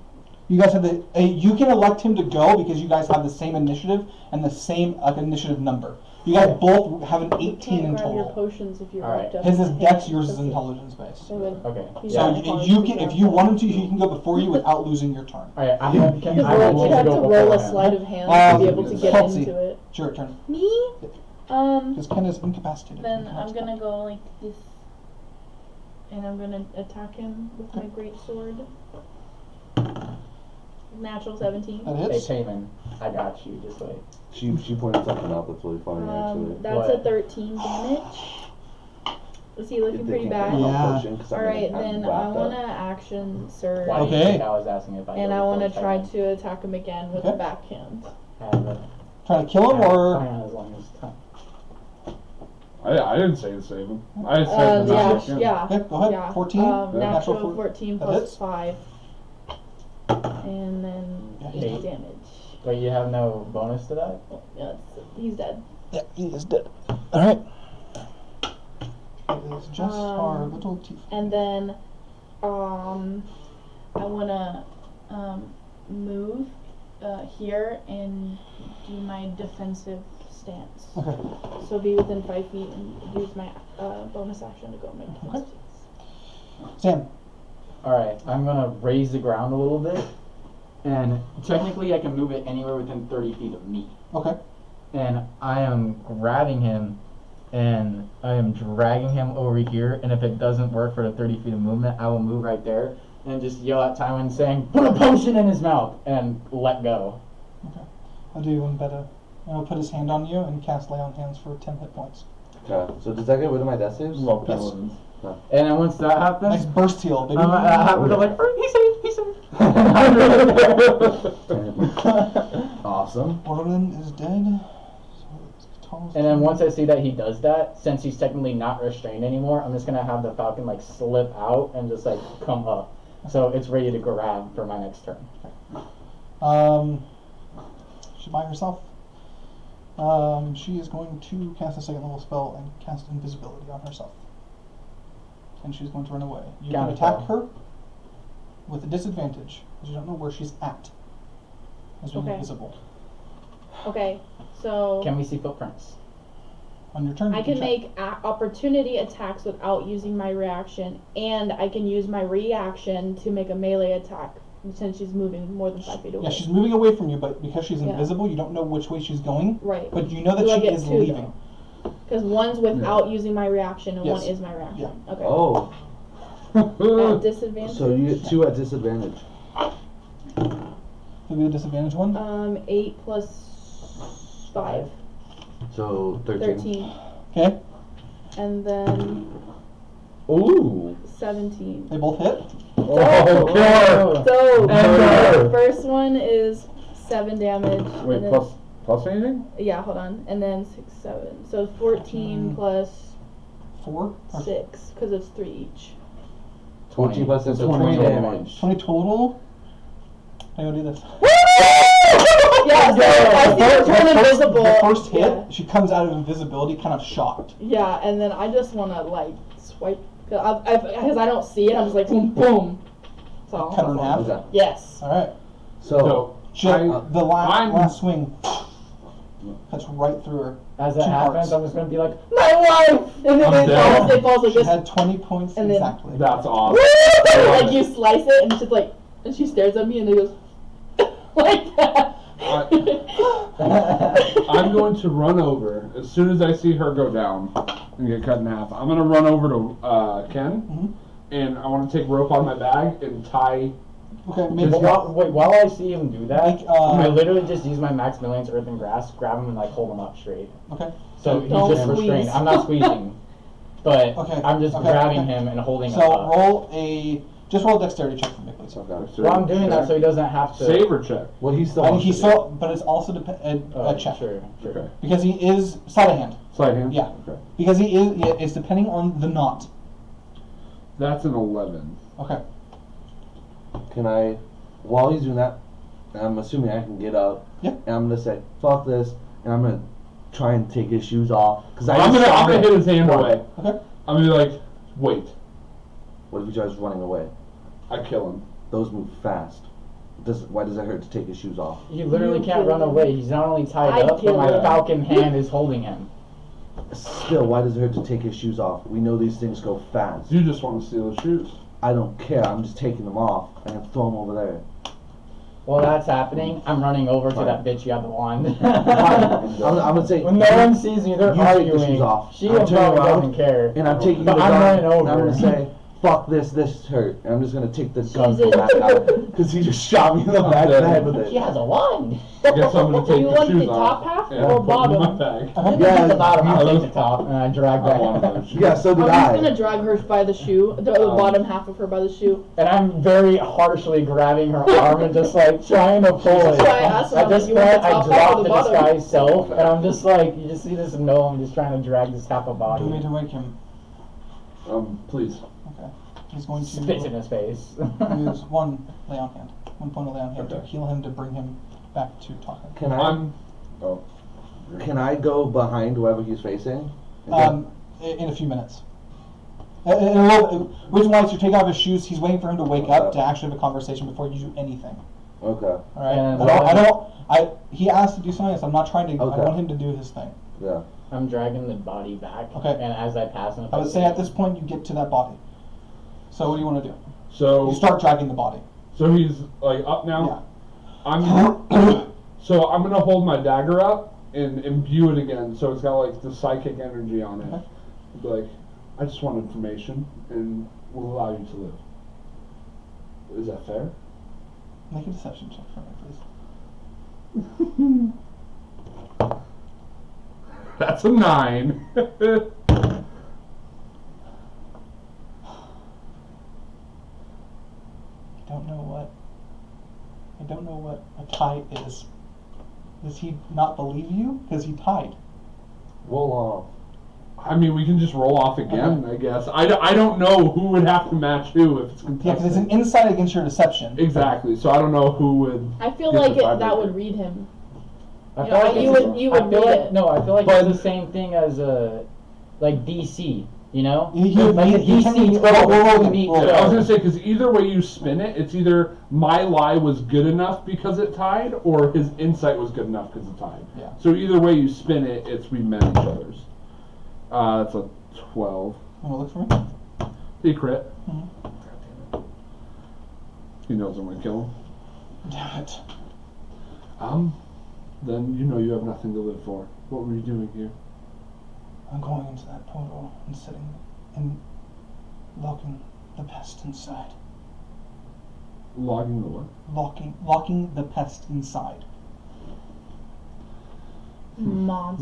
You guys have you can elect him to go because you guys have the same initiative and the same initiative number. You guys both have an 18 in Can't grab your total. potions if you're Alright. locked up His in is the dex, hand. yours is Okay. intelligence based. So then Okay. he's So not you going to can, if grab you that. wanted to, he can go before you without losing your turn. Alright, I'm gonna Because I we'll will you'd have go to roll a beforehand. sleight of hand to be able to get Kelsey. into it. It's your turn. Me? Because Ken is incapacitated. Then I'm gonna go like this. And I'm gonna attack him with my great sword. Natural 17. That Hey, hits. Payman, I got you, just wait. She pointed something out that's really funny, actually. Um, That's What? a 13 damage. Is he looking If they pretty can't bad? get no Yeah. potion, 'cause I'm Alright, gonna- I'm then I wrapped wanna up. action surge. Why do you Okay. think I was asking if I And go I want to before try Tywin? to attack him again with Okay. a backhand. Have it. Trying to kill him or Fine, as long as time. I didn't say to save him. I said to Yeah, knock him. yeah. okay, go ahead. Yeah. 14. Natural Natural 14 That plus hits. 5. And then Yeah, 8 he's- damage. But you have no bonus to that? Yeah, he's dead. Yeah, he is dead. All right. It is just our little teeth. And then, I wanna move here and do my defensive stance. Okay. So be within 5 feet and use my bonus action to go make defensive stance. Sam. Alright, I'm gonna raise the ground a little bit. And technically I can move it anywhere within 30 feet of me. Okay. And I am grabbing him and I am dragging him over here, and if it doesn't work for the 30 feet of movement, I will move right there and just yell at Tywin saying, "Put a potion in his mouth!" and let go. Okay. I'll do one better. And I'll put his hand on you and cast Lay on Hands for 10 hit points. Okay, so does that get rid of my death saves? Love Yes. paladins. And then once that happens, Nice burst heal, baby. I'm like, he's safe, he's safe. Awesome. Orlin is dead. So it's Tom's And then turn. once I see that he does that, since he's technically not restrained anymore, I'm just gonna have the falcon like slip out and just like come up. So it's ready to grab for my next turn. She's by herself. She is going to cast a second level spell and cast invisibility on herself. And she's going to run away. You can Counterspell. attack her with a disadvantage, because you don't know where she's at. As being Okay. invisible. Okay, so Can we see footprints? On your turn, I you can check. make opportunity attacks without using my reaction, and I can use my reaction to make a melee attack since she's moving more than 5 feet away. Yeah, she's moving away from you, but because she's Yeah. invisible, you don't know which way she's going. Right. But you know that Do I she get is 2, leaving. Because one's without using my reaction and one Yes. is my reaction. Okay. Oh, At disadvantage. so you get 2 at disadvantage. Will be the disadvantage one. 8 plus 5. So 13. 13. Okay, And then Ooh. 17. they both hit. Oh, killer! So Ender. the first one is 7 damage. Wait, and then, plus anything? Yeah, hold on. And then 6, 7. So 14 plus 4. 6, because it's 3 each. 14 plus That's 20 total. damage. 20 total. I'm gonna do this. Yeah, so I see her turn invisible. The first hit, Yeah. she comes out of invisibility, kind of shocked. Yeah, and then I just want to like swipe because I don't see it. I'm just like boom, boom. So Cut her in half. Okay. yes. All right. So, The I'm- last swing cuts right through her. As that 2 happens, parts. I'm just gonna be like, My wife. And then I'm down. it falls like She this. had 20 points And then- exactly. That's awesome. Woo! Like you slice it, and she's like, and she stares at me, and it goes like that. I'm going to run over as soon as I see her go down and get cut in half. I'm gonna run over to Ken, Mhm. and I want to take rope out of my bag and tie. Okay, maybe. while I see him do that, Make, I literally just use my Maximilian's Earth and Grass, grab him and like hold him up straight. Okay. So he's Don't just squeeze. restrained. I'm not squeezing, but Okay, I'm just okay, grabbing okay. him and holding him So up. roll a dexterity check for me, please. okay. Well, I'm doing that so he doesn't have to. Save or check? Well, he's still. And wants he to do still, but it's also a Oh, check Sure. Okay. because he is sleight of hand. Sleight of hand. Yeah. Okay. Because he is, yeah, it's depending on the knot. That's an 11. Okay. it. Can I, while he's doing that, I'm assuming I can get up. Yeah. And I'm gonna say, fuck this, and I'm gonna try and take his shoes off. Cause I'm gonna hit his hand What? away. Okay. I'm gonna be like, wait. What if he tries running away? I kill him. Those move fast. Why does it hurt to take his shoes off? He literally You can't kill run him. away. He's not only tied I up, but kill my him. falcon hand is holding him. Still, why does it hurt to take his shoes off? We know these things go fast. You just want to steal his shoes. I don't care. I'm just taking them off. I'm gonna throw them over there. While that's happening, I'm running over to Fine. that bitch you got the wand. I'm gonna say. When no one sees me, they're You take the arguing. shoes off. She I'm probably turning around, doesn't care. And I'm taking But the I'm gun. running And I'm over. gonna say, "Fuck this! This hurt." And I'm just gonna take the gun Jesus. from that guy because he just shot me in the back of the head with She it. has a wand. I guess I'm gonna take You the want shoes the off. top half and or put them in my bottom? bag. Yeah, the bottom, I'll I take was- the top, and I drag I back. wanted those shoes. Yeah, so did I'm just gonna I. drag her by the shoe, the bottom half of her by the shoe. And I'm very harshly grabbing her arm and just like trying to pull it. That's why I asked him, At this you point, want the I top half or dropped the the bottom? disguise self, and I'm just like, you just see this gnome just trying to drag this half a Do me body. to wake him. Please. Okay. He's going to Spits in his face. use one lay on hand, 1 point of lay on hand to Okay. heal him to bring him back to talking. Can I? I'm. Oh. Can I go behind whoever he's facing? In a few minutes. Reason why is you take off his shoes. He's waiting for him to wake up to actually have a conversation before you do anything. Okay. All right. And He asked to do something, so I'm not trying to. Okay. I want him to do his thing. Yeah. I'm dragging the body back. Okay. And as I pass him, I would say at this point you get to that body. So what do you want to do? So. You start dragging the body. So he's like up now. Yeah. I'm. So I'm gonna hold my dagger up and imbue it again, so it's got like the psychic energy on it. Okay. Be like, I just want information, and will allow you to live. Is that fair? Make a deception check for me, please. That's a 9. I don't know what a tie is. Does he not believe you? Because he tied. Roll off. I mean, we can just roll off again, I guess. I don't know who would have to match who if it's Yeah, contested. because it's an insight against your deception. Exactly. So I don't know who would. I feel get like the that tiebreaker. would read him. I You feel know, like you it's- would- you I would feel read like it. no, I feel like But- it's the same thing as like DC. You know, He would like need- a he can DC need- 12 roll, is a neat roll. Yeah, I was show. gonna say because either way you spin it, it's either my lie was good enough because it tied, or his insight was good enough because it tied. Yeah. So either way you spin it, it's we met each other's. It's a 12. You want to look for me? He crit. Mhm. He knows I'm gonna kill him. Damn it. Then you know you have nothing to live for. What were you doing here? I'm going into that portal and sitting and locking the pest inside. Logging the what? Locking the pest inside. Monster.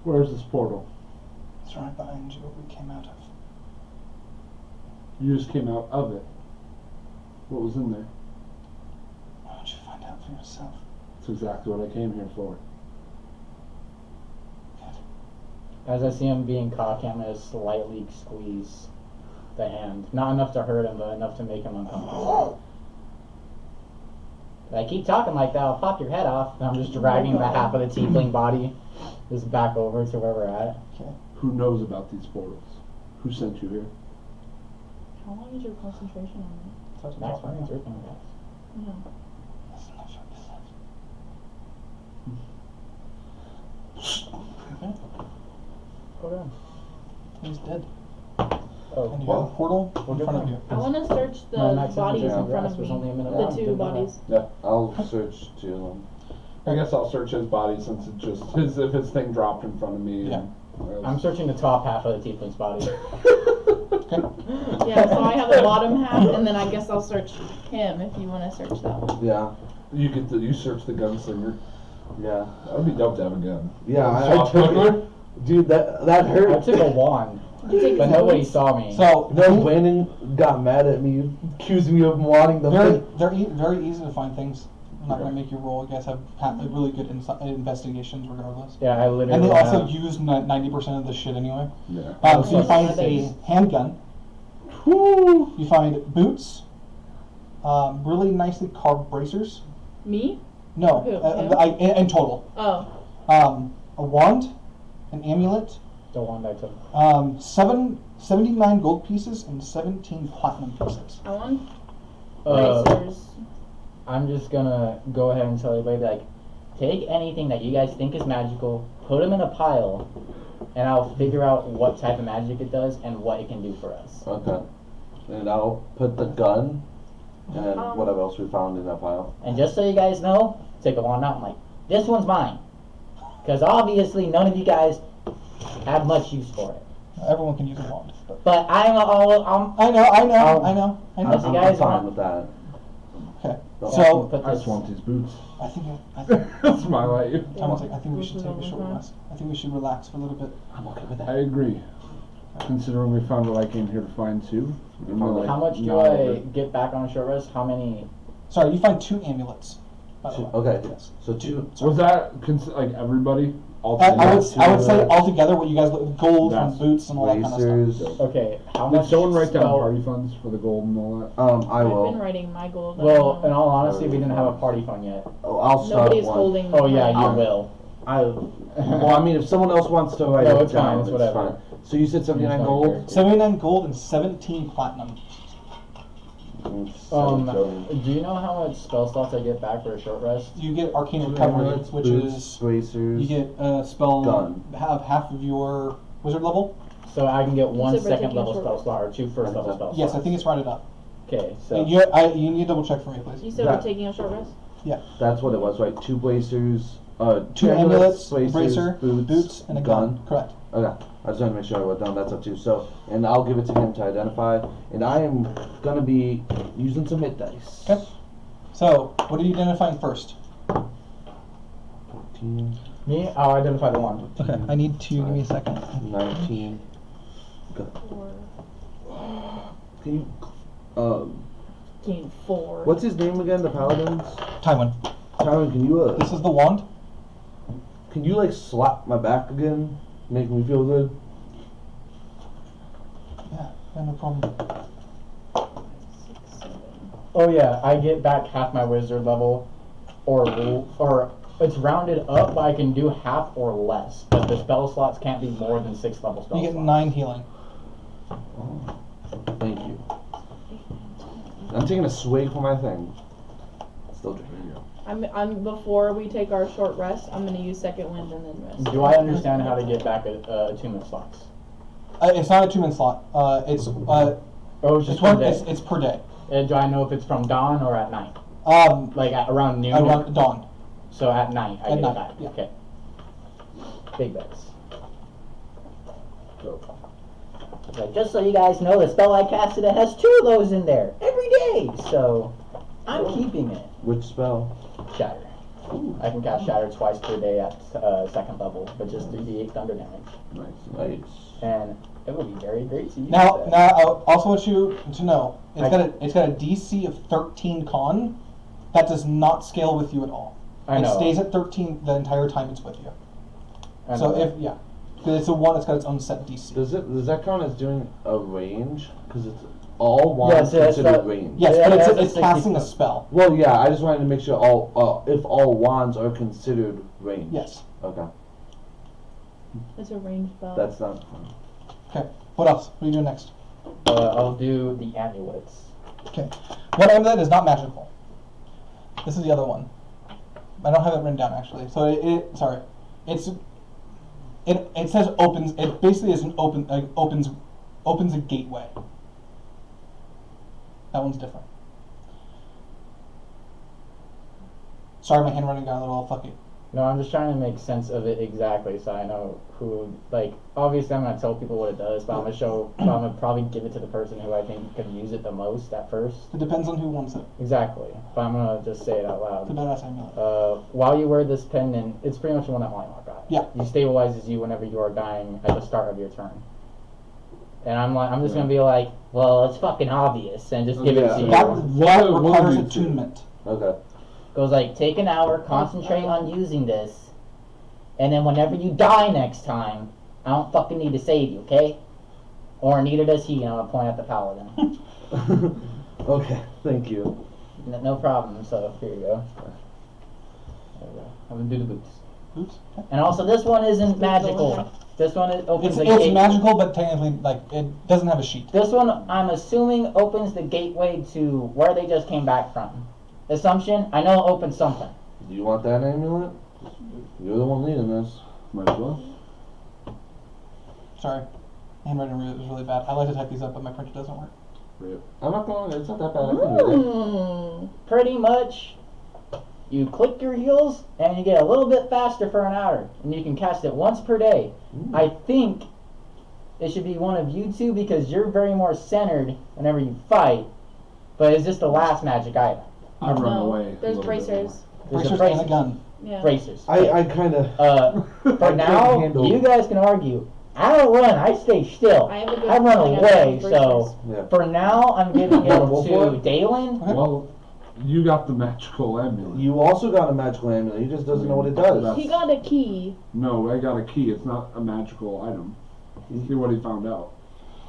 Where's this portal? It's right behind you where we came out of. You just came out of it. What was in there? Why don't you find out for yourself? That's exactly what I came here for. As I see him being cocky, I'm gonna slightly squeeze the hand. Not enough to hurt him, but enough to make him uncomfortable. If I keep talking like that, I'll pop your head off. And I'm just dragging the half of the tiefling body just back over to where we're at. Who knows about these portals? Who sent you here? How long is your concentration on Max Marines are coming back. it? No. That's enough of this. Go down. He's dead. Oh, And you Well, have a portal we'll in get front of there. you. I want to search the My max bodies energy in front rest of was me. only a minute The long. two Didn't bodies. Yeah. I'll search two of them. I guess I'll search his body since it just if his thing dropped in front of me. Yeah. I'm searching the top half of the tiefling's body. Yeah, so I have the bottom half, and then I guess I'll search him if you want to search that one. Yeah. You search the gunslinger. Yeah. That would be dope to have a gun. Yeah, I Soft took clicker? it. Dude, that I hurt. took a wand, Take but his nobody boots. saw me. So No, Brandon got mad at me, accused me of wanting the very easy to find things. I'm not gonna make you roll. You guys have really good investigations regardless. Yeah, I literally. And they also have- use 90% of the shit anyway. Yeah. So you find a handgun. You find boots. Really nicely carved bracers. Me? No, Who, him? in total. Oh. A wand, an amulet, the wand I took. 79 gold pieces and 17 platinum pieces. I want Uh, bracers. I'm just gonna go ahead and tell everybody, like, take anything that you guys think is magical, put them in a pile, and I'll figure out what type of magic it does and what it can do for us. Okay. And I'll put the gun and whatever else we found in that pile. And just so you guys know, take a wand out. I'm like, this one's mine, because obviously none of you guys have much use for it. Everyone can use a wand. But I'm all I know. As you I'm guys fine want- with that. Okay. So- So put I this. just want his boots. I think That's my life. Thomas, I think we should take a short rest. I think we should relax for a little bit. I'm okay with I that. agree. Considering we found what I came here to find too. And we're, like, How much do not I over- get back on a short rest? How many? Sorry, you find 2 amulets. By the way. Okay. Yes. So two. Was that like everybody? All I would together? say altogether what you guys look gold That's and boots and all that kind of stuff. Bracers. Okay, how Did much? someone write down spell- party funds for the gold and all that? I I've will. been writing my gold. I Well, don't in know. all honesty, we didn't have a party fund yet. Oh, I'll start Nobody's one. holding. Oh yeah, you my- will. Well, I mean, if someone else wants to write No, it it's fine, down, it's it's whatever. fine. So you said 79 It's not gold? fair. 79 gold and 17 platinum. Mm, 17. Do you know how much spell slots I get back for a short rest? You get arcane Two recovery, amulets, which boots, is bracers. you get a spell Gun. have half of your wizard level. So I can get one Except for second taking a level short spell rest. slot or 2 first level spell slots. Yes, I think it's rounded up. Okay, so And you need to double check for me, please. You said That- we're taking a short rest? That's what it was, right? 2 bracers, 2 amulets, bracers, bracer, boots, and a gun. Correct. Okay, I just wanted to make sure I wrote down that's up to. So, and I'll give it to him to identify. And I am gonna be using some hit dice. Okay. So, what are you identifying first? 14, me, I'll identify the one. Okay, I need to give me a second. 19. Go. Can you, Gain 4. what's his name again? The paladins. Tywin. Tyron, can you This is the wand. can you like slap my back again, make me feel good? Yeah, no problem. 6, 7. Oh yeah, I get back half my wizard level, or it's rounded up, but I can do half or less. But the spell slots can't be more than 6 level spell You get slots. 9 healing. Oh, thank you. I'm taking a swig for my thing. Still drinking. I'm before we take our short rest. I'm gonna use second wind and then rest. Do I understand how to get back attunement slots? It's not a 2-minute slot. It's Oh, it's just it's one. per day. It's per day. And do I know if it's from dawn or at night? Like at around noon? Around dawn. So at night I At get night, it back. yeah. Okay. Big bets. Like, just so you guys know, the spell I casted, it has 2 of those in there every day. So I'm keeping it. Which spell? Shatter. I can cast Shatter twice per day at 2nd level, but just 3d8 thunder damage. Nice. And it would be very great to use Now, that. I also want you to know it's got a DC of 13 con. That does not scale with you at all. I know. It stays at 13 the entire time it's with you. I So know. because it's a 1, it's got its own set DC. Does that count as doing a range? Because it's all wands Yes, considered that- range. Yes, Yeah, but it has it's a casting 60 a spell. Well, yeah. I just wanted to make sure if all wands are considered range. Yes. Okay. It's a range spell. That's not. Okay. What else? What are you doing next? I'll do the amulets. Okay. One amulet is not magical. This is the other one. I don't have it written down actually. So it says opens. It basically is an opens a gateway. That one's different. Sorry, my handwriting got a little fucky. No, I'm just trying to make sense of it exactly so I know who, like, obviously I'm going to tell people what it does, but I'm going to probably give it to the person who I think could use it the most at first. It depends on who wants it. Exactly. But I'm going to just say it out It's a loud. badass amulet. While you wear this pendant, it's pretty much the one that Mollymark got. Yeah. He stabilizes you whenever you are dying at the start of your turn. And I'm just going to be like, well, it's fucking obvious, and just give it to you. That What requires do you do? attunement. Okay. Goes like, take an hour, concentrate on using this, and then whenever you die next time, I don't fucking need to save you, okay? Or neither does he, and I'm gonna point at the paladin. Okay. Thank you. No problem, so here you go. There we go. I'm going to do the boots. Oops. And also, this one isn't magical. This one opens the It's gate. magical, but technically, like, it doesn't have a sheet. This one, I'm assuming, opens the gateway to where they just came back from. Assumption, I know it opens something. Do you want that amulet? You're the one leading this. Might as well. Sorry, handwriting was really bad. I like to type these up, but my printer doesn't work. I'm not going. It's not that bad. I can read it. Pretty much, you click your heels, and you get a little bit faster for an hour. And you can cast it once per day. I think it should be one of you two, because you're very more centered whenever you fight. But is this the last magic item? I run No, away. there's a little bit bracers. There's Bracers a and a gun. Yeah. Bracers. I kind of. For now, handle- you guys can argue. I don't run, I stay still. I have a good I run feeling I'm away, getting so Yeah. for now, I'm giving it Wanna go for to it? Dalen. Okay. Well, you got the magical amulet. You also got a magical amulet. He just doesn't know what it does. He got a key. No, I got a key. It's not a magical item. See what he found out.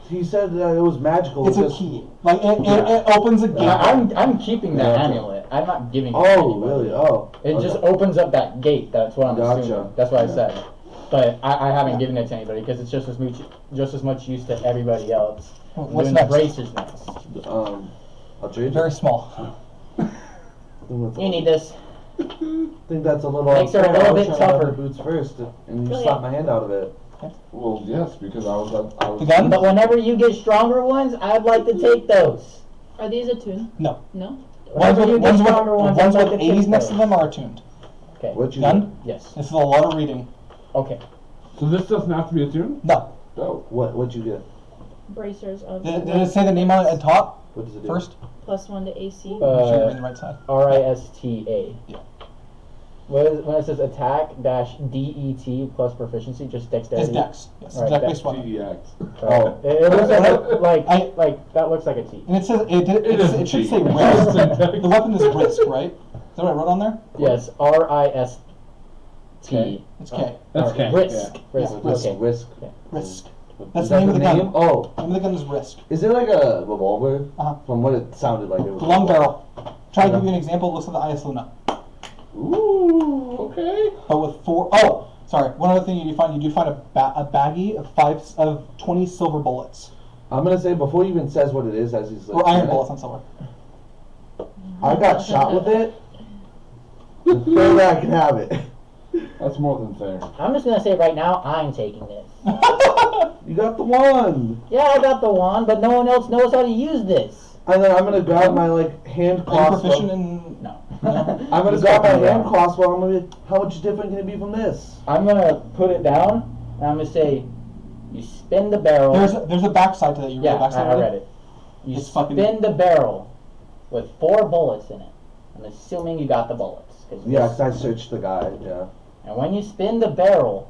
He said that it was magical. It's a just- key. Like, it opens a gateway. I'm keeping that Yeah, okay. amulet. I'm not giving it to Oh, anybody. really? Oh. It just opens up that gate. That's what I'm Gotcha. assuming. That's what I said. But I haven't given it to anybody because it's just as much use to everybody else. I'm What's doing next? the bracers next. I'll trade Very you. small. You need this. I think that's a little. Makes her a unfair. little I was bit trying to have tougher. the boots first, and you Oh, slapped yeah. my hand out of it. Well, yes, because I was. The gun? But whenever you get stronger ones, I'd like to take those. Are these attuned? No. No? Ones Whenever you with, get ones with, stronger ones, ones I'd with like to take A's next to those. them are attuned. Okay. What you Gun? Yes. This is a lot of reading. Okay. So this doesn't have to be attuned? No. Oh. What'd you get? Bracers of Did it say the name on it at top What does it do? first? +1 to AC. Make sure you're in the right side. RISTA. Yeah. When it says attack dash DET plus proficiency, just dexterity. It's Dex. Yes, Right, exactly. Dex. DEX. Oh. It looks like I- like that looks like a T. And it says it should say cheat. risk. The weapon is risk, right? Is that what I wrote on there? Yes, RIST. Okay. It's K. That's Okay. K. Risk. Yeah. Risk. Risk. Okay. Risk. Risk. Is That's that the name of the gun. Oh. The name of the gun is Risk. Is it like a revolver? Uh-huh. From what it sounded like, it was. The long barrel. Try to give you an example. It looks like the Eye of Luna, Ooh. Okay. but with 4. Oh, sorry. One other thing you do find a baggie of 20 silver bullets I'm gonna say before he even says what it is, as he's like. or iron saying it, bullets on silver. I got shot with it. The further I can have it. That's more than fair. I'm just gonna say right now, I'm taking this. You got the one. Yeah, I got the wand, but no one else knows how to use this. And then I'm gonna grab my like hand Are you proficient crossbow. in? No. No. I'm gonna Just grab my fucking hand around. crossbow. I'm gonna be, how much different can it be from this? I'm gonna put it down, and I'm gonna say, you spin the barrel. There's a backside to that. You read yeah, the backside I of read it. You It's spin fucking- the barrel with 4 bullets in it. I'm assuming you got the bullets. Yeah, 'cause I searched the guide. Yeah. And when you spin the barrel,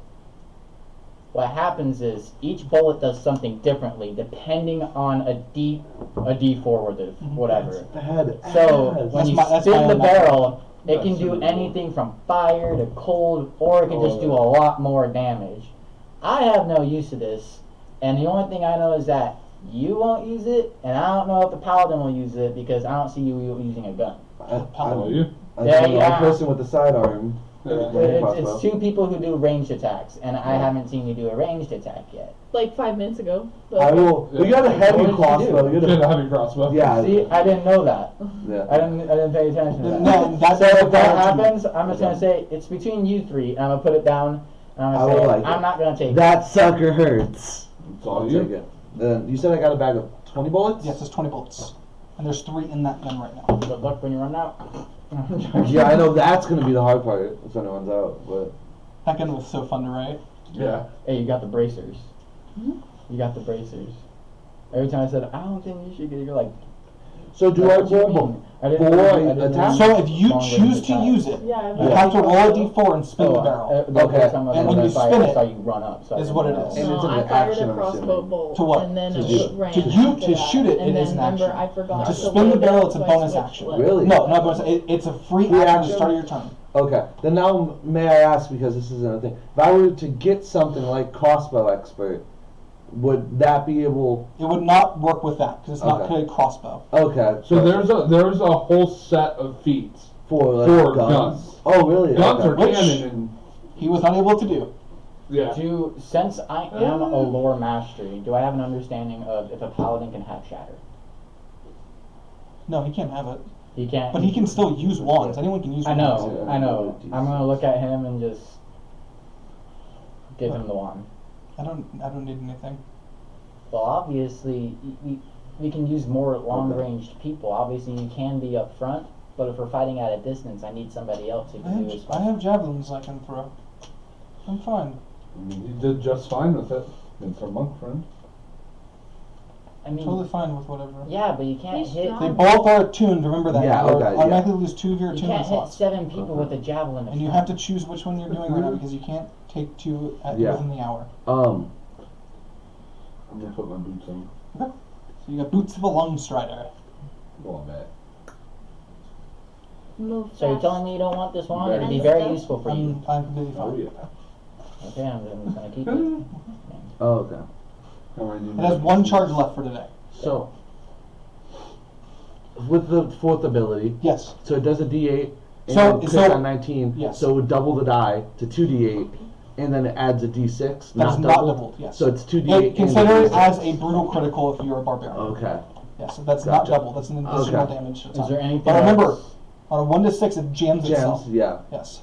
what happens is each bullet does something differently depending on a D4 with it, whatever. Bad. So ass. when you that's spin my the own barrel, it That's can do really anything from fire to cold, or it can just do a Oh. lot more damage. I have no use of this, and the only thing I know is that you won't use it, and I don't know if the paladin will use it because I don't see you using a gun. Are you? I'm Yeah, the only yeah. person with the sidearm. Yeah. It's 2 people who do ranged attacks, and I haven't seen you do a ranged attack yet. Like 5 minutes ago. But I will. Yeah. You got a What heavy did you crossbow. do? You Get got a heavy crossbow. Yeah. See, I didn't know that. Yeah. I didn't pay attention to that. No, that's So if the that paladin. happens, I'm just gonna say it's between you 3, and I'm gonna put it down. And I'm I gonna will say like I'm it. not gonna take it. That sucker hurts. It's all I'll you. take it. Then you said I got a bag of 20 bullets. Yes, there's 20 bullets, and there's 3 in that gun right now. Good luck when you run out. Yeah, I know that's gonna be the hard part. That's when it runs out. But That gun was so fun to write. Yeah. Hey, you got the bracers. You got the bracers. Every time I said I don't think you should get it, you're like, so do "What I do you roll mean?" I didn't before know- I didn't know attack? you So if you long range choose to attack. use it, yeah, you have to roll a d4 and spin the barrel. Okay. And And when you spin it, I saw you run up. So I is didn't what it know. is. And it's No, an I fired action, a I'm crossbow assuming. bolt. To what? And then To it do- ran to after to that. shoot it, And it then is an remember, action. I forgot To to spin the load barrel, it, it's a so I bonus switched action. weapons. Really? No, it's a free Free action at action? the start of your turn. Okay. Then now may I ask, because this is another thing. If I were to get something like crossbow expert, would that be able? It would not work with that because it's not Okay. a crossbow. Okay. So there's a whole set of feats. for like for guns. guns. Oh really? Guns Okay. are Which- canon and He was not able to do. yeah. Since I am a lore mastery, do I have an understanding of if a paladin can have shatter? No, he can't have it. He can't. But he can still use wands. Anyone can use I wands. know. Yeah. I know. I'm gonna look at him and just give him the wand. I don't need anything. Well, obviously, we can use more long-ranged people. Obviously, you can be up front, but if we're fighting at a distance, I need somebody else who can do as I well. have javelins I can throw. I'm fine. I mean, you did just fine with it. It's our monk friend. I mean, Totally fine with whatever. yeah, but you can't He's hit. strong. They both are attuned. Remember that. Yeah, You okay, yeah. automatically lose 2 of your You attunement can't hit slots. 7 people with a javelin. And you have to choose which one you're doing right now because you can't take 2 Yeah. within the hour. Um. I'm gonna put my boots on. So you got Boots of a Lung Strider. Well, bad. Move So you're fast. telling me you don't want this wand? Very It'd be good. very useful for you. I'm completely Oh fine. yeah. Okay, I'm just gonna keep it. Oh, okay. How many It has 1 charge left for today. So with the 4th ability, Yes. so it does a D8 and So- crit so- on 19. yes. So it would double the die to 2D8, and then it adds a D6. That is not doubled, yes. So it's 2D8. Hey, consider and it as a brutal critical if you're a barbarian. Okay. Yes, that's not Gotcha. double. That's an additional Okay. damage. Is there anything But remember, else? on a 1 to 6, it jams itself. Gems. Yeah. Yes.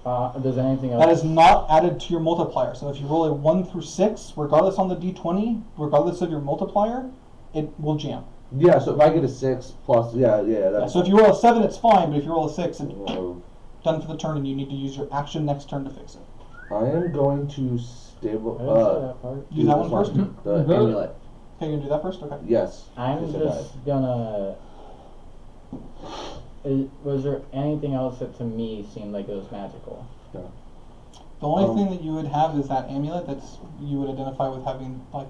Does anything else? That is not added to your multiplier. So if you roll a 1 through 6, regardless on the d20, regardless of your multiplier, it will jam. Yeah. So if I get a 6 plus, yeah. Yeah, That's. so if you roll a 7, it's fine, but if you roll a 6, it's Oh. done for the turn and you need to use your action next turn to fix it. I am going to stable. I didn't say that part. Do that one this first? The Mhm. amulet. Okay, you're gonna do that first? Okay. Yes. I'm Yes, I just gonna. Was there anything else that to me seemed like it was magical? The only thing that you would have is that amulet that's you would identify with having like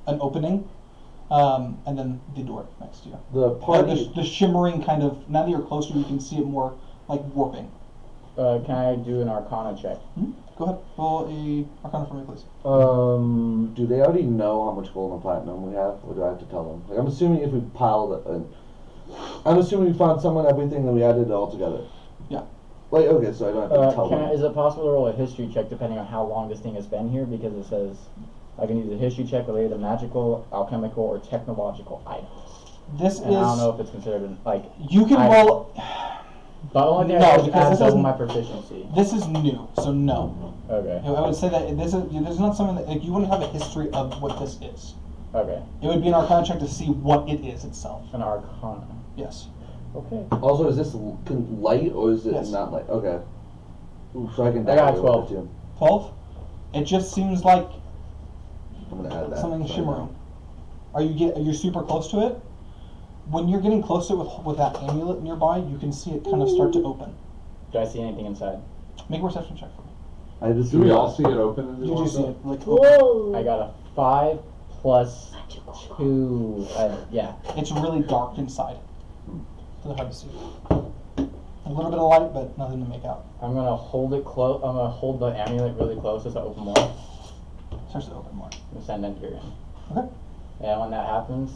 an opening, and then the door next to you. The The, party. the shimmering kind of, now that you're closer, you can see it more like warping. Can I do an Arcana check? Go ahead, roll a Arcana for me, please. Do they already know how much gold and platinum we have, or do I have to tell them? Like, I'm assuming if we piled it, I'm assuming we found someone everything and we added it all together. Yeah. Like, okay, so I don't have to tell them. Is it possible to roll a history check depending on how long this thing has been here? Because it says I can use a history check related to magical, alchemical, or technological items. This And I don't is, know if it's considered like. you can I- roll, But only thing No, I do is because add this double doesn't- my proficiency. this is new, so no. Okay. I would say that this is not something that, like, you wouldn't have a history of what this is. Okay, It would be an Arcana check to see what it is itself. an Arcana. Yes. Okay. Also, is this light or is it Yes. not light? Okay. Ooh, so I can. I got download 12. it too. 12. It just seems like I'm gonna add that. something Sorry. shimmering. Are you super close to it? When you're getting close to it with that amulet nearby, you can see it kind of start to open. Do I see anything inside? Make a perception check for me. I just Do we all see it open? In the You do see window? it like open. Whoa. I got a 5 plus 2. Yeah. It's really dark inside. Really hard to see. A little bit of light, but nothing to make out. I'm gonna hold it close. I'm gonna hold the amulet really close as I open more. Starts to open more. And send Endure in. Okay. And when that happens,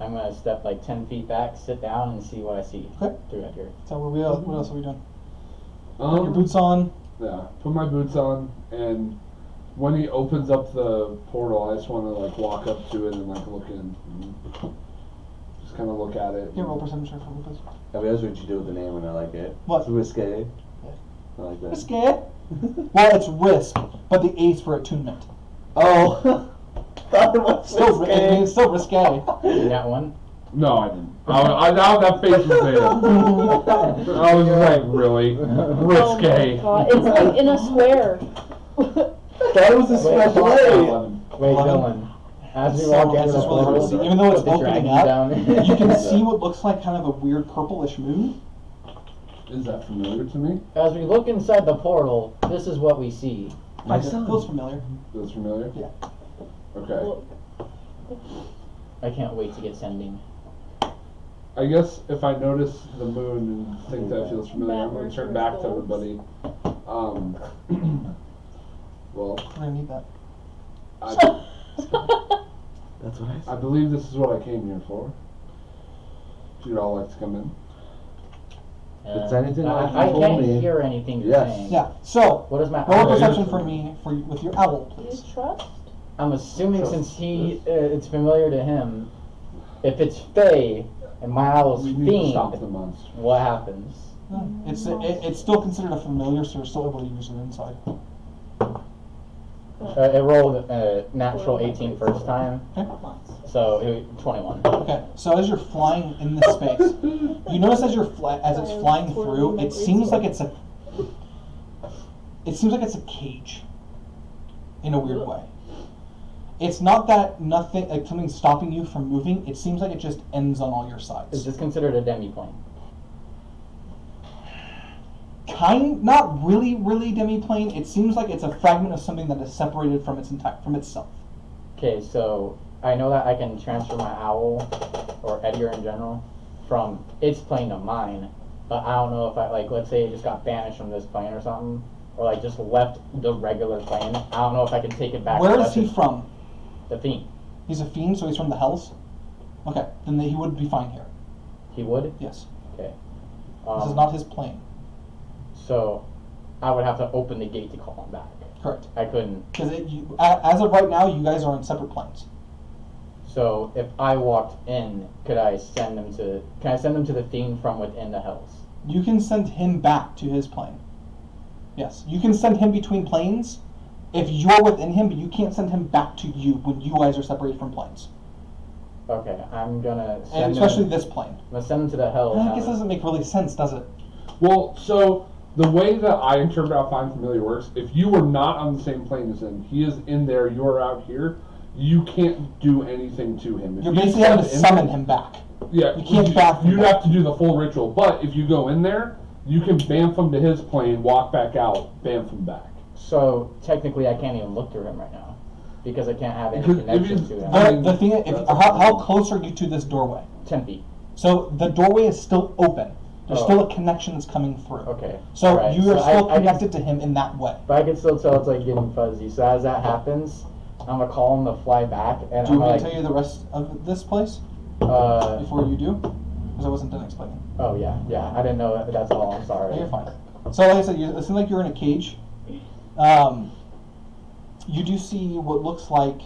I'm gonna step like 10 feet back, sit down, and see what I see Okay. through Endure. So what else are we doing? Put your boots on. Yeah, put my boots on, and when he opens up the portal, I just want to like walk up to it and like look in, just kind of look at it. Give roll perception check for me, please. I mean, that's what you do with the name, and I like it. What? It's risque. I like that. Risque. Well, it's risk, but the A's for attunement. Oh. Thought it was Still, it's still risque. You got one? No, I didn't. I that face was there. I was like, really Oh my risque. God. It's like in a square. That was a special Wait, way. 11. Wait, 11. Dylan. As we So, walk into this the is really hard to portal, see. Even though it's put the opening dragon up, down. you can see what looks like kind of a weird purplish moon. Is that familiar to me? As we look inside the portal, this is what we see. My It son. feels familiar. Feels familiar? Yeah. Okay. Look. I can't wait to get sending. I guess if I notice the moon and think that feels familiar, I'm going to turn back to everybody. Well, We're gonna need that. I That's what I said. believe this is what I came here for. If you'd all like to come in. If it's anything like you I told can't me- hear anything you're Yes. saying. Yeah. So What is my roll a owl? perception for me with your owl, You please. trust? I'm assuming Trust since it's familiar to him, if it's Fae and my owl's We need to stop the fiend, monster. what happens? It's still considered a familiar, so you're still able to use it inside. It rolled natural 18 first time, Okay. so 21. Okay. So as you're flying in this space, you notice as it's flying through, it seems like it's a cage in a weird way. It's not that nothing like something's stopping you from moving. It seems like it just ends on all your Is sides. this considered a demiplane? Not really demiplane. It seems like it's a fragment of something that is separated from itself. Okay, so I know that I can transfer my owl, or Edgar in general, from its plane to mine, but I don't know if let's say it just got banished from this plane or something, or just left the regular plane. I don't know if I can take it back. Where unless is he it's from? The Fiend. He's a fiend, so he's from the Hells. Okay, then he would be fine here. He would? Yes. Okay. This is not his plane. So, I would have to open the gate to call him back. Correct. I couldn't. Because as of right now, you guys are on separate planes. So, if I walked in, could I send them to? Can I send them to the Fiend from within the Hells? You can send him back to his plane. Yes, you can send him between planes if you're within him, but you can't send him back to you when you guys are separated from planes. Okay, I'm gonna And send especially them. this plane. I'm gonna send them to the Hells. I guess it doesn't make really sense, does it? Well, so the way that I interpret how Find Familiar works, if you were not on the same plane as him, he is in there, you're out here, you can't do anything to him. If You're you basically having to step in summon there- him back. Yeah, You can't back him you'd back. have to do the full ritual. But if you go in there, you can bamf him to his plane, walk back out, bamf him back. So technically, I can't even look through him right now because I can't have any Because if connection you- to him. I mean, The thing is, how close are you to this doorway? 10 feet. So the doorway is still open. There's Oh. still a connection that's coming through. Okay. So Alright, you are so still I can- connected to him in that way. But I can still tell it's getting fuzzy. So as that happens, I'm gonna call him to fly back, and Do you I'm want me to like, tell you the rest of this place before you do? Because I wasn't done explaining. oh yeah, I didn't know that. That's all. I'm sorry. No, you're fine. So like I said, it seems like you're in a cage. You do see what looks like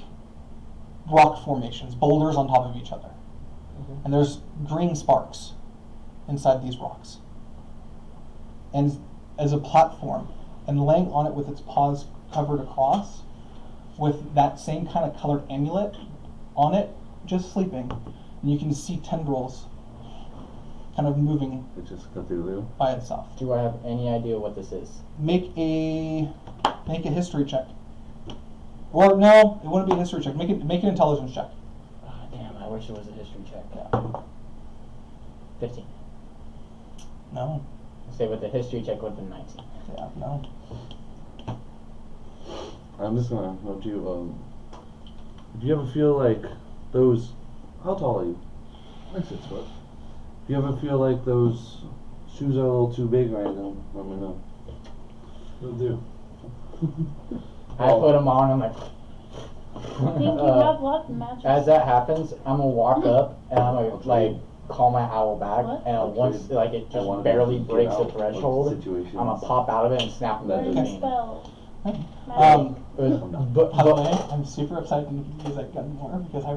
rock formations, boulders on top of each other. And there's green sparks inside these rocks. And as a platform, and laying on it with its paws covered across, with that same kind of colored amulet on it, just sleeping, and you can see tendrils kind of moving It's just Cthulhu. by itself. Do I have any idea what this is? Make a history check. Or no, it wouldn't be a history check. Make an intelligence check. Oh, damn, I wish it was a history check. 15. No. Say with the history check would have been 19. Yeah, no. I'm just gonna note you. Do you ever feel like those? How tall are you? Like 6 foot. Do you ever feel like those shoes are a little too big right now? Let me know. Will do. I put them on. I'm like. Think you have what matches? As that happens, I'm gonna walk up and I'm gonna like call my owl back, What? and once like it I just wanted barely to get breaks out the of threshold, situations. I'm gonna pop out of it and snap them That to What the is doesn't- the beam. spell? Um, But By the way, I'm super excited to use that gun more because I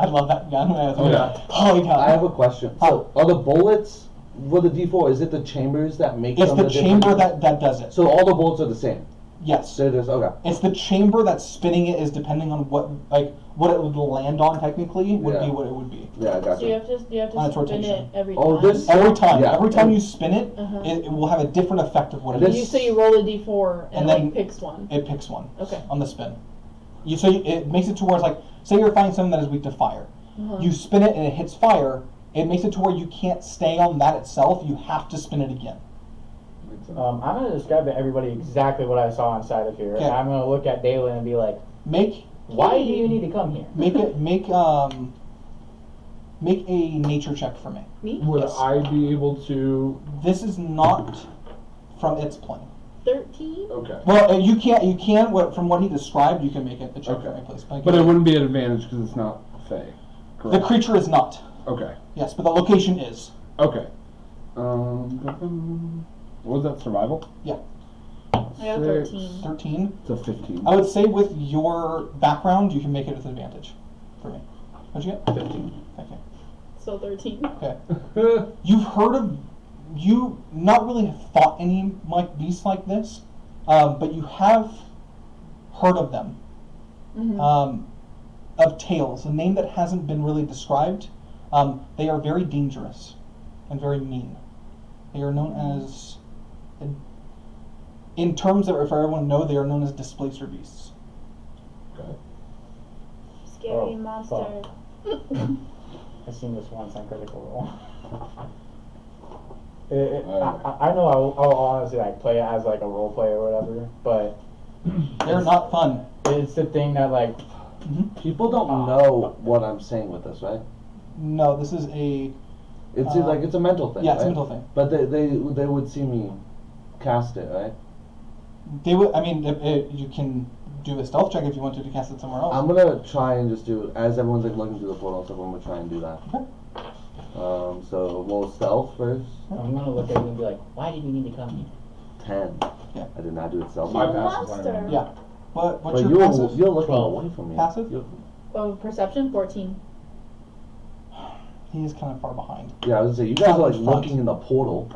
love that gun. When I was Yeah. Holy cow! I have a question. So, are the bullets for the D4? Is it the chambers that make It's them the different- chamber that does it. So all the bullets are the same. Yes. So there's okay. It's the chamber that's spinning it is depending on what it would land on technically would Yeah. be what it would be. Yeah, I got So you. you have On to its spin rotation. it every Oh, time. this- Every Yeah. time you spin it, Uh-huh. it will have a different effect of what And it this- is. So you roll a d4 and, And it then- like picks one. It picks one. Okay. On the spin. It makes it to where it's like, say you're finding something that is weak to fire. Uh-huh. You spin it and it hits fire. It makes it to where you can't stay on that itself. You have to spin it again. Makes sense. I'm gonna describe to everybody exactly what I saw inside of here. Okay. And I'm gonna look at Dalen and be like, Make "Why do you need to come here?" make a nature check for me. Me? Would yes. I be able to? This is not from its plane. 13? Okay. Well, you can. From what he described, you can make it a check for Okay. me, please. But it wouldn't be an advantage because it's not Fey. The Correct. creature is not. Okay. Yes, but the location is. Okay. What was that? Survival? Yeah. I got Six. 13. 13. It's a 15. I would say with your background, you can make it with advantage for me. What'd you get? 15. Okay. So 13. Okay. You've heard of, you not really have fought any like beasts like this, but you have heard of them. Mm-hmm. Of tales, a name that hasn't been really described. They are very dangerous and very mean. They are known as, in terms of, for everyone to know, they are known as displacer beasts. Okay. Scary Oh, monster. I've seen this once on Critical Role. Oh. I know I'll honestly like play it as like a role play or whatever, but They're not fun. it's the thing that like People don't know what I'm saying with this, right? No, this is a, It's like it's a mental thing. yeah, it's a right? mental thing. But they would see me cast it, right? They would, I mean, you can do a stealth check if you want to cast it somewhere else. I'm gonna try and just do as everyone's like looking through the portal, so I'm gonna try and do that. Okay. So we'll stealth first. I'm gonna look at you and be like, "Why did you need to come here?" 10. Yeah. I did not do it stealth. My You're a passive monster. fire. Yeah. What's But your passive? you're looking 12. away from me. Passive? Oh, perception? 14. He is kind of far behind. Yeah, I was gonna say you guys are like Front. looking in the portal.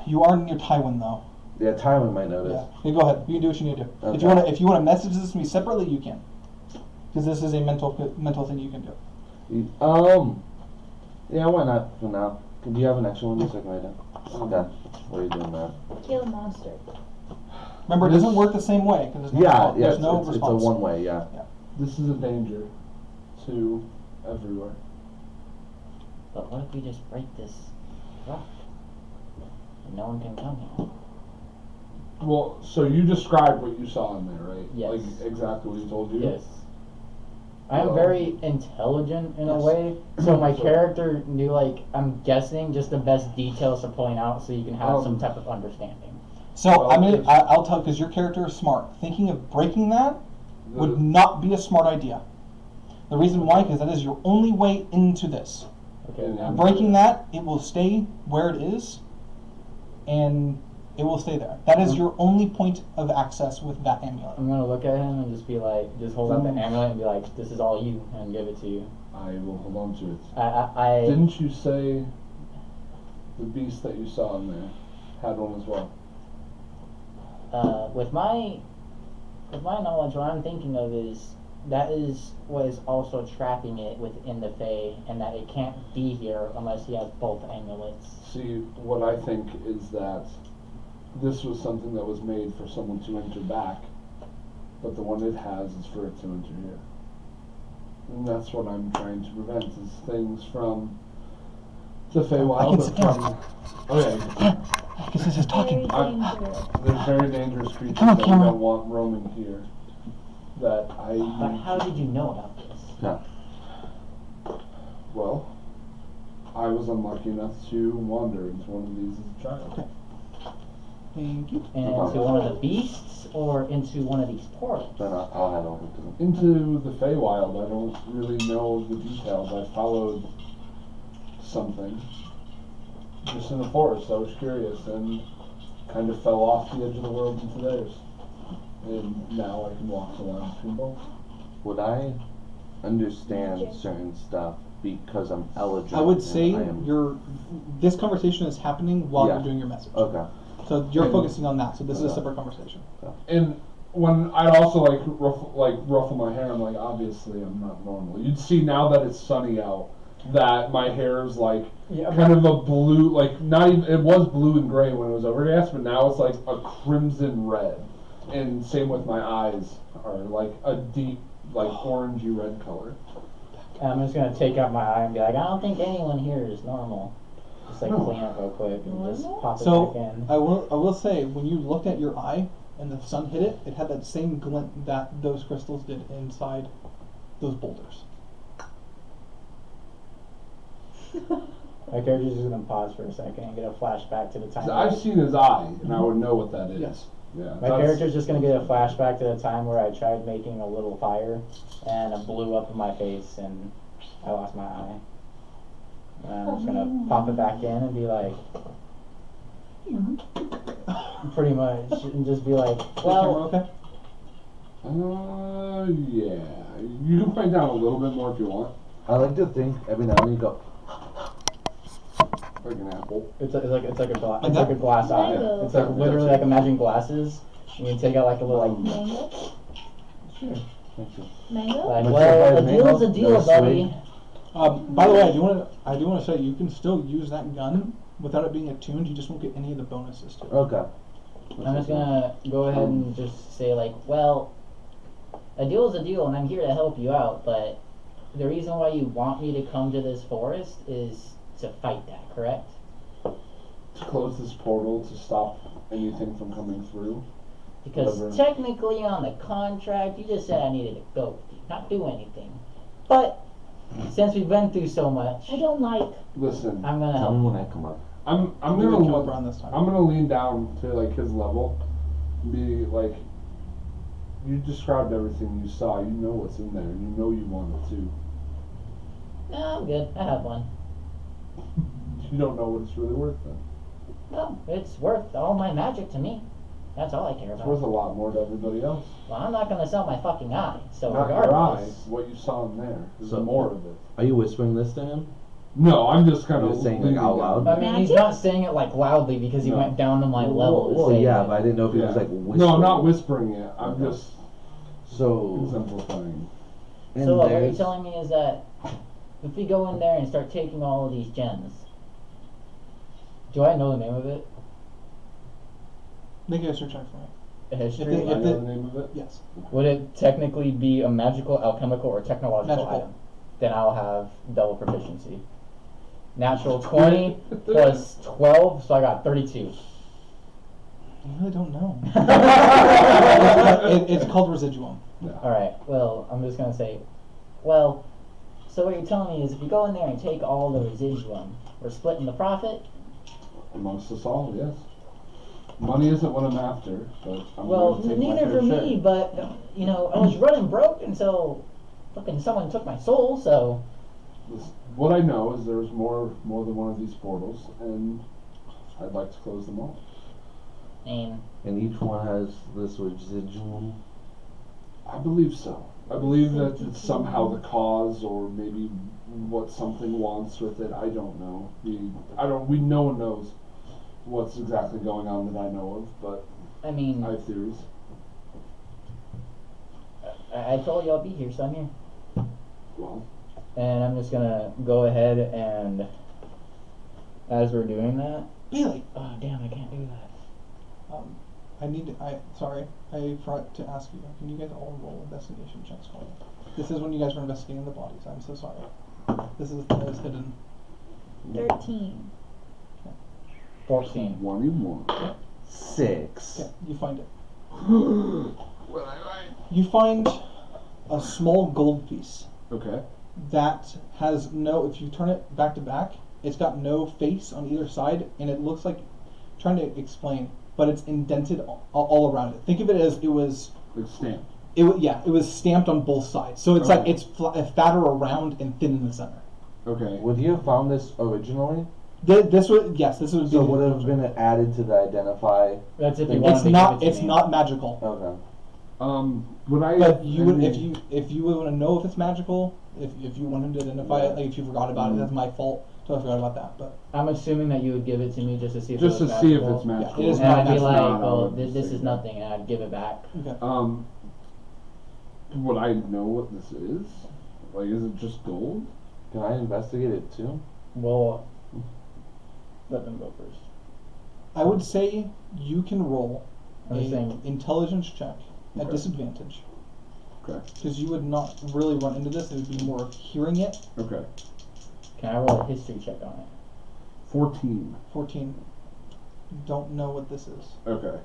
You are near Tywin though. Yeah, Tywin might notice. Yeah. Go ahead. You can do what you need to do. Okay. If you want to message this to me separately, you can. Because this is a mental thing you can do. Yeah, why not for now? Do you have an extra one just so I can write down? Okay. What are you doing now? Kill a monster. Remember, it doesn't work the same way because there's no, Yeah, there's it's, no it's a response. one way, yeah. This is a danger to everywhere. But what if we just break this rock and no one can come here? Well, so you described what you saw in there, right? Yes. Like exactly what he told you? Yes. I am very intelligent in a Yes. way, so my character knew, like, I'm guessing just the best details to point out so you can have some type of understanding. So Well, I'll tell because your character is smart. Thinking of breaking that would not be a smart idea. The reason why, because that is your only way into this. Okay. Yeah. Breaking that, it will stay where it is, and it will stay there. That is your only point of access with that amulet. I'm gonna look at him and just be like, just hold up the amulet and be like, this is all you, and give it to you. I will hold on to it. I Didn't you say the beast that you saw in there had one as well? with my knowledge, what I'm thinking of is that is what is also trapping it within the Fae, and that it can't be here unless you have both amulets. See, what I think is that this was something that was made for someone to enter back, but the one it has is for it to enter here. And that's what I'm trying to prevent, is things from the Feywild, can but from... Okay, Because this is talking. Very dangerous. there's very dangerous creatures Come on, that we camera. don't want roaming here. That But how did you know about this? Yeah. well, I was unlucky enough to wander into one of these as a child. Thank you. And into one of the beasts, or into one of these portals? Then I'll head over to them. Into the Feywild, I don't really know the details. I followed something just in the forest. I was curious and kind of fell off the edge of the world into theirs. And now I can walk the line between both. Would I understand certain stuff because I'm eligible? I would and say I am- this conversation is happening while Yeah. you're doing your message. Okay. So you're And- focusing on that. So this is a Okay. separate conversation. And when I'd also ruffle my hair, I'm like, obviously I'm not normal. You'd see now that it's sunny out that my hair is like kind of a blue, like not even, it was blue and gray when it was overcast, but now it's like a crimson red. And same with my eyes are like a deep, like orangey red color. And I'm just gonna take out my eye and be like, I don't think anyone here is normal. Just like No. clean it real quick and just Normal? pop it So back in. I will say when you looked at your eye and the sun hit it, it had that same glint that those crystals did inside those boulders. My character's just gonna pause for a second and get a flashback to the time. 'Cause I've seen his eye, and I would know what that is. Yes. Yeah. My character's just gonna get a flashback to the time where I tried making a little fire and it blew up in my face and I lost my eye. And I'm just gonna pop it back in and be like, pretty much, and just be like, Camera well, okay? Yeah. You can find out a little bit more if you want. I like to think every now and then you go, Like an apple. it's like a glass, Like it's like that? a glass eye. Mango. It's like literally like imagine glasses. And you take out like a little like, Mango? thank you. Mango? like What's well, your a deal's a mango? deal, No buddy. sweet. By the way, I do want to say you can still use that gun without it being attuned. You just won't get any of the bonuses to it. Okay. I'm just gonna go ahead and just say like, well, a deal is a deal, and I'm here to help you out. But the reason why you want me to come to this forest is to fight that, correct? To close this portal to stop anything from coming through. Because Whatever. technically on the contract, you just said I needed to go with you, not do anything. But since we've been through so much, I don't like. Listen, I'm gonna Tell me help. when I come up. I'm We gonna would come look, up around this time. I'm gonna lean down to like his level, and be like, you described everything you saw. You know what's in there, and you know you want it too. No, I'm good. I have one. You don't know what it's really worth then. No, it's worth all my magic to me. That's all I care It's worth about. a lot more to everybody else. Well, I'm not gonna sell my fucking eye. So Not your eye, regardless, what you saw in there. There's So- more of it. Are you whispering this to him? No, I'm just kind You're of saying it out loud? I mean, he's Magic? not saying it like loudly because he No. went down to my level to Well, say yeah, it. but I didn't know if he was like whispering. No, not whispering it. I'm Okay. just So, exemplifying. and So what you're there's- telling me is that if we go in there and start taking all of these gems, do I know the name of it? Make a history check for me. A history? If I they- know the name of it. Yes. Would it technically be a magical, alchemical, or technological Magical. item? Then I'll have double proficiency. Natural 20 plus 12, so I got 32. You really don't know. It's called residuum. Alright, well, I'm just gonna say, well, so what you're telling me is if you go in there and take all the residuum, we're splitting the profit? Amongst us all, yes. Money isn't what I'm after, but I'm Well, going to take my neither fair for share. me, but, you know, I was running broke until fucking someone took my soul, so. What I know is there's more than one of these portals, and I'd like to close them all. And and each one has this residuum. I believe so. I believe that it's somehow the cause, or maybe what something wants with it. I don't know. No one knows what's exactly going on that I know of, but I mean, I have theories. I told you I'll be here, so I'm here. Well, And I'm just gonna go ahead and, as we're doing that, Bailey, oh damn, I can't do that. Sorry, I forgot to ask you. Can you guys all roll investigation checks for me? This is when you guys were investigating the bodies. I'm so sorry. This is hidden. 13. 14. 21. 6. Okay, you find it. What I You find a small gold piece Okay. that has no. If you turn it back to back, it's got no face on either side, and it looks like trying to explain, but it's indented all around it. Think of it as it was. Like stamp. It was stamped on both sides, so it's like Okay. it's fatter around and thin in the center. Okay. Would you have found this originally? This would this would be. So would it have been added to the identify? That's if you It's wanted It's to not. give it to It's me. not magical. Okay. Would I? But you would, if any- you would want to know if it's magical, if you want him to identify it, like if you forgot about it, that's my fault. So I forgot about that. But I'm assuming that you would give it to me just to see if Just it to was see if magical. it's magical. it is And not I'd be magical. like, not well, how this it's is saying. nothing, and I'd give it back. okay. Would I know what this is? Like, is it just gold? Can I investigate it too? Well, let them go first. I would say you can roll I'm a saying- intelligence check at Okay. disadvantage Okay. because you would not really run into this. It would be more of hearing it. Okay. Can I roll a history check on it? 14. 14. Don't know what this is. Okay.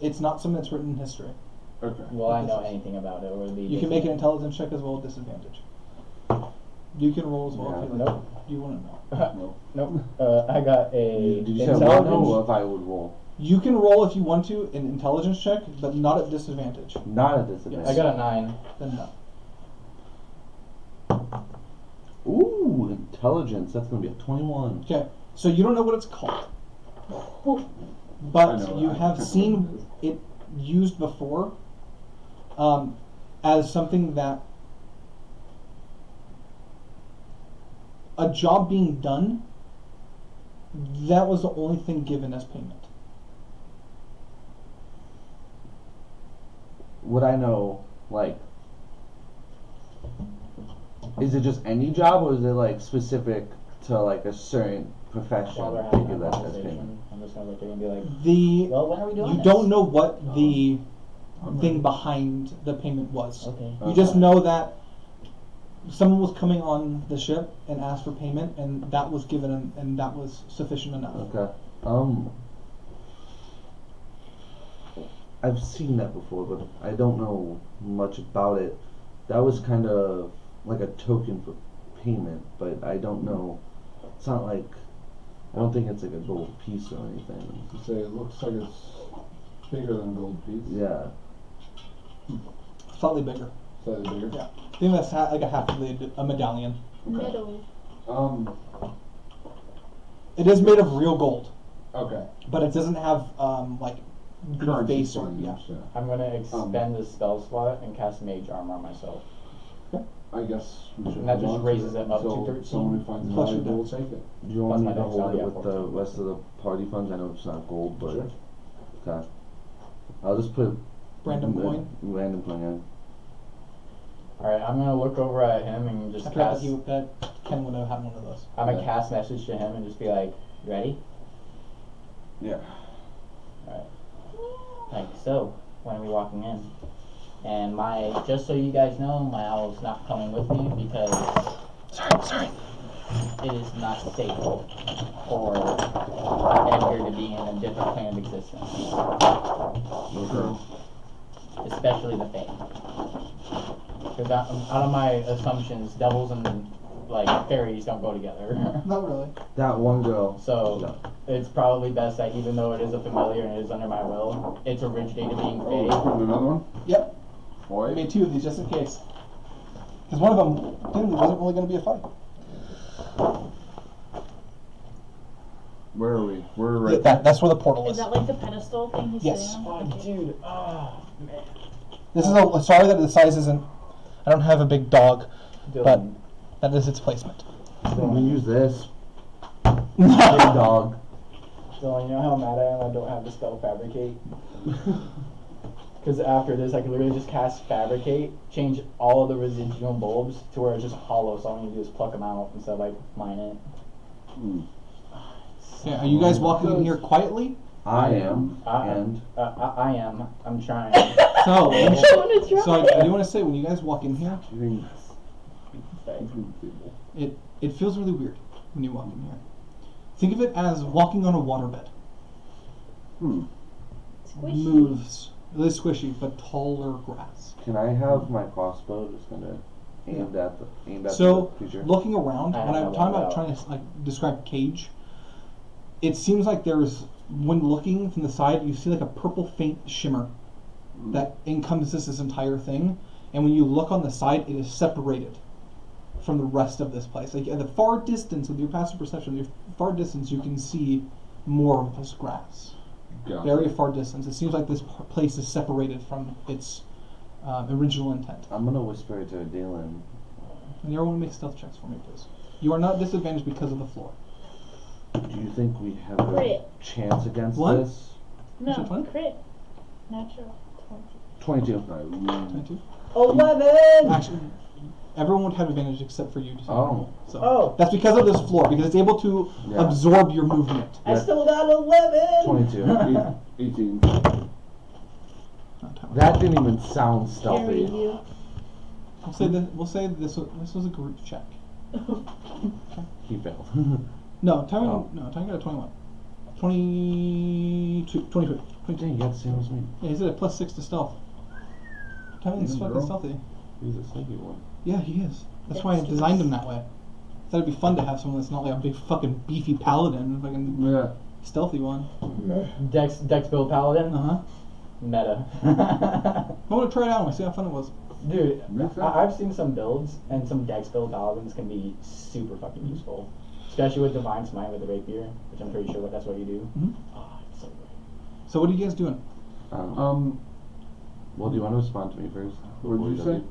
It's not something that's written in history. Okay. Will I know This is- anything about it, or would it be You can make an different? intelligence check as well at disadvantage. You can roll as well if you like. Nope. You want to know. No. Nope. I got a Did you say one or intelligence. if I would roll? You can roll if you want to an intelligence check, but not at disadvantage. Not a disadvantage. I got a 9. Then no. Ooh, intelligence. That's gonna be a 21. Okay, so you don't know what it's called, I but know you that. have seen it used before as something that a job being done. That was the only thing given as payment. Would I know, like, is it just any job or is it like specific to like a certain profession? While they're to having give that that as payment? conversation, I'm just gonna look at it and be like, The well, when are we doing you this? don't know what the I'm thing ready. behind the payment was. Okay. You just know that someone was coming on the ship and asked for payment, and that was given, and that was sufficient enough. Okay. I've seen that before, but I don't know much about it. That was kind of like a token for payment, but I don't know. It's not like, I don't think it's like a gold piece or anything. You say it looks like it's bigger than a gold piece. Yeah. Slightly bigger. Slightly bigger. Yeah. I think that's like a half of a medallion. Okay. Middle. It is made of real gold, Okay. but it doesn't have like the Currency face or signs, yeah. I'm gonna expend the spell slot and cast Mage Armor on myself. I guess we should. And that hold just on to raises it it up to until 13. Someone who finds it Plus your valuable will dex. take it. Do you want me Plus to my hold dex, it yeah, with the 14. rest of the party funds? I know it's not gold, but Sure. okay. I'll just put Random coin. Random coin in. Alright, I'm gonna look over at him and just I forgot cast. that Ken would have had one of those. I'm gonna Yeah. cast message to him and just be like, ready? Yeah. Alright. Like, so, when are we walking in? And just so you guys know, my owl's not coming with me because Sorry. it is not safe for Edgar to be in a different plane of existence. Okay. Especially the Fae. Because out of my assumptions, devils and like fairies don't go together. Not really. That one girl. So it's probably best that even though it is a familiar and it is under my will, it's originated being Oh, Fae. putting another one? Yep. I Boy. made 2 of these just in case. Because one of them clearly wasn't really going to be a fight. Where are we? We're right. That's where the portal Is that like the pedestal thing he's Yes. sitting on? Okay. Dude, oh man. This is a sorry that the size isn't. I don't have a big dog, but Dylan, that is its placement. I'm gonna use this. Big dog. Dylan, you know how mad I am I don't have the spell fabricate? Because after this, I could literally just cast Fabricate, change all of the residual bulbs to where it's just hollow, so all I need to do is pluck them out instead of like mine it. Okay, are you guys walking in here quietly? I am. And I am. I'm trying. So, I wanna try. so I do want to say, when you guys walk in here, Sorry. it feels really weird when you walk in here. Think of it as walking on a waterbed. Squishy. Moves, really squishy, but taller grass. can I have my crossbow just kind of aimed at the So, creature? looking around, I when have I'm no talking one about out. trying to like describe cage, it seems like there's, when looking from the side, you see like a purple faint shimmer that encompasses this entire thing, and when you look on the side, it is separated from the rest of this place. Like at the far distance, with your passive perception, your far distance, you can see more of this grass. Gotcha. Very far distance. It seems like this place is separated from its original intent. I'm gonna whisper to Dylan. And everyone make stealth checks for me, please. You are not disadvantaged because of the floor. Do you think we have a Crit. chance against What? this? Is it No, 20? crit. Natural 20. 22. 22? 11! Actually, everyone would have advantage except for you. Oh. So Oh, that's because of this floor, because it's able to Yeah. absorb your movement. I still got 11! 22. 18. Not time. That didn't even sound Carry stealthy. you. We'll say this was a group check. He failed. No, Tywin, Oh. no, Tywin got a 21. 22. 22. Dang, you got the same as me. Yeah, he's at a +6 to stealth. Tyvin's Yeah, fucking girl. stealthy. He's a sneaky one. Yeah, he is. That's why I designed him that way. Thought it'd be fun to have someone that's not like a big fucking beefy paladin, fucking Yeah. stealthy one. Dex build paladin? Uh huh. Meta. I want to try it out and see how fun it was. Dude, Makes sense. I've seen some builds, and some Dex build paladins can be super fucking useful. Especially with Divine Smite with the Rapier, which I'm pretty sure that's what you do. Mhm. Oh, it's so great. So what are you guys doing? Well, do you want to respond to me first? What did you Before say? do?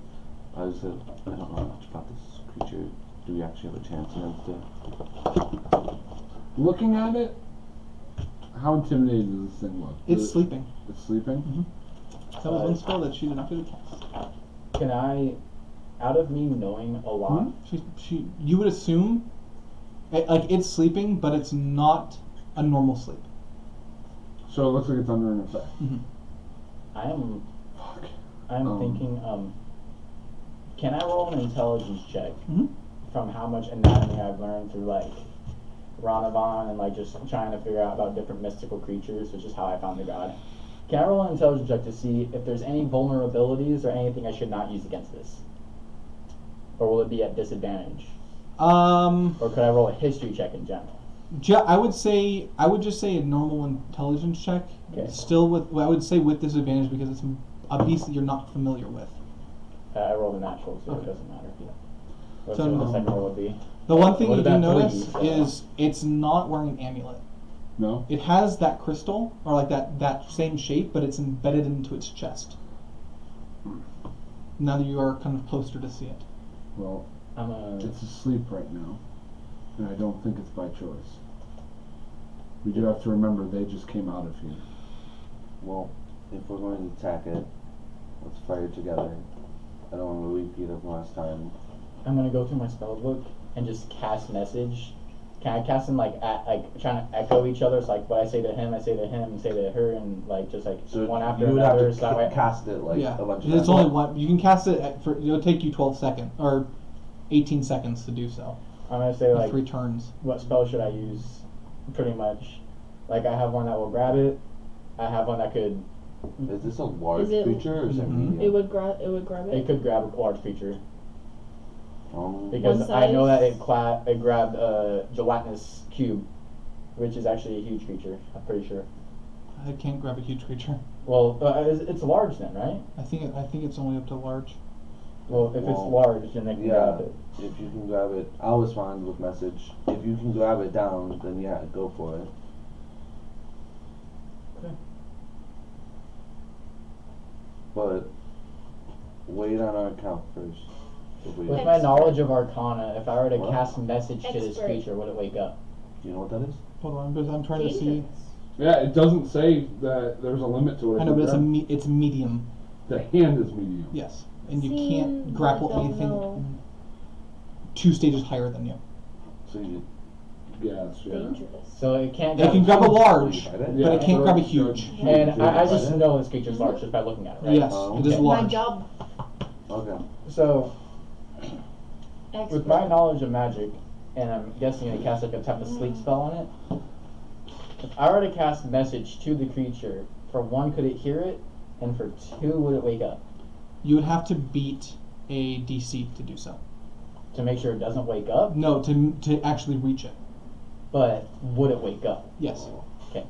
I said, I don't know much about this creature. Do we actually have a chance against it? Looking at it, how intimidating does this thing look? It's Is it- sleeping. It's sleeping? That was one spell that she did not get to cast. Can I, out of me knowing a lot, You would assume, like it's sleeping, but it's not a normal sleep. So it looks like it's under an effect. I am Fuck. thinking, can I roll an intelligence check Mhm. from how much anatomy I've learned through like Ranavan and like just trying to figure out about different mystical creatures, which is how I found the god. Can I roll an intelligence check to see if there's any vulnerabilities or anything I should not use against this? Or will it be at disadvantage? Or could I roll a history check in general? I would just say a normal intelligence check. Okay. Still I would say with disadvantage because it's a beast that you're not familiar with. I rolled a natural, so Okay. it doesn't matter. Let's So see what no. the second roll would be. The one thing What you do about notice bleed? is it's not wearing an amulet. No? It has that crystal, or like that same shape, but it's embedded into its chest. Now that you are kind of closer to see it. Well, I'm a. it's asleep right now. And I don't think it's by choice. We do have to remember they just came out of here. Well, if we're going to attack it, let's fire together. I don't want to repeat of last time. I'm gonna go through my spell book and just cast message. Can I cast them like trying to echo each other? So like what I say to him, I say to him, say to her, and like just like So one after you would have another. to So that way. cast it like Yeah, a bunch of it's times. only one. You can cast it it'll take you 12 seconds or 18 seconds to do so. I'm gonna say like 3 turns. what spell should I use? Pretty much. Like I have one that will grab it. I have one that could. Is this a large Is it- creature or is it Mhm. medium? It would grab it. It could grab a large creature Um, because One I know that size? it grabbed gelatinous cube, which is actually a huge creature. I'm pretty sure. I can't grab a huge creature. Well, it's large then, right? I think it's only up to large. Well, if it's Well, large, then they can yeah, grab it. if you can grab it, I'll respond with message. If you can grab it down, then yeah, go for it. Okay. But wait on our account first. If we- With my knowledge of Arcana, if I were to What? cast message to this Expert. creature, would it wake up? You know what that is? Hold on, because I'm trying to see. Dangerous. Yeah, it doesn't say that there's a limit to it. I know, but it's medium. The hand is medium. Yes, and you Seen, can't but grapple don't anything know. 2 stages higher than you. So you, yes, yeah. Dangerous. So it can't. It can grab a large, Right? but it can't grab a huge. And I just know this creature's large just by looking at it, right? Yes, Oh, it is okay. My large. job. Okay. So Expert. with my knowledge of magic, and I'm guessing I cast like a type of sleep spell on it. If I were to cast message to the creature, for 1, could it hear it? And for 2, would it wake up? You would have to beat a DC to do so. To make sure it doesn't wake up? No, to actually reach it. But would it wake up? Yes, Okay.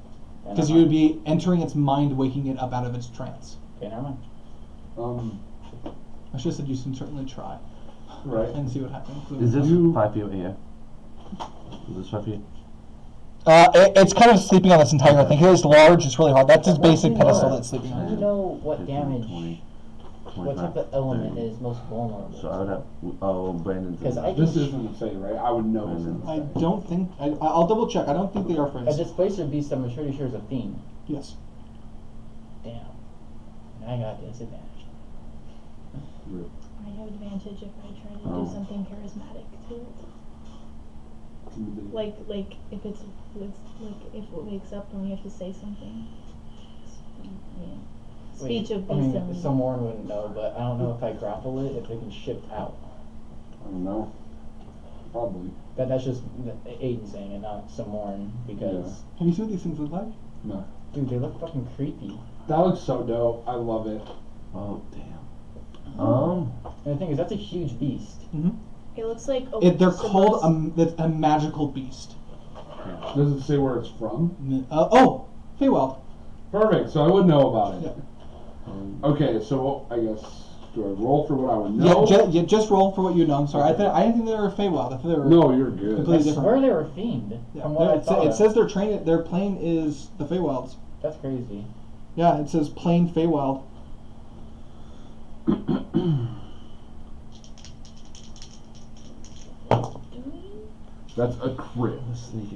Then because I'm you on. would be entering its mind, waking it up out of its trance. Okay, never mind. I should have said you can certainly try Right. and see what happens. Is this You- 5 feet here? Is this 5 feet? It's kind of sleeping on this entire thing. It is large. It's really hard. That's its basic pedestal that's sleeping How do you on. know what 15, damage, 20, what 25, type of element 30. is most vulnerable? So I would have. Oh, Brandon's. Because I This can isn't a Fae, right? I would know this isn't a I Fae. don't think. I'll double check. I don't think they are a friends. displacer beast. I'm pretty sure is a fiend. Yes. Damn. And I got disadvantage. I have advantage if I try to Oh. do something charismatic to it. Like if it's like if it wakes up and we have to say something. Speech of I beast. mean, Samorn wouldn't know, but I don't know if I grapple it, if it can shift out. I don't know. Probably. That's just Aiden saying it, not Samorn, because Have you seen what these things look like? No. dude, they look fucking creepy. That looks so dope. I love it. Oh damn. And the thing is, that's a huge beast. Mm-hmm. It looks like They're called a magical beast. Does it say where it's from? Feywild. Perfect. So I would know about it. Yeah. Okay. So I guess do I roll for what I would know? Just roll for what you know. I'm sorry. I didn't think they were Feywild. I thought they were. No, you're good. Completely I different. swear they were fiend. Yeah. From what I thought. It says their plane is the Feywilds. That's crazy. Yeah, it says plain Feywild. That's a crit.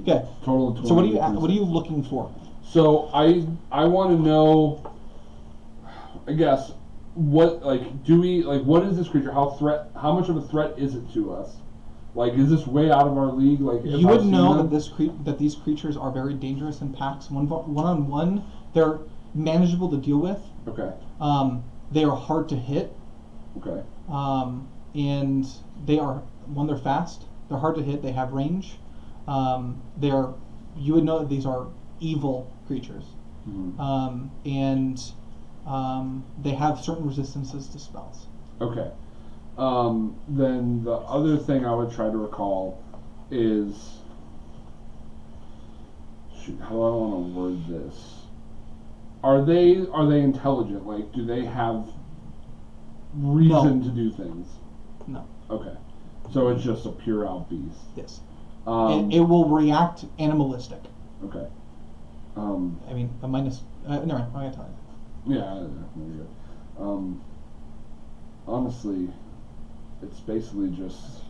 Okay. Total of 20. So what are you looking for? So I want to know. I guess what what is this creature? How much of a threat is it to us? Like, is this way out of our league? Like, if You I've would seen know them? that these creatures are very dangerous in packs. One on one, they're manageable to deal with. Okay. They are hard to hit. Okay. And they're fast. They're hard to hit. They have range. You would know that these are evil creatures. Mhm. They have certain resistances to spells. Okay. Then the other thing I would try to recall is, shoot, how do I want to word this? Are they intelligent? Like, do they have reason to do things? No. Okay. So it's just a pure out beast. Yes. Um, It will react animalistic. okay. I mean, a minus. Never mind. I'm gonna tell you. Yeah, there you go. Honestly, it's basically just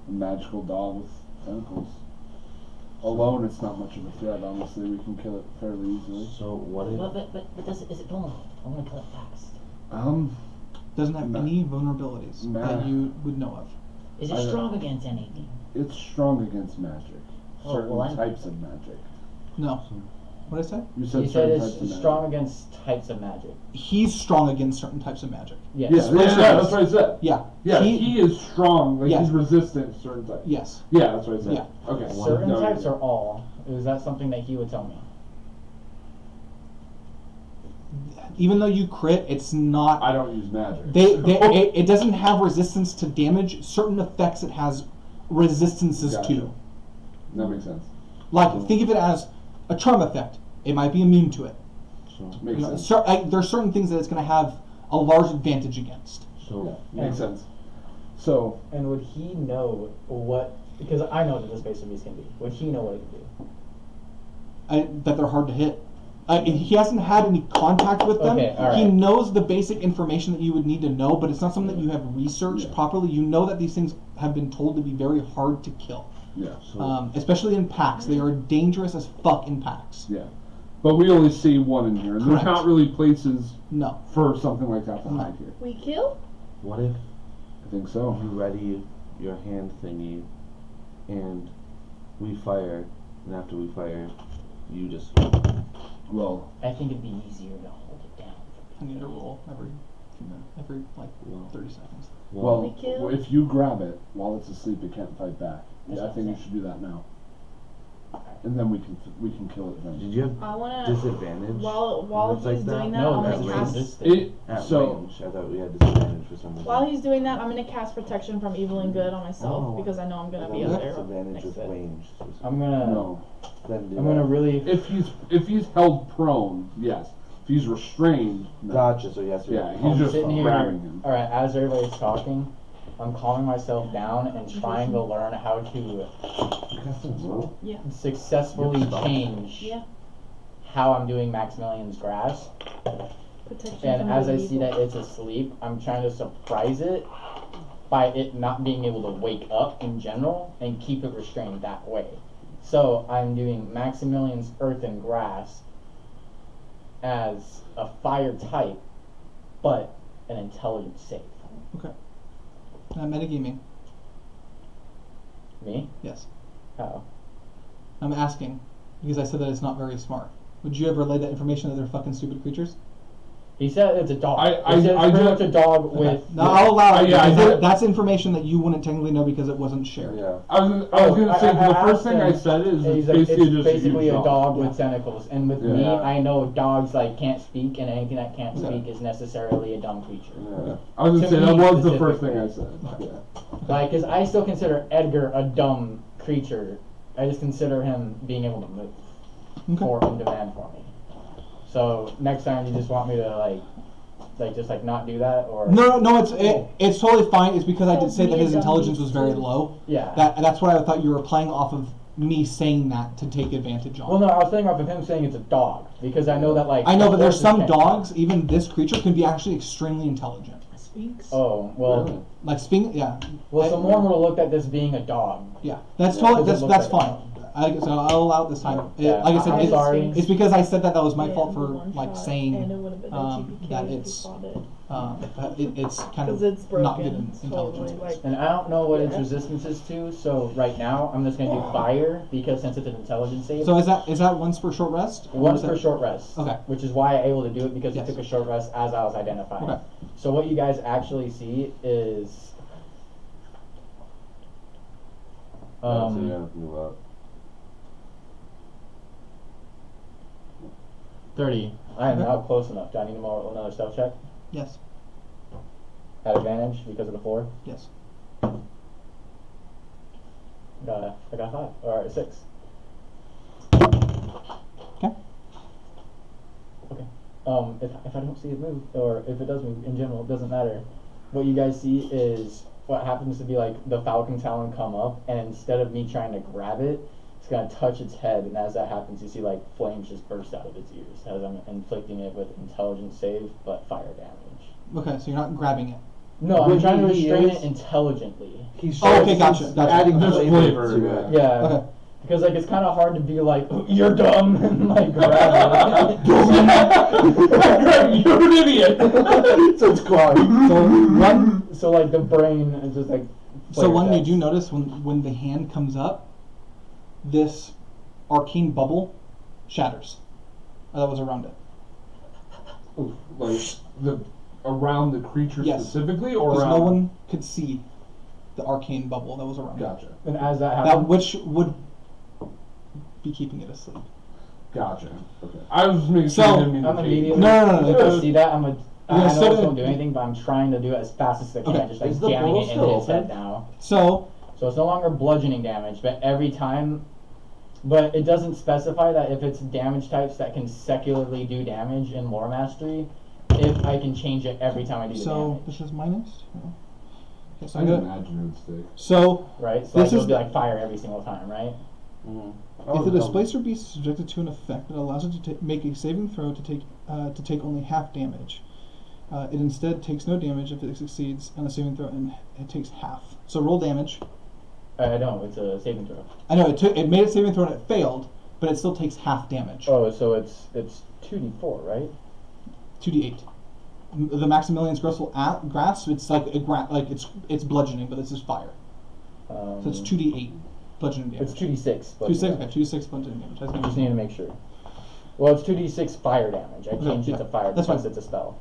a magical dog with tentacles. Alone, it's not much of a threat. Honestly, we can kill it fairly easily. So what if? But is it vulnerable? I want to kill it fast. Doesn't have Nah. any vulnerabilities Nah. that you would know of. Is it I- strong against anything? It's strong against magic. Oh, Certain well, types of magic. No. What did I say? You said You said certain types of it's magic. strong against types of magic. He's strong against certain types of magic. Yes. Yeah, that's what I said. Yeah. Yeah, he is strong. Like, Yes. he's resistant to certain types. Yes. Yeah, that's what I said. Yeah. Okay. Certain No, types you're or all? Is that something that he would tell me? Even though you crit, it's not. I don't use magic. It doesn't have resistance to damage. Certain effects it has resistances Gotcha. to. That makes sense. Like, think of it as a charm effect. It might be immune to it. So Makes You know, sense. there's certain things that it's going to have a large advantage against. so Makes sense. So, And would he know what? Because I know that this base of beast can be. Would he know what it can do? That they're hard to hit. He hasn't had any contact with them. Okay, all He right. knows the basic information that you would need to know, but it's not something that you have researched Yeah. properly. You know that these things have been told to be very hard to kill, yeah. so especially in packs. They are dangerous as fuck in packs. Yeah. But we only see one in here. And there's Correct. not really places No. for something like that to No. hide here. We kill? What if I think so. you ready your hand thingy, and we fire, and after we fire, you just. Well, I think it'd be easier to hold it down. I need to roll every few minutes, every like Well, 30 seconds. well, We kill? if you grab it while it's asleep, it can't fight back. That's Yeah, I what think I'm you should do that now. And then we can kill it then. did you have I wanna. disadvantage? While It's like he's that? doing that, No, I'm that's gonna range. cast. resisted. It At so range, I thought we had disadvantage for some reason. While he's doing that, I'm gonna cast protection from evil and good on myself Oh. because I know I'm gonna I be thought up we had there disadvantage next with to it. range. I'm gonna. no. Then do I'm gonna that. really. If he's held prone, yes. If he's restrained, no. Gotcha. So yes. Yeah, you're he's I'm just sitting here. grabbing him. All right, as everybody's talking, I'm calming myself down and trying to learn how to Yeah. successfully change Yeah. how I'm doing Maximilian's grasp. Protection And from as the I see evil. that it's asleep, I'm trying to surprise it by it not being able to wake up in general and keep it restrained that way. So I'm doing Maximilian's Earthen Grasp as a fire type, but an intelligence save. Metagaming. Me? Yes. Oh. I'm asking because I said that it's not very smart. Would you ever relay that information that they're fucking stupid creatures? He said it's a dog. I He said it's pretty did- much a dog with. No, I'll allow it. Yeah, I because did- that's information that you wouldn't technically know because it wasn't shared. Yeah. I was Oh, gonna say I the first asked thing I him, said is He's it's like, basically it's just basically huge a dog Yeah. with tentacles, and with me, Yeah. I know dogs like can't speak, and anything that can't Okay. speak is necessarily a dumb creature. Yeah. I was gonna To say that me was the first thing I specifically. said. Yeah. Like, cause I still consider Edgar a dumb creature. I just consider him being able to move Okay. for on demand for me. So next time, you just want me to just not do that, or No, it's totally fine. It's because I did say that Be a his dumb intelligence was beast, very too. low. yeah. That's what I thought you were playing off of me saying that to take advantage on. Well, no, I was thinking off of him saying it's a dog because I know that I know, but there's horses some can't- dogs, even this creature, can be actually extremely intelligent. Sphinx. Oh well. Really? Like Sphinx, yeah. Well, I- so Morn would have looked at this being a dog. Yeah, that's Yeah, totally because it that's looks like fine. So I'll allow it this time. Yeah, Like I said, I'm it's, sorry. it's because I said that was my Yeah, fault the for one like shot, saying and it would have been a TPK that if you it's fought it. it's kind Because of it's not good broken. in Totally. intelligence. Like, And I don't know what its Yeah. resistance is to, so right now I'm just gonna do fire because since it's an intelligence save. So is that once per short rest? Or once is per that- short rest. Okay. Which is why I'm able to do it because Yes. it took a short rest as I was identifying. Okay. So what you guys actually see is So you gotta move up. 30. I am Okay. not close enough. Do I need another stealth check? Yes. At advantage because of the 4? Yes. I got 5. Or 6. Okay. Okay. If I don't see it move, or if it does move in general, it doesn't matter. What you guys see is what happens to be like the Falcon Talon come up, and instead of me trying to grab it, it's gonna touch its head, and as that happens, you see like flames just burst out of its ears as I'm inflicting it with intelligence save, but fire damage. Okay, so you're not grabbing it. No, I'm When trying to he restrain is- it intelligently. He's Oh, okay, gotcha. adding Just flavor flavor, to yeah. it. Yeah. Okay. Because like it's kind of hard to be like you're dumb and like grab it. You're an idiot. So it's quiet. So like the brain is just like. So flavor one you text. do notice when the hand comes up, this arcane bubble shatters. That was around it. Like around the creature Yes. specifically, or Because around. no one could see the arcane bubble that was around it. Gotcha. And as that That happens, which would be keeping it asleep. Gotcha. Okay. I was just making So- sure you didn't mean I'm to immediately. No. If I see that, I'm a. I You're know gonna it sit won't do in- anything, but I'm trying to do it as fast as I can, Okay. just like Is the jamming portal it into still his head open? now. So So it's no longer bludgeoning damage, but every time. But it doesn't specify that if it's damage types that can secularly do damage in Lore Mastery, if I can change it every time I do the so damage. this is minus. Okay, so I I can got imagine it would stick. so Right? So This like, is it'll be the- like fire every single time, right? Mm-hmm. if the displacer beast is subjected to an effect that allows it to make a saving throw to take only half damage. It instead takes no damage if it succeeds on a saving throw, and it takes half. So roll damage. I don't. It's a saving throw. I know it made a saving throw and it failed, but but it still takes half damage. Oh, so it's 2d4, right? 2d8. The Maximilian's grasp, it's like it's bludgeoning, but this is fire. So it's 2d8 bludgeoning damage. It's 2d6. 2d6, okay, 2d6 bludgeoning damage. I was I gonna just need to make sure. Well, it's 2d6 fire damage. I changed it to fire That's because fine. it's a spell.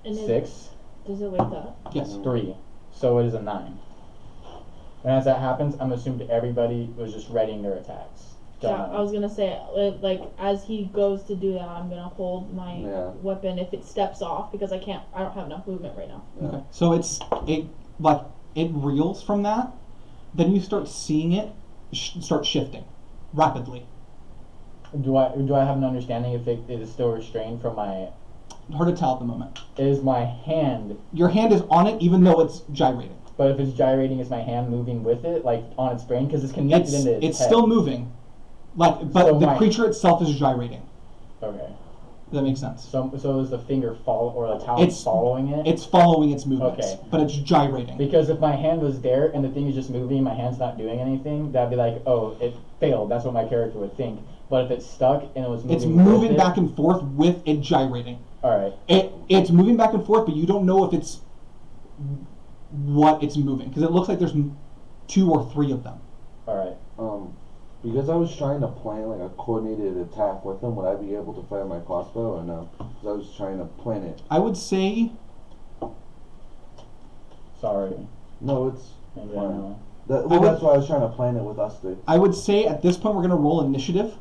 And it, 6, does it like that? Yes. 3. So it is a 9. And as that happens, I'm assuming everybody was just readying their attacks. Yeah, Don't know. I was gonna say, like, as he goes to do that, I'm gonna hold my weapon if it steps off because I don't have enough movement right now. Okay. So it reels from that. Then you start seeing it start shifting rapidly. Do I have an understanding if it is still restrained from my? Hard to tell at the moment. Is my hand? Your hand is on it, even though it's gyrating. But if it's gyrating, is my hand moving with it, like on its brain? Because it's connected into its It's head. still moving, but So the my- creature itself is gyrating. Okay. Does that make sense? So is the finger or the talon following it? It's following its movements, Okay. but it's gyrating. Because if my hand was there and the thing is just moving, my hand's not doing anything, that'd be like, oh, it failed. That's what my character would think. But if it's stuck and it was moving, It's moving with back and forth with it gyrating. All right. It's moving back and forth, but you don't know if it's what it's moving because it looks like there's 2 or 3 of them. All right. Because I was trying to plan like a coordinated attack with him, would I be able to fire my crossbow or no? Because I was trying to plan it. I would say Sorry. No, it's Maybe I fine. know. That's why I was trying to plan it with us three. I would say at this point we're gonna roll initiative,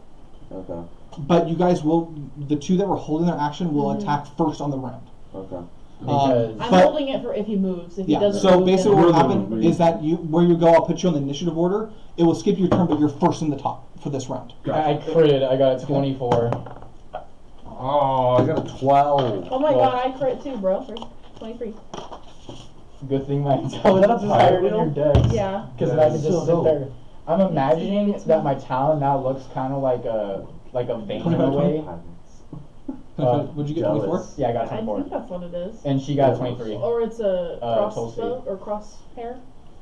Okay. but you guys will the 2 that were holding their action will attack first on the round. Okay. Because I'm But- holding it for if he moves. If he Yeah. doesn't So move, basically, then what will You're the happen one is that where you go, I'll put you on the initiative order. It will skip your turn, but you're first in the top for this round. I critted. I got a 24. Oh, I got a 12. Oh my Well- god, I crit too, bro. For 23. Good thing my intelligence is higher than your dex. Yeah. Because then I can So just sit dope. there. I'm imagining that my talon now looks kind of like a vein in a way. Would you get 24? jealous. Yeah, I got a I 24. think that's what it is. And she got a 23. Or it's a Tulsi. crossbow or crosshair.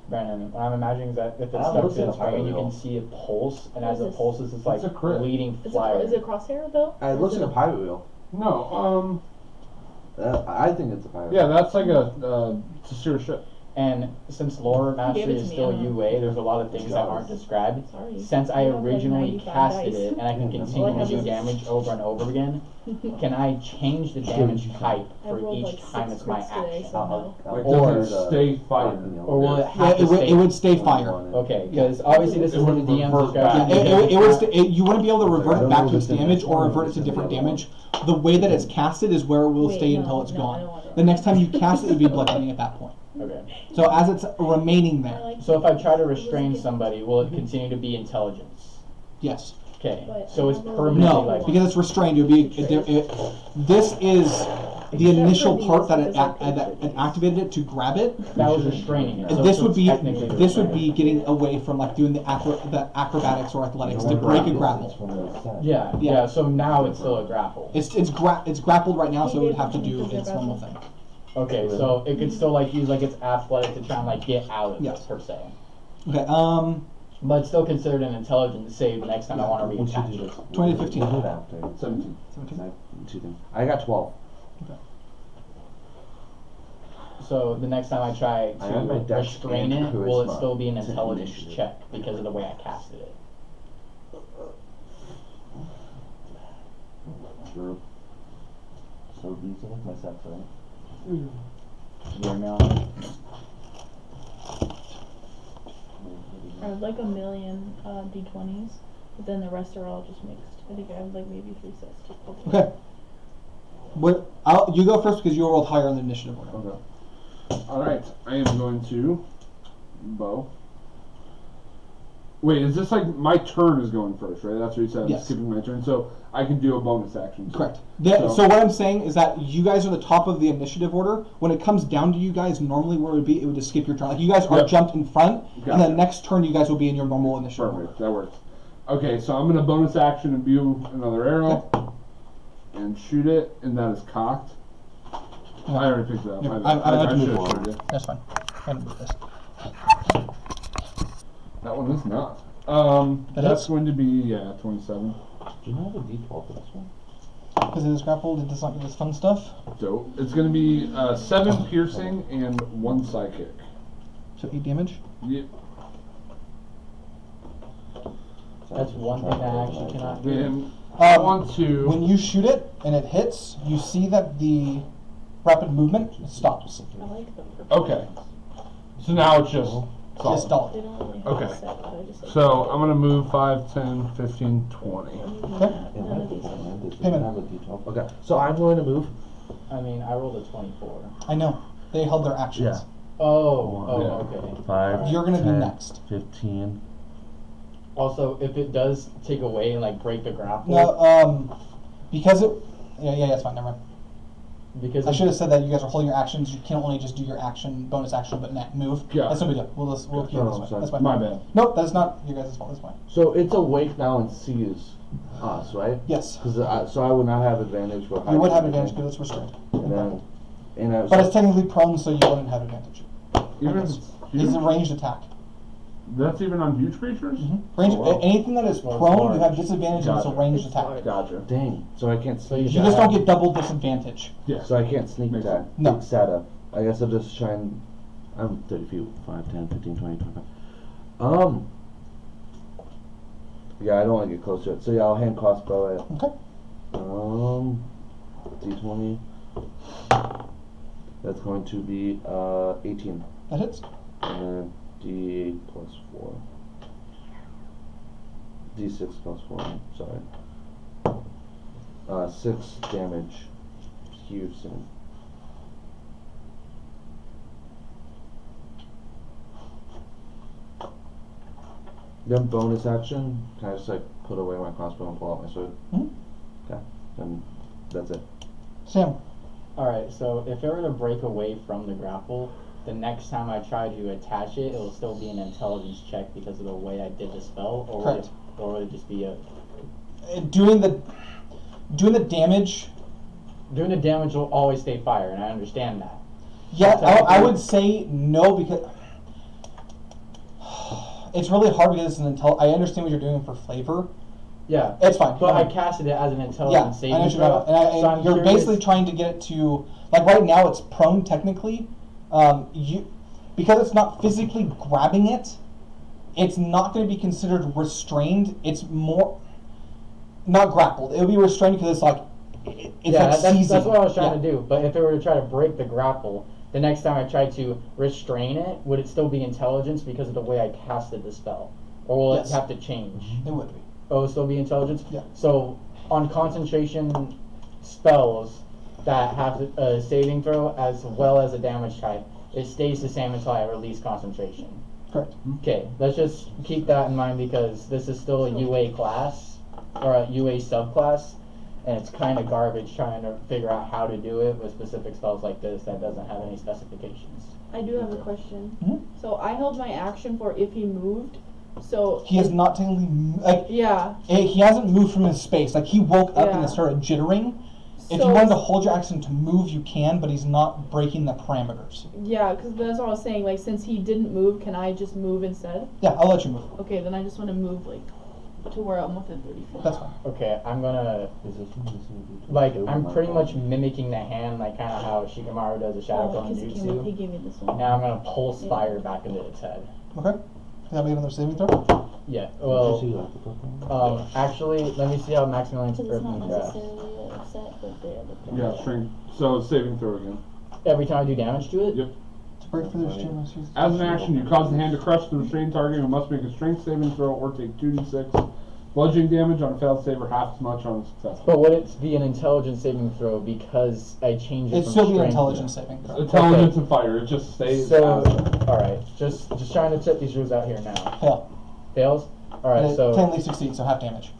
Brandon, what I'm imagining is that if it's Ah, stuck looks to like its a brain, you pirate can wheel. see it pulse, and as What it is pulses, it's like It's a crit. bleeding Is fire. it crosshair though? It looks like a pirate wheel. No, I think it's a pirate yeah, wheel. that's like it's a serious ship. And since lore Gave mastery it is to me, still I don't know. UA, there's a lot of things that aren't described. Sorry. Since I You have, like, originally 95 casted dice. it, and I can Yeah, continue all I to have do is- damage over and over again, can I change the damage type I for rolled each like time 6 it's my crits today, action? somehow. Like, Or- does it stay fired? Or will it Yeah, have to stay? it would stay fire. Okay, because obviously this It is what the would DM's revert describing. back. It would you wouldn't be able to revert I it don't back know to if its it's in damage this or one or revert it if to it's in different the other damage. The way that it's casted is where it will Wait, stay no, until it's no, I gone. don't want it. The next time you cast it, it'd be bludgeoning at that point. Okay. So as it's remaining I there, like So if I try to restrain somebody, will it continue to be intelligence? yes. Okay. But So it's I don't know. permanently No, like because it's restrained. It would be. This is the Except initial for part these, that because I paid for it activated it to grab it. that was restraining it. So This it's would be technically this would restraining. be getting away from like doing the acrobatics or athletics to break a grapple. Yeah, Yeah. yeah. So now it's still a grapple. It's grappled right now, so it would have to do its normal thing. Okay, so it could still like use like its athletic to try and like get out of Yes. it per se, Okay. but it's still considered an intelligence save the next time I want to What you reattach do? it. 20 to 15. We'll do it after. 17. 17. Two things. I got 12. So the next time I try I have my to dex restrain and it, will it charisma still be an to intelligence initiative. check because of the way I casted it? True. So these are my sets, right? You hear me on it? I have like a million d20s, but then the rest are all just mixed. I think I have like maybe 3 sets. Okay. What? You go first because you rolled higher in the initiative order. Okay. Alright, I am going to bow. Wait, is this like my turn is going first, right? That's what you said. I'm Yes. skipping my turn, so I can do a bonus action. Correct. So- So what I'm saying is that you guys are the top of the initiative order. When it comes down to you guys, normally where it would be, it would just skip your turn. Like you guys are Yep. jumped in front, and Gotcha. the next turn you guys will be in your normal initiative order. Perfect, that works. Okay, so I'm gonna bonus action imbue another arrow and shoot it, and that is cocked. Yeah. I already picked it up. Yeah, I I have to move should've forward. showed you. That's fine. I'm gonna move this. That one is not. That That's hits? going to be 27. Do you know the default for this one? Because it is grappled, it does not give us fun stuff. Dope. It's going to be 7 piercing and 1 psychic. So 8 damage. Yep. That's one thing I actually cannot do. Then I want When to. you shoot it and it hits, you see that the rapid movement stops. I like the purple. Okay. So now it's just It's solid. stalled. They don't really have Okay. a set, but I just like So I'm going to move 5, 10, 15, 20. Okay. None of these are. Payment. Okay, so I'm going to move. I mean, I rolled a 24. I know. They held their actions. Yeah. Oh, Yeah. okay. 5. You're gonna be 10, next. 15. Also, if it does take away and like break the grapple, No, because it. Yeah, it's fine. Never mind. because I should have said that you guys are holding your actions. You can't only just do your action, bonus action, but move. Yeah. That's no big deal. We'll keep it Oh, this way. sorry. That's fine. My bad. Nope, that is not your guys' fault. That's fine. So it's awake now and sees us, right? Yes. Because so I would not have advantage for. You would have hiding advantage anything. because it's restrained. And then, But it's technically prone, so you wouldn't have advantage. Even if It's it's a huge? ranged attack. That's even on huge creatures? Range, Oh, wow. anything that is Well, it's prone, you large. have disadvantage and it's a Gotcha. ranged It's attack. large. Gotcha. Dang. So I can't. So you You should just don't have- get double disadvantage. Yeah. So I can't sneak Makes attack. sense. No. Big setup. I guess I'll just try and. I'm 30 feet. 5, 10, 15, 20, 25. Yeah, I don't want to get close to it. So yeah, I'll hand crossbow it. Okay. D20. That's going to be 18. That hits. And then D8 plus 4. D6 plus 4. Sorry. 6 damage. Piercing. Then bonus action, can I just like put away my crossbow and pull out my sword? Mhm. Okay. Then that's it. Sam. Alright, so if it were to break away from the grapple, the next time I try to attach it, it'll still be an intelligence check because of the way I did the spell, or Correct. would it just be a Doing the damage. doing the damage will always stay fire, and I understand that. Yeah, Technically- I would say no because it's really hard because it's an I understand what you're doing for flavor. Yeah, It's fine. but no. I casted it as an Yeah, intelligence I saving know what you're talking throw. about. And so I'm you're curious- basically trying to get it to, like right now it's prone technically. Because it's not physically grabbing it, it's not going to be considered restrained. It's more not grappled. It would be restrained because it's like it's like seizing. that's what I was trying Yeah. to do. But if it were to try to break the grapple, the next time I tried to restrain it, would it still be intelligence because of the way I casted the spell, or will Yes. it have to change? It would be. Oh, it'll still be intelligence? Yeah. So, on concentration spells that have a saving throw as well as a damage type, it stays the same until I release concentration. Correct. Okay, let's just keep that in mind because this is still a UA class, or a UA subclass, and it's kind of garbage trying to figure out how to do it with specific spells like this that doesn't have any specifications. I do have a question. Mhm. So I held my action for if he moved. So He has not technically like yeah. he hasn't moved from his space. Like he woke up and Yeah. it started jittering. If So you wanted to hold your action to move, you can, but he's not breaking the parameters. yeah, because that's what I was saying. Like since he didn't move, can I just move instead? Yeah, I'll let you move. Okay, then I just want to move like to where I'm within 30 feet. That's fine. Okay, I'm gonna Is this one missing? like I'm pretty much mimicking the hand, like kind of how Shikamaru does the Shadow Oh, Clone because he Jutsu. gave me this one. Now I'm gonna pulse fire back into its head. Okay. Can I make another saving throw? Yeah. Did you Well, see that? actually, let me see how Maximilian's Because it's not Earthling grasp. necessarily a set, but the other Yeah, strength. So saving throw again. Every time I do damage to it. Yep. To break for this gym. As an action, you cause the hand to crush the restrained target and must make a strength saving throw or take 2d6 bludgeoning damage on a failed save or half as much on a successful. But would it be an intelligence saving throw because I changed it It'd from still be an strength? intelligence saving throw. Intelligence and fire, it just stays. So, as- alright, just trying to check these rules out here now. Fail. Fails? And Alright, it so, technically succeeds, so half damage.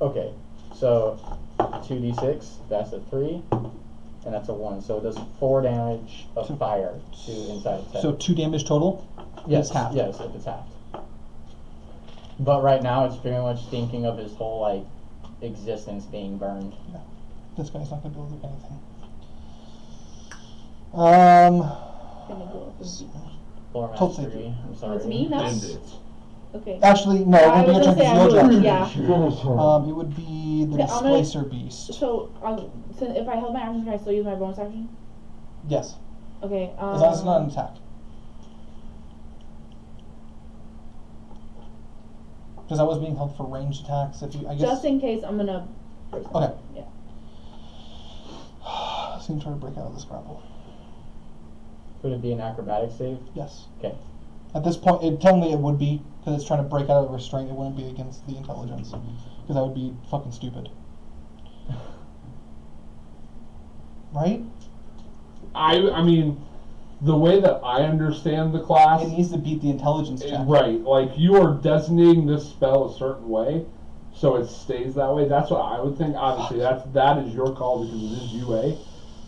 okay. So, 2d6, that's a 3, and that's a 1. So it does 4 damage of So- fire to inside its head. So 2 damage total. yes, it's halved. yes, if it's halved. But right now it's pretty much thinking of his whole, like, existence being burned. This guy's not gonna be able to do anything. Gonna go up and beat. Floor Totally. mastery, I'm sorry. Oh, it's me now? Bandits. Okay. Actually, no, I it would was be a gonna say, turn I to moved, Zeo yeah. Finish him. It would be the Okay, I'm gonna- Displacer Beast. So, so if I held my action, can I still use my bonus action? Yes, Okay. as long as it's not an attack. Because I was being held for ranged attacks. If you, I guess. Just in case, I'm gonna. Okay. Yeah. So you can try to break out of this grapple. Would it be an acrobatic save? Yes. Okay. At this point, technically it would be, because it's trying to break out of restraint. It wouldn't be against the intelligence, because that would be fucking stupid. Right? I mean, the way that I understand the class, It needs to beat the intelligence check. right? Like you are designating this spell a certain way, so it stays that way. That's what I would think. Obviously, that is your call because it is UA,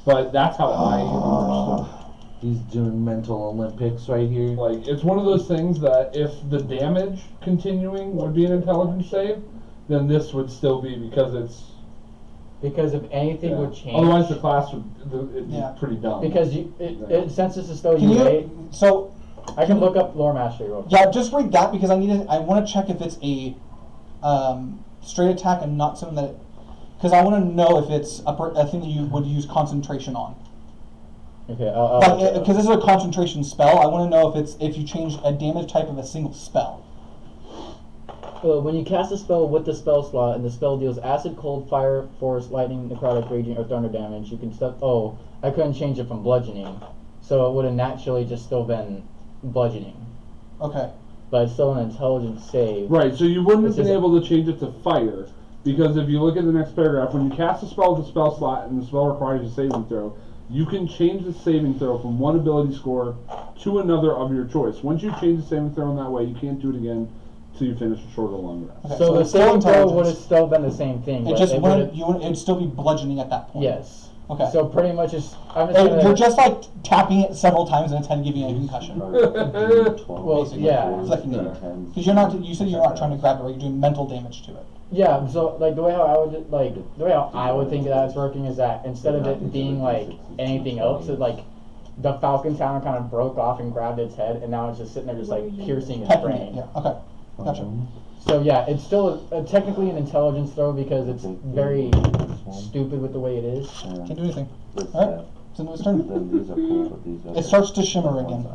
but that's how I understood. He's doing mental Olympics right here. Like it's one of those things that if the damage continuing would be an intelligence save, then this would still be because it's. Because if anything Yeah. would change. Otherwise, the class would it'd Yeah. be pretty dumb. Because since this is still Can UA, you? So I can look up lore mastery real quick. yeah, just read that because I want to check if it's a straight attack and not something that. Because I want to know if it's a thing that you would use concentration on. Okay, I'll look it up. Because this is a concentration spell, I want to know if you change a damage type of a single spell. When you cast a spell with the spell slot and the spell deals acid, cold, fire, force, lightning, necrotic, raging, or thunder damage, you can step. Oh, I couldn't change it from bludgeoning, so it would have naturally just still been bludgeoning. Okay. But it's still an intelligence save. Right, so you wouldn't have This been is- able to change it to fire, because if you look at the next paragraph, when you cast a spell with a spell slot and the spell requires a saving throw, you can change the saving throw from one ability score to another of your choice. Once you change the saving throw in that way, you can't do it again until you finish a short or long rest. Okay, So the it's still saving throw intelligence. would have still been the same thing. It but just it wouldn't. would've- It'd still be bludgeoning at that point. Yes. Okay. So pretty much I'm just And gonna. you're just like tapping it several times in its head, giving it a concussion. Well, yeah. Flicking it. Because you're not. You said you're not trying to grab it. Right? You're doing mental damage to it. Yeah, so like the way how I would think that it's working is that instead of it being like anything else, it like the Falcon Tower kind of broke off and grabbed its head, and now it's just sitting there just like piercing its Pecking it. brain. Yeah. Okay. Gotcha. So yeah, it's still technically an intelligence throw because it's very stupid with the way it is. Can't do anything. Alright. It's into its turn. Then these are cool, but these It starts to shimmer again.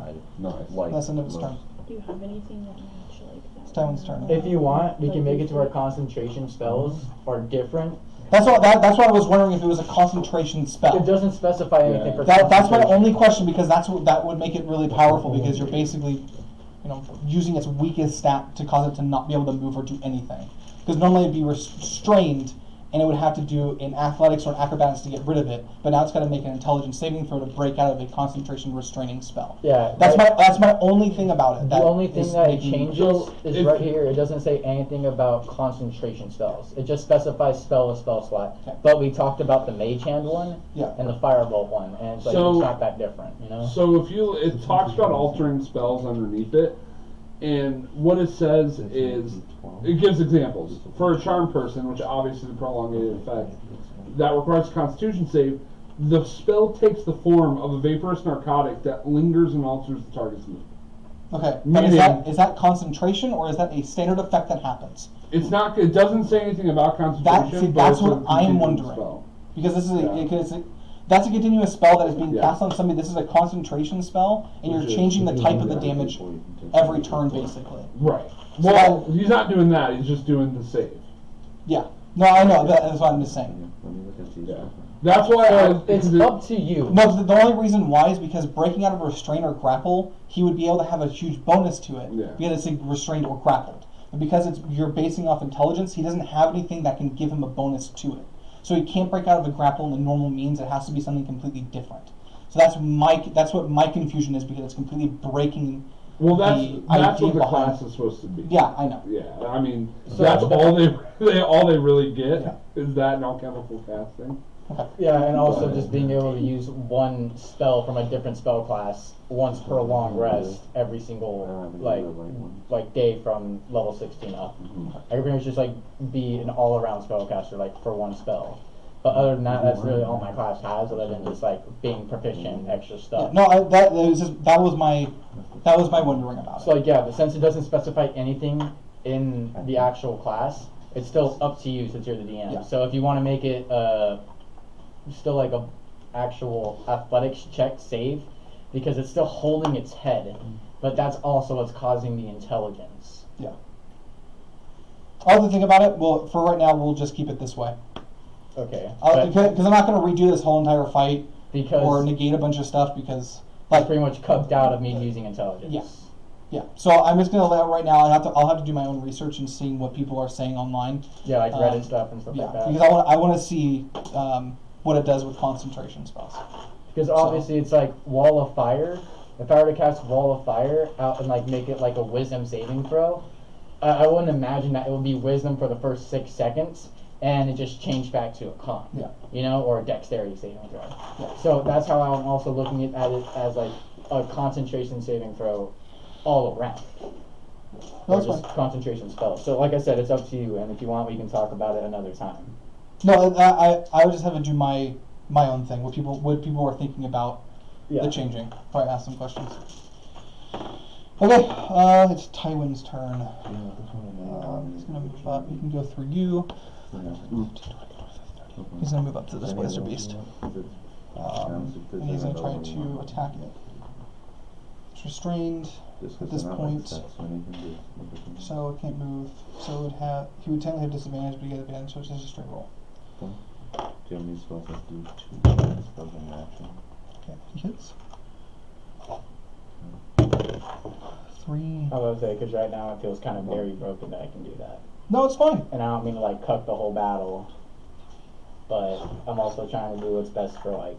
Like That's the end of its turn. Do you have anything that match like that? It's Tywin's turn. If you want, we can make it to where concentration spells are different. That's what. That's what I was wondering if it was a concentration spell. It doesn't specify anything Yeah. for That's my concentration. only question because that would make it really powerful because you're basically, using its weakest stat to cause it to not be able to move or do anything. Because normally it'd be restrained, and it would have to do an athletics or an acrobatics to get rid of it. But now it's got to make an intelligence saving throw to break out of a concentration restraining spell. Yeah. That's my only thing about it. The only thing is that it making- changes So, is if- right here. It doesn't say anything about concentration spells. It just specifies spell with spell slot. Okay. But we talked about the Mage Hand one Yeah. and the Firebolt one, and it's like So- it's not that different, you know? So it talks about altering spells underneath it, and what it says is, it gives examples. For a charm person, which obviously is a prolongated effect, that requires a constitution save, the spell takes the form of a vaporous narcotic that lingers and alters the target's mood. Okay, but is that concentration or is that a standard effect that happens? It's not, it doesn't say anything about concentration, but that's it's a what I'm continuing wondering. spell. Because this is Yeah. that's a continuous spell that is being Yeah. cast on somebody. This is a concentration spell, and you're Which is- changing the type of the damage every turn, basically. Right. So Well, he's not doing that, he's just doing the save. Yeah. No, I know. That's what I'm just saying. Let me look at these. Yeah. That's why So it's up to you. No, the only reason why is because breaking out of restraint or grapple, he would be able to have a huge bonus to it Yeah. because it's restrained or grappled. But because you're basing off intelligence, he doesn't have anything that can give him a bonus to it. So he can't break out of a grapple in the normal means. It has to be something completely different. So that's what my confusion is because it's completely breaking. Well, that's the what idea the behind- class is supposed to be. Yeah, I know. Yeah, I mean, So- that's all they really get Yeah. is that and alchemical casting. Yeah, and also just being able to use one spell from a different spell class once per long rest every single like day from level 16 up. I can pretty much just like be an all-around spellcaster like for one spell. But other than that, that's really all my class has, other than just like being proficient, extra Yeah, stuff. no, that was my wondering about So it. like, yeah, but since it doesn't specify anything in the actual class, it's still up to you since you're the DM. Yeah. So if you want to make it still like a actual athletics check save, because it's still holding its head, but that's also what's causing the intelligence. Yeah. I'll have to think about it. Well, for right now, we'll just keep it this way. Okay. Because I'm not going to redo this whole entire fight Because or negate a bunch of stuff because, I'm like, pretty much cucked out of me using intelligence. Yeah. yeah. So I'm just going to let it right now. I'll have to do my own research and seeing what people are saying online. Yeah, like Reddit stuff and stuff Yeah, like that. because I want to see what it does with concentration spells. Because obviously it's like Wall of Fire. If I were to cast Wall of Fire out and like make it like a Wisdom saving throw, I wouldn't imagine that it would be Wisdom for the first 6 seconds and it just changed back to a Con. Yeah. You know, or a Dexterity saving throw. Yeah. So that's how I'm also looking at it as like a concentration saving throw all around. Or That's just fine. concentration spells. So like I said, it's up to you, and if you want, we can talk about it another time. No, I would just have to do my own thing. What people are thinking about Yeah. the changing. Probably ask some questions. Okay, it's Tywin's turn. He's gonna move up. He can go through you. He's gonna move up to this Blazer Beast. And he's gonna try to attack it. It's restrained at this point, so it can't move. So he would technically have disadvantage, but he gets advantage, so it's just a straight roll. Do you have any spells that do 2 spells in action? Okay, he hits. 3. I was gonna say, because right now it feels kind of very broken that I can do that. No, it's fine. And I don't mean to like cut the whole battle, but I'm also trying to do what's best for like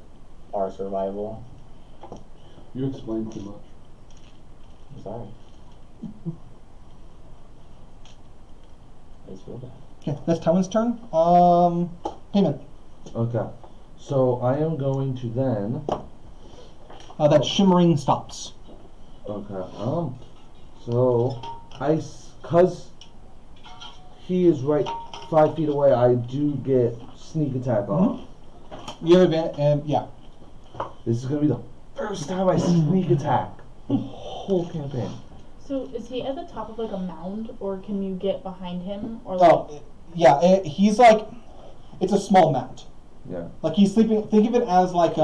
our survival. You explain too much. I'm sorry. It's real bad. Okay, that's Tywin's turn. Payman. Okay. So I am going to then. That shimmering stops. Okay. So cause he is right 5 feet away, I do get sneak attack on. You have advantage, yeah. This is gonna be the first time I sneak attack the whole campaign. So is he at the top of like a mound, or can you get behind him, or like? Oh, yeah. He's like, it's a small mound. Yeah. Like he's sleeping. Think of it as like you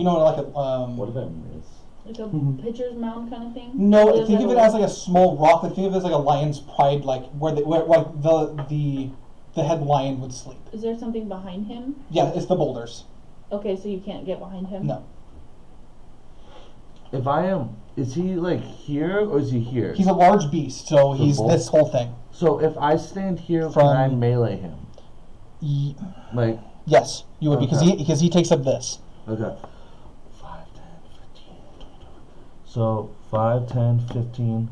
know, like a What did I miss? Like a pitcher's mound kind of thing? No, Or is think it of it as like a small rock. Like think of it as like a lion's pride, like where like the head lion would sleep. Is there something behind him? Yeah, it's the boulders. Okay, so you can't get behind him? No, If I am, is he like here or is he here? he's a large beast, so he's bull? this whole thing. So if I stand here, From- can I melee him? Like, Yes, you would Okay. because he takes up this. okay. 5, 10, 15, 20. So 5, 10, 15,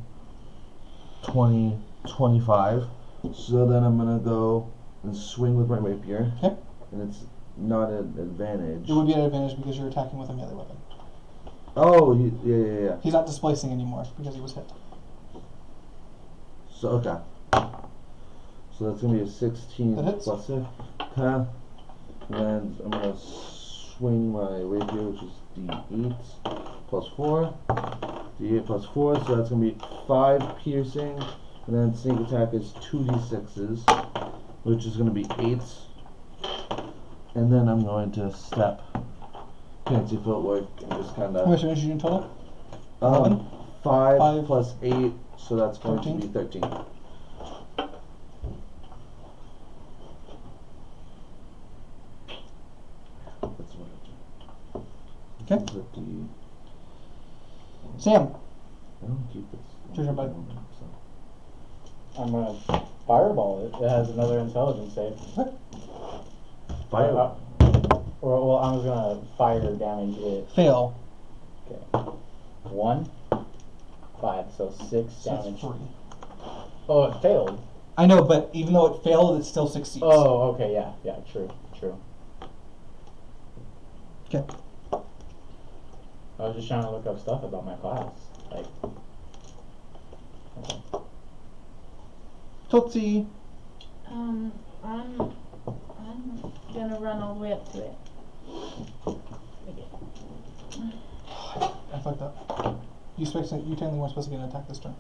20, 25. So then I'm gonna go and swing with my rapier. Okay. And it's not an advantage. It would be an advantage because you're attacking with a melee weapon. Oh, yeah. He's not displacing anymore because he was hit. So, okay. So that's going to be a 16 That hits. plus it. Okay. And I'm going to swing my rapier, which is D8 plus 4. D8 plus 4, so that's going to be 5 piercing. And then sneak attack is 2d6s, which is going to be 8. And then I'm going to step fancy footwork and just kind How much of. damage did you do in total? 5 5 plus 8, so that's going 13. to be 13. That's what I do. Okay. This is a D. Sam. I don't keep this. Here's your bud. I'm gonna fireball it. It has another intelligence save. Fire. Or well, I'm just gonna fire damage it. Fail. Okay. 1, 5, so 6 So it's damage. 3. Oh, it failed. I know, but even though it failed, it still succeeds. Oh, okay, yeah, true. Okay. I was just trying to look up stuff about my class. Like, okay. Tootsie. I'm gonna run all the way up to it. I fucked up. You technically weren't supposed to get an attack this turn.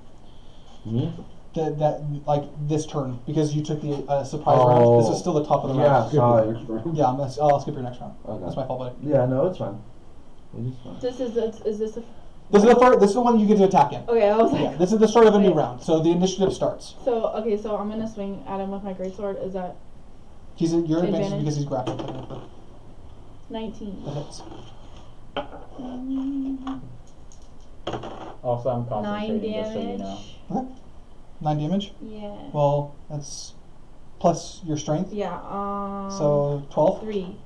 Me? That like this turn because you took the surprise round. This is still the top of the round. Yeah, sorry. Yeah, I'll skip your next round. Okay. That's my fault, buddy. Yeah, no, it's fine. It is fine. Is this a? This is the first. This is the one you get to attack in. Okay, I was like. Yeah, this is the start of a new Wait. round, so the initiative starts. So I'm gonna swing at him with my greatsword. Is that He's in your advantage Advantage. because he's grappled. Technically. 19? That hits. Also, I'm 9 concentrating just so you know. damage. 9 damage. Yeah. Well, that's plus your strength. Yeah. So 12. 3.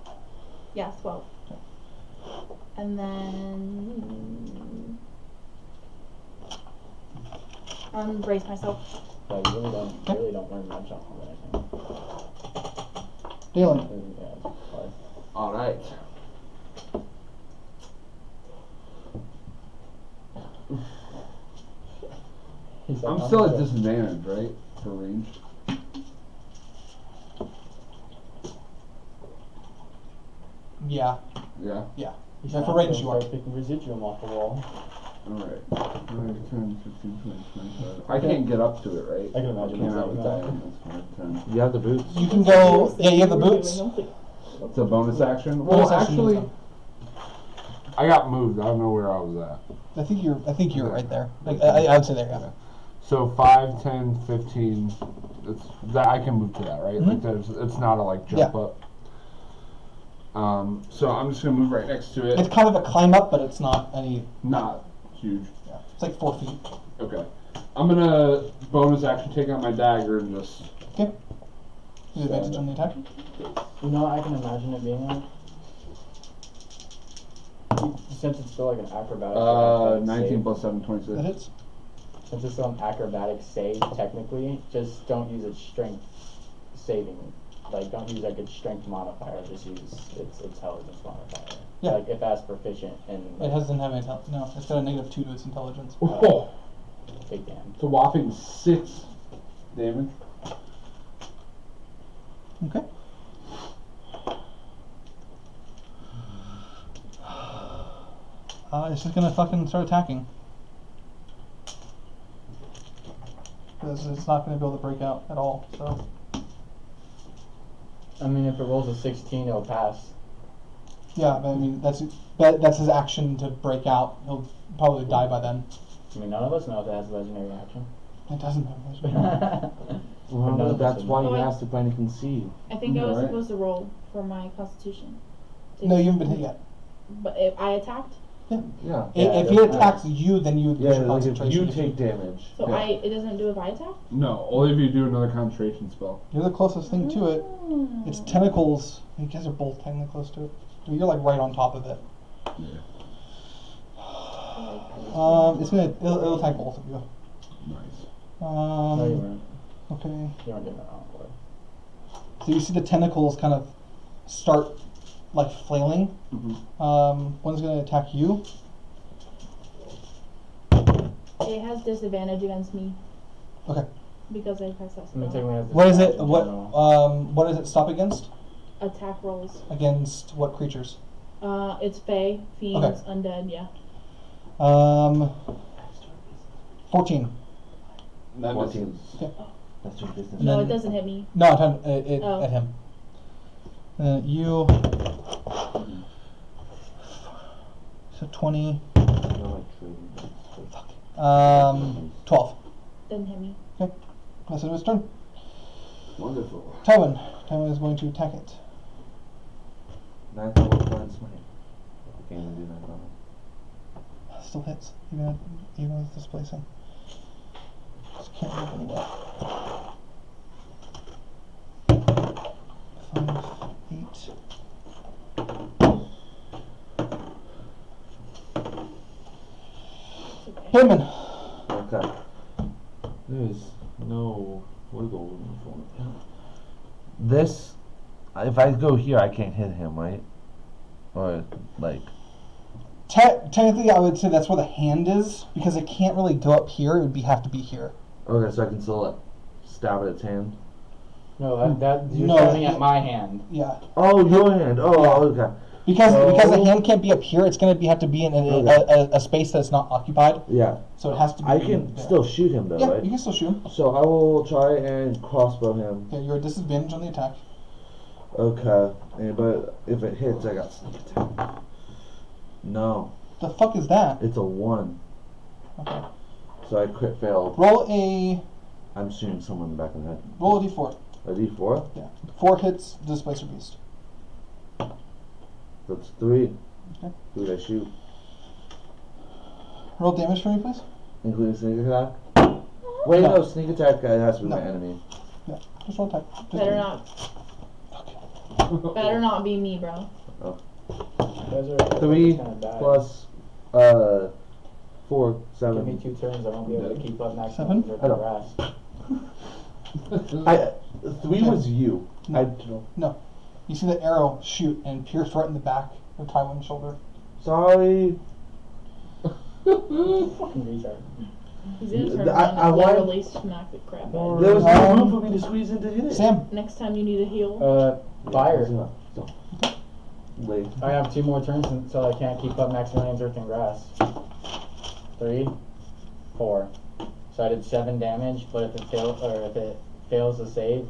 Yeah, 12. And then brace myself. Yeah, you really don't learn much off of anything. Dalen. Yeah, it's hard. Alright. He's like, I'm still at good. disadvantage, right? For range. Yeah. Yeah. Yeah. He's Yeah, not for range gonna you are. start picking residuum off the wall. Alright. 5, 10, 15, 20, 25. I can't get up to it, right? I can imagine Can't it's have like a that. diagonal. That's 5, 10. You have the boots. You can go. Yeah, you have the boots. It's a bonus action. Bonus Well, action actually, moves I got moved. I don't know where I was at. I think you're right there. Like I would say there. Yeah. So 5, 10, 15. It's that I can move to that, right? Like Mhm. it's not a like jump Yeah. up. So I'm just gonna move right next to it. It's kind of a climb up, but it's not any. Not huge. Yeah. It's like 4 feet. Okay. I'm gonna bonus action take out my dagger and just. Okay. You have advantage on the attack. You know what I can imagine it being like? Since it's still like an acrobatic. 19 save, plus 7, That 26. hits. Since it's still an acrobatic save, technically, just don't use its strength saving. Like, don't use like its strength modifier. Just use its intelligence modifier. Yeah. Like if that's proficient in. It doesn't have any. No, it's got a -2 to its intelligence. Oh, Big damage. it's a whopping 6 damage. Okay. It's just gonna fucking start attacking. Because it's not gonna be able to break out at all. So I mean, if it rolls a 16, it'll pass. yeah, but I mean that's his action to break out. He'll probably die by then. I mean, none of us know if it has legendary action. It doesn't have much. Well, that's why you Oh, asked if I can see. I think I was Alright. supposed to roll for my constitution. No, you haven't been hit yet. But if I attacked, Yeah. Yeah, If he that's attacks you, then you lose Yeah, your like if concentration. you take damage. so Yeah. it doesn't do if I attack. No, only if you do another concentration spell. You're the closest thing to it. Its tentacles. You guys are both technically close to it. You're like right on top of it. It'll attack both of you. Nice. No, you weren't. Okay. You weren't doing that wrong for it. So you see the tentacles kind of start like flailing. One's gonna attack you. It has disadvantage against me Okay. because I pressed that I mean, spell. technically has What is it? disadvantage in general. What does it stop against? Attack rolls. Against what creatures? It's Fae, fiends, undead. Yeah. 14. That 14. misses. Okay. That's your business. No, then- it doesn't hit me. No, Oh. at him. You. So 20. I know I traded that. 12. Doesn't hit me. Okay. That's it. His turn. Wonderful. Tywin. Tywin is going to attack it. 9th level Divine Smite. I can't even do 9th level. Still hits, even with displacing. Just can't move anywhere. 5, 8. Damon. Okay. There's no wiggle room for it. This, if I go here, I can't hit him, right? Or, like, Technically, I would say that's where the hand is because it can't really go up here. It would have to be here. okay, so I can still, like, stab at its hand? No, that you're No, pointing it- at my hand. Yeah. Oh, your hand. Oh, Yeah. okay. Because So- the hand can't be up here. It's gonna have to be in a space that's not occupied. Yeah. So it has to be. I can there. still shoot him though, Yeah, right? you can still shoot him. So I will try and crossbow him. Yeah, you're at disadvantage on the attack. Okay. But if it hits, I got sneak attack. No, The fuck is that? it's a 1. Okay. So I crit failed. Roll a I'm shooting someone in the back of the head. roll a d4. A D4? Yeah. 4 hits, Displacer Beast. That's 3. Okay. Who did I shoot? Roll damage for me, please. Including sneak attack? Wait, No. no, sneak attack has to be No. my enemy. Yeah. Just roll attack. Just Better do it. not. Better not be me, bro. Those are 3 kind of bad. plus 4, Give me 7. 2 turns. I won't be able to keep up next 7? with I the don't- grass. 3 was you. No. You see the arrow shoot and pierce right in the back of Tywin's shoulder. Sorry. Fucking retard. He's gonna turn I- around I and want- literally smack the crap out of There was you. no room for me to squeeze in to hit it. Sam, Next time you need a heal. Fire. So, late. I have 2 more turns until I can't keep up Maximilian's Earth and Grass. 3, 4. So I did 7 damage, but if it fails to save,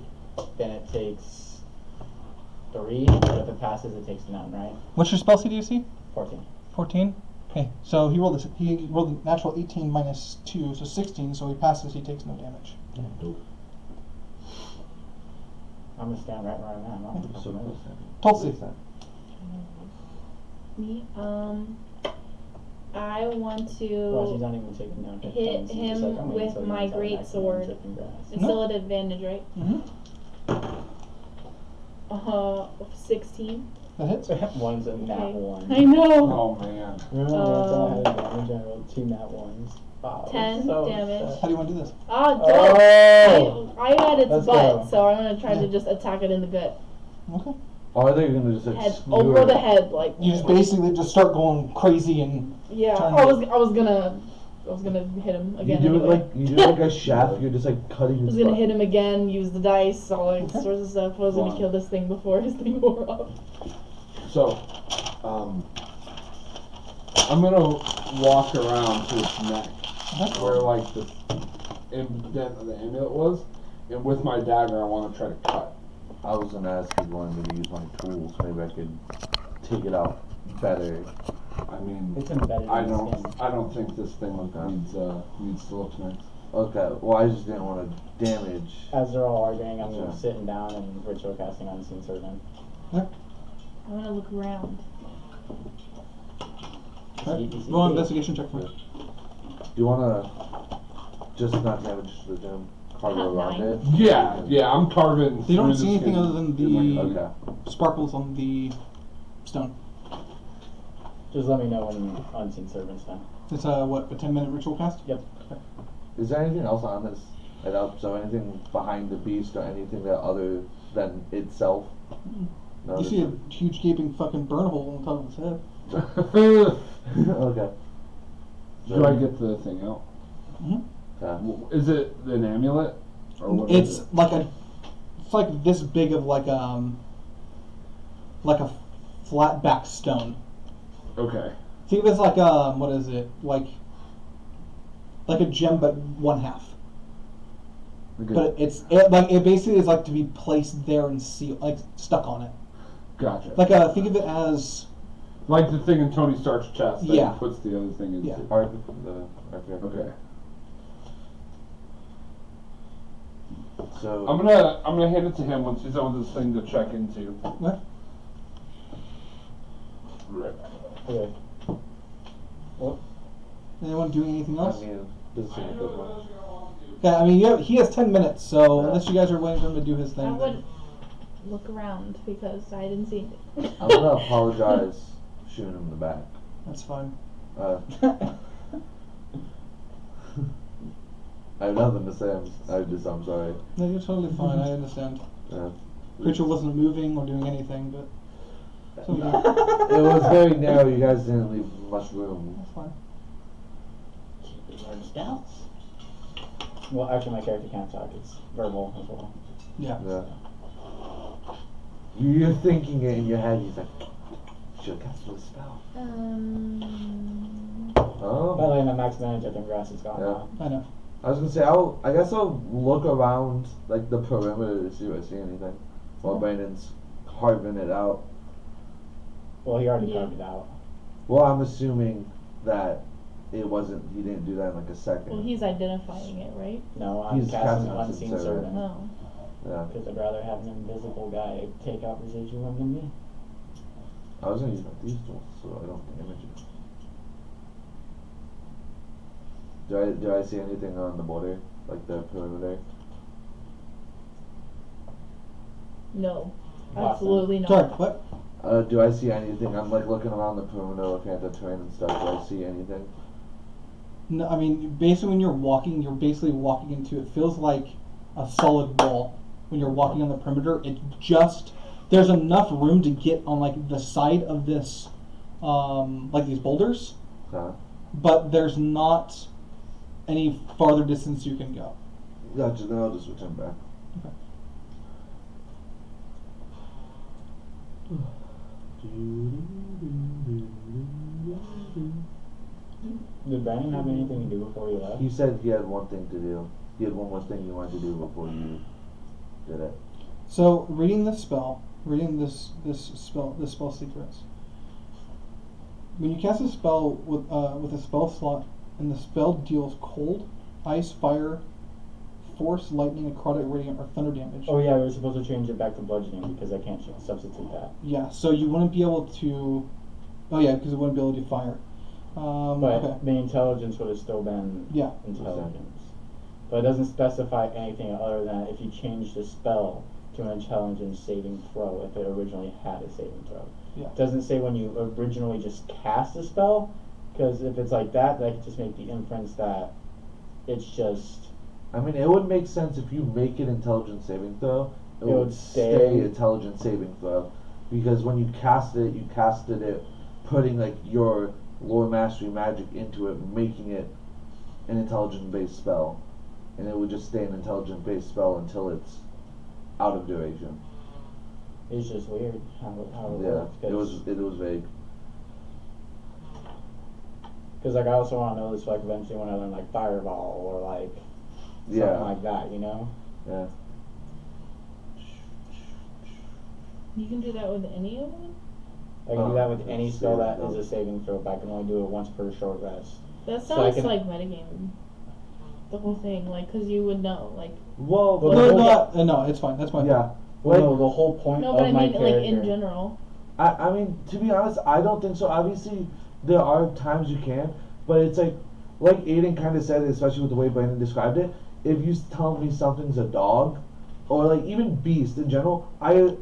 then it takes 3. But if it passes, it takes none. Right? what's your spell CDC? 14. 14. Okay, so he rolled a natural 18 minus 2, so 16. So he passes. He takes no damage. I'm gonna stand right where I'm at. I'm not So, Tulsi. Me? I want Well, she's to. not even taking down hit Hit points. She's just him like, I'm waiting with till he my gets out great Maximilian's sword. Earth and Grass. It's still at advantage, right? Mm-hmm. 16. That hits. One's a nat Okay. 1. I know. Oh man. Remember one time I had advantage and I rolled 2 nat 1s. Wow, 10 so damage. sad. How do you want to do this? Oh, I had its Let's butt, go. so I'm gonna try to Yeah. just attack it in the gut. Okay. Or are they gonna just like Head skewer over it? the head, like. You just basically just start going crazy and Yeah, turn I it. was gonna hit him You again. do it anyway. like you do it like a chef. You're just like cutting I his was gonna butt. hit him again, use the dice, all like Okay. sorts of stuff. I was gonna Wow. kill this thing before his thing wore off. So, I'm gonna walk around to its neck, where like the indent of the amulet was, and with my dagger, I want to try to cut. I was gonna ask if you wanted me to use my tools. Maybe I could take it out better. I mean, It's embedded I in the skin. don't think this thing Okay. needs to look nice. Okay. Well, I just didn't want to damage. As they're all arguing, I'm Yeah. sitting down and ritual casting Unseen Servant. I wanna look around. EPC. roll an investigation check for me. Do you wanna just not damage the gem? Carve around it. Yeah, I'm carving. You don't through see the anything skin. other than the Okay. sparkles on the stone. Just let me know when Unseen Servant's done. It's a 10-minute ritual cast? Yep. Is there anything else on this? So anything behind the beast or anything that other than itself? No, You this see a is- huge gaping fucking burn hole on top of his head. Okay. Do I get the thing out? Okay. Is it an amulet? Or what is It's it? it's like this big of like a flat back stone. Okay. Think of it as like what is it? Like a gem but one half. Okay. But it basically is like to be placed there and sealed, like stuck on it. Gotcha. Like think of it as Like the thing in Tony Stark's chest that Yeah. he puts the other thing into. Yeah. Okay. So I'm gonna hand it to him once he's done with this thing to check into. what? Okay. Anyone doing anything else? I mean, this is a good one. Okay, I mean he has 10 minutes, so unless you guys are waiting for him to do his thing. I then- would look around because I didn't see anything. I'm gonna apologize shooting him in the back. That's fine. I have nothing to say. I'm sorry. No, you're totally fine. I understand. Yeah. Creature wasn't moving or doing anything, but so we do. It was very narrow. You guys didn't leave much room. That's fine. Well, actually, my character can't talk. It's verbal as well. Yeah. Yeah. You're thinking it in your head. He's like, should have cast a spell. By the Oh. way, my max damage, I think grass is gone Yeah. now. I know. I was gonna say, I guess I'll look around like the perimeter to see if I see anything while Brandon's carving it out. Well, he already Yeah. carved it out. Well, I'm assuming that it wasn't. He didn't do that in like a second. Well, he's identifying it, right? No, I'm He's casting casting Unseen Unseen Servant. No. Yeah. Because I'd rather have an invisible guy take out residual than me. I was gonna use my thieves tools so I don't damage it. Do I see anything on the border, like the perimeter? No. Awesome. Absolutely not. Sorry, what? Do I see anything? I'm like looking around the perimeter, looking at the terrain and stuff. Do I see anything? No, I mean, basically when you're basically walking into, it feels like a solid wall. When you're walking on the perimeter, it just, there's enough room to get on like the side of this, like these boulders, Huh? but there's not any farther distance you can go. Gotcha. Then I'll just return back. Okay. Did Brandon have anything to do before he left? He said he had one thing to do. He had one more thing he wanted to do before you did it. So reading this spell, this spell secrets. When you cast a spell with a spell slot, and the spell deals cold, ice, fire, force, lightning, necrotic, radiant, or thunder damage. Oh yeah, we were supposed to change it back to bludgeoning because I can't substitute that. Yeah, so you wouldn't be able to. Oh yeah, because it wouldn't be able to do fire. But Okay. the intelligence would have still been Yeah. intelligence. But it doesn't specify anything other than if you change the spell to an intelligence saving throw if it originally had a saving throw. Yeah. It doesn't say when you originally just cast a spell, because if it's like that could just make the inference that it's just I mean, it would make sense if you make it intelligence saving throw. It It would would stay stay- intelligence saving throw, because when you casted it, putting like your lore mastery magic into it, making it an intelligence based spell, and it would just stay an intelligence based spell until it's out of duration. it's just weird how it Yeah, works. it was vague. Because like I also want to know this like eventually when I learn like fireball or like something Yeah, like that, you know. yeah. You can do that with any of them? I can do that with Oh, any that's spell saving that is throw. a saving throw, but I can only do it once per short rest. That So I sounds can- like metagame. The whole thing, like, because you would know, like. Well, Well, but- the No, whole- no, it's fine. That's my yeah. Well, Like, no, the whole point No, of but I my mean, character. like, in general. I mean, to be honest, I don't think so. Obviously, there are times you can, but it's like Aiden kind of said it, especially with the way Brandon described it. If you tell me something's a dog, or like even beast in general, I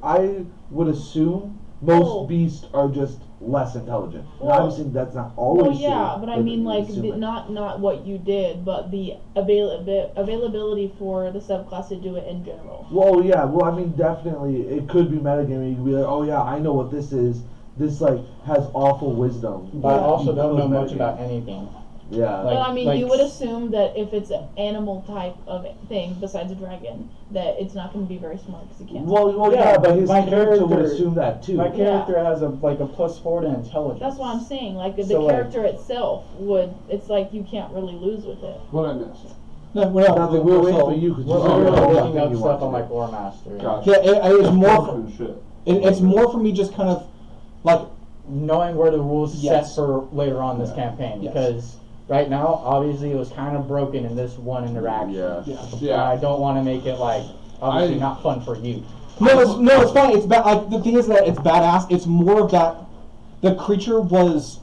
would assume most Oh. beasts are just less intelligent. And Well- obviously, that's not always Well, yeah, true, but I mean, you like, assume it. not what you did, but the availability for the subclass to do it in general. Well, yeah. Well, I mean, definitely, it could be metagaming. You could be like, oh yeah, I know what this is. This like has awful wisdom. But I also don't know Because much metagame. about anything. Yeah. Like- But I mean, like you would s- assume that if it's an animal type of thing besides a dragon, that it's not going to be very smart because he can't. well, Yeah, yeah, but but his my character would character- assume that too. My character has a +4 to intelligence. That's what I'm saying. Like, the So, like- character itself would. It's like you can't really lose with it. What I missed. No, we're not. Nothing. We're waiting so- for you because We're you Oh, literally yeah. know looking up you stuff want on to like do. Lore Master. Gotcha. Yeah, it's more. Fucking shit. It's more for me just kind of like Knowing where the rules Yes. set for later on this Yeah. campaign. Yes. Because right now, obviously, it was kind of broken in this one interaction. Yeah. yeah. And I don't want to make it like obviously I- not fun for you. No, it's fine. It's bad. Like the thing is that it's badass. It's more of that the creature was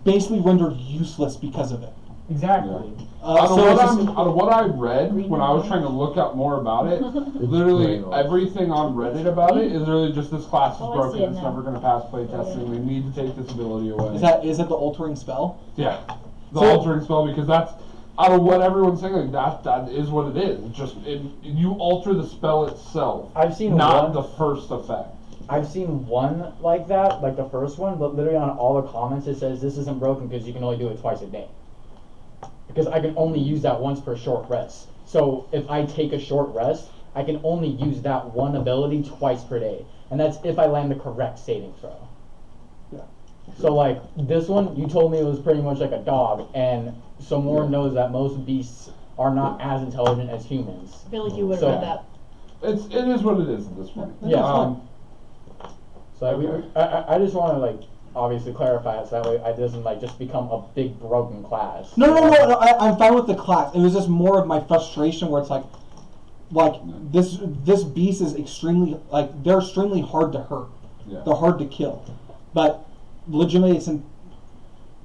basically rendered useless because of it. Exactly. Out So it's just, of what I read when I was trying to look up more about it, literally brainwashed. everything on Reddit about it is literally just this class is Oh, I broken. see it It's now. never going to pass playtesting. They need to take this ability away. is that the altering spell? Yeah, the So- altering spell, because that's out of what everyone's saying. Like that is what it is. It's just you alter the spell itself, I've seen not one. the first effect. I've seen one like that, like the first one, but literally on all the comments it says this isn't broken because you can only do it twice a day. Because I can only use that once per short rest. So if I take a short rest, I can only use that one ability twice per day, and that's if I land the correct saving throw. Yeah. So like this one, you told me it was pretty much like a dog, and Somor knows that most beasts are not as intelligent as humans. I feel like you would have So- read that. It is what it is at this point. Yeah. So I just want to like obviously clarify it so that way it doesn't like just become a big broken class. No, I'm fine with the class. It was just more of my frustration where it's like this beast is extremely they're extremely hard to hurt. Yeah. They're hard to kill, but legitimately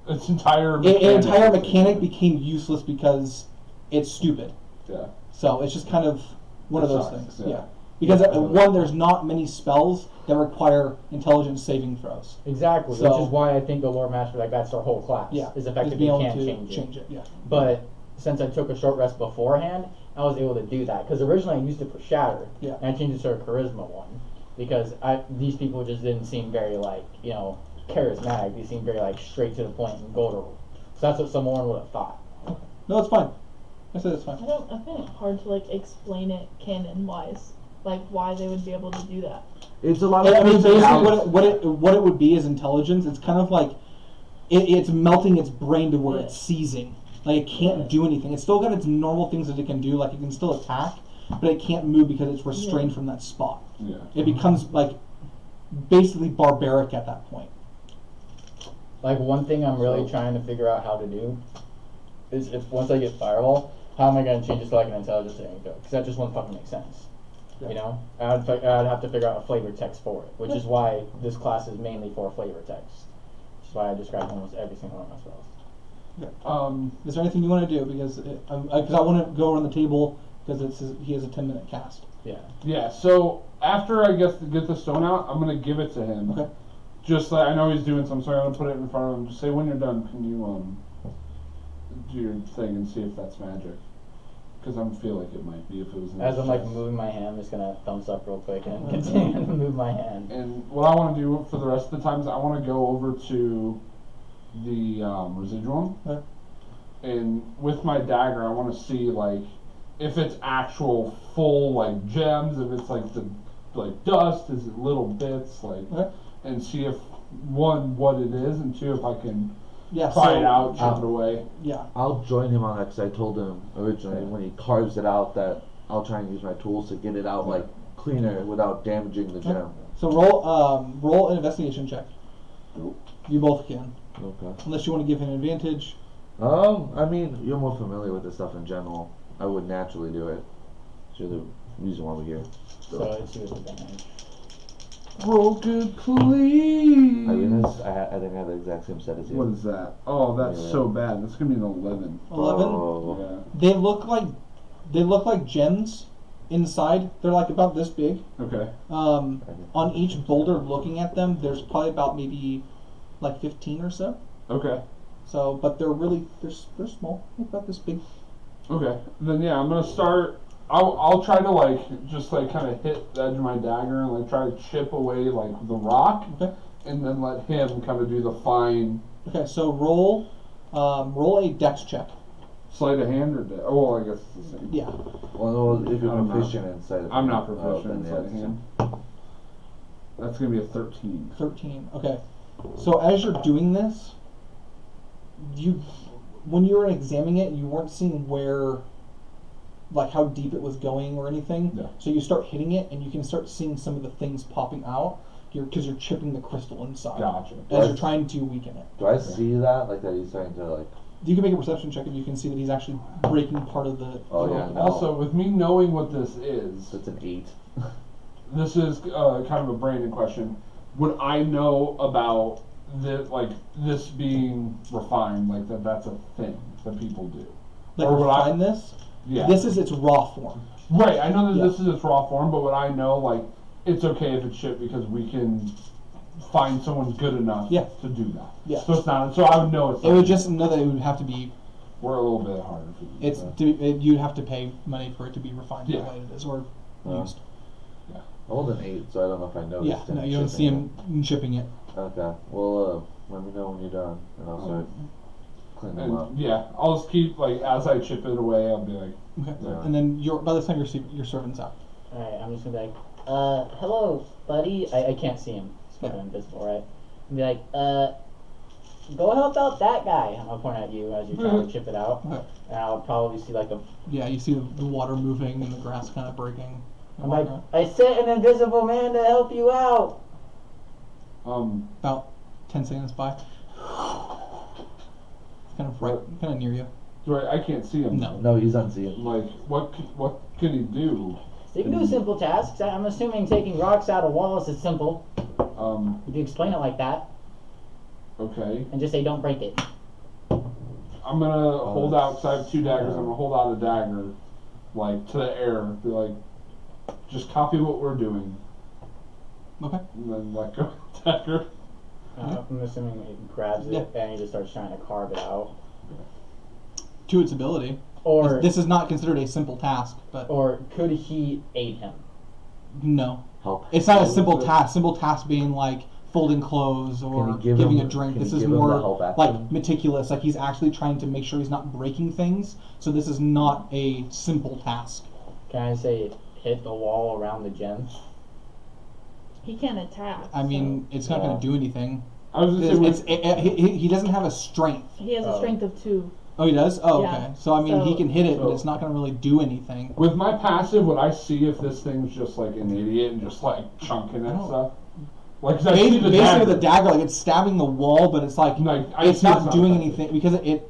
Its entire mechanic became useless because it's stupid. Yeah. So it's just kind of one of those Sucks, things. yeah. Yeah. Because one, there's not many spells that require intelligence saving throws. Exactly, So- which is why I think the Lord Master, like that's their whole class. Yeah. Is Just effectively being able can't to change it. Yeah. But since I took a short rest beforehand, I was able to do that. Because originally I used it for Shatter, Yeah. and I changed it to a Charisma one. Because these people just didn't seem very charismatic. They seemed very straight to the point and go to. So that's what someone would have thought. No, it's fine. I said it's fine. I find it hard to explain it canon wise, why they would be able to do that. It's a lot of. I mean, basically, personality. what it would be is intelligence. It's kind of like it's melting its brain to where Yeah. it's seizing. It can't do anything. It's still got its normal things that it can do. It can still attack, but it can't move because it's restrained from that spot. Yeah. It becomes basically barbaric at that point. One thing I'm really trying to figure out how to do is if once I get Fireball, how am I going to change it to an intelligence saving throw? Because that just wouldn't fucking make sense. Yeah. You know? I'd have to figure out a flavor text for it, which is why this class is mainly for flavor text. Which is why I describe almost every single one of my spells. Is there anything you want to do? Because I want to go around the table because he has a 10-minute cast. Yeah. Yeah. So after I guess to get the stone out, I'm gonna give it to him. Okay. Just I know he's doing something, so I'm gonna put it in front of him. Just say when you're done, can you do your thing and see if that's magic? Because I feel like it might be if it was. In As his I'm chest. moving my hand, I'm just gonna thumbs up real quick and continue to move my hand. And what I want to do for the rest of the times, I want to go over to the residuum, Okay. and with my dagger, I want to see if it's actual full gems, if it's the dust, is it little bits, Okay. and see if one what it is, and two if I can Yeah. pry so, it out, chip it away. Yeah. I'll join him on that because I told him originally when he carves it out that I'll try and use my tools to get it out cleaner without damaging the gem. So roll an investigation check. You both can, Okay. unless you want to give him an advantage. I mean, you're more familiar with this stuff in general. I would naturally do it. So the reason why we're here. So it's with advantage. Roll good, please. I mean, I think I have the exact same set as you. What is that? Oh, that's Yeah. so bad. That's gonna be an 11. 11. Oh. Yeah. They look like gems inside. They're about this big. Okay. On each boulder, looking at them, there's probably about maybe 15 or so. Okay. So, but they're small. They're about this big. Okay. Then yeah, I'm gonna start. I'll try to just kind of hit the edge of my dagger and try to chip away the rock, Okay. and then let him kind of do the fine Okay. So roll a dex check. sleight of hand or oh, I guess it's the same. Yeah. Well, if you're I'm not- proficient in sleight of I'm not hand, proficient in then sleight of yeah, hand. That's gonna be a 13. 13. Okay. So as you're doing this, when you were examining it, you weren't seeing where, how deep it was going or anything. Yeah. So you start hitting it, and you can start seeing some of the things popping out. Because you're chipping the crystal inside. Gotcha. As you're trying to weaken it. Do I see that? That he's trying to You can make a perception check, and you can see that he's actually breaking part of the. Oh, yeah. No. Also, with me knowing what this is, That's an 8. this is kind of a Brandon question. Would I know about this being refined, that's a thing that people do? Or would I- refine this. Yeah. This is its raw form. Right, I know that Yeah. this is its raw form, but would I know it's okay if it's shipped because we can find someone good enough Yeah. to do that? Yeah. So it's not. So I would know it's. It would just know that it would have to be. We're a little bit harder for you. It's you'd have to pay money for it to be refined the Yeah. way it is or used. I rolled an 8, so I don't know if I noticed. Yeah. No, him you don't see chipping him chipping it. it. Okay. Well, let me know when you're done, and I'll start cleaning them up. And yeah, I'll just keep as I chip it away. I'll be like, Okay. Yeah. And then by the time your servant's out. Alright, I'm just gonna be like, hello, buddy. I can't see him. It's fucking invisible, right? And be like, go help out that guy. I'm gonna point at you as you try to chip it out. Okay. And I'll probably see like a. Yeah, you see the water moving and the grass kind of breaking. I'm like, I sent an invisible man to help you out. About 10 seconds by. It's kind of right, kind of near you. Right, I can't see him. No. No, he's unseen. Like, what can he do? So you can do simple tasks. I'm assuming taking rocks out of walls is simple. Um, If you explain it like that okay. and just say don't break it. I'm gonna hold out, because I have 2 daggers, I'm gonna hold out a dagger, like, to the air, be like, just copy what we're doing, Okay. and then let go of the dagger. I'm assuming he grabs it and he just starts trying to carve it out. To its ability. Or This is not considered a simple task, but or could he aid him? no. Help. It's not a simple task. Simple task being like folding clothes or Can you give giving him- a drink. can This you is give him the more help action? like meticulous. Like he's actually trying to make sure he's not breaking things. So this is not a simple task. Can I say hit the wall around the gem? He can't attack. I mean, it's not going to do anything. I was gonna say, He doesn't have a strength. He has a strength of 2. Oh, he does? Oh, Yeah. okay. So, I mean, he So- can hit it, but So- it's not going to really do anything. with my passive, would I see if this thing's just like an idiot and just like chunking I and don't- stuff? Like, 'cause I see the Basically, dagger. with a dagger, like it's stabbing the wall, but it's like Like, I it's see not it's not doing effective. anything because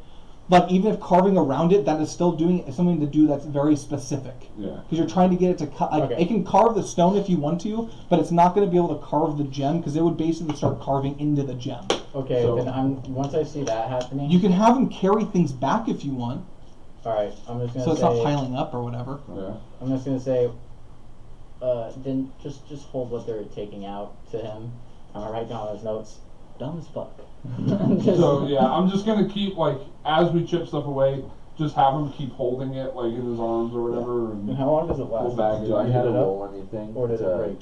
like even if carving around it, that is still doing something to do that's very specific. Yeah. Because you're trying to get it to cut. Like Okay. it can carve the stone if you want to, but it's not going to be able to carve the gem because it would basically start carving into the gem. Okay, So- then once I see that happening. You can have him carry things back if you want, Alright, I'm just gonna so it's say not piling up or whatever. Yeah. I'm just gonna say then just hold what they're taking out to him. I'm gonna write down those notes. Dumb as fuck. Just- So yeah, I'm just gonna keep like as we chip stuff away, just have him keep holding it like in his arms or whatever, And and how long does it we'll last? bag Do it. I need to it up? roll anything Or did it to break?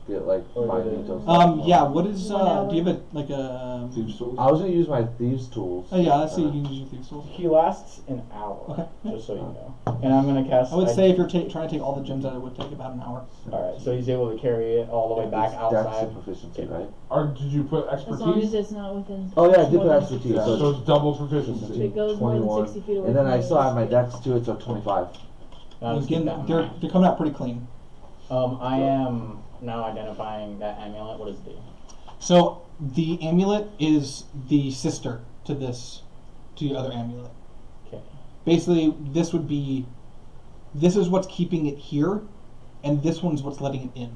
get like Or my did it- Nito Yeah. What is? 1 hour. Do you have like a? Thieves' tools. I was gonna use my thieves tools. Oh yeah. Let's see. You can use your thieves tools. He lasts an hour. Okay. Just so you know. And I'm gonna cast. I would say if you're trying to take all the gems out, it would take about an hour. Alright, so he's able to carry it all the way back Dex outside. and proficiency, right? Or did you put As long as expertise? it's not within. Oh yeah, I did more put than- expertise. Yeah, So so it's it's double If proficiency. it goes more than 21. 60 feet away. And then from I you, still have my it's- dex too, it's a 25. I'll just Again, keep that in they're mind. coming out pretty clean. I am now identifying that amulet. What does it do? So the amulet is the sister to the other amulet. Okay. Basically, this is what's keeping it here, and this one's what's letting it in.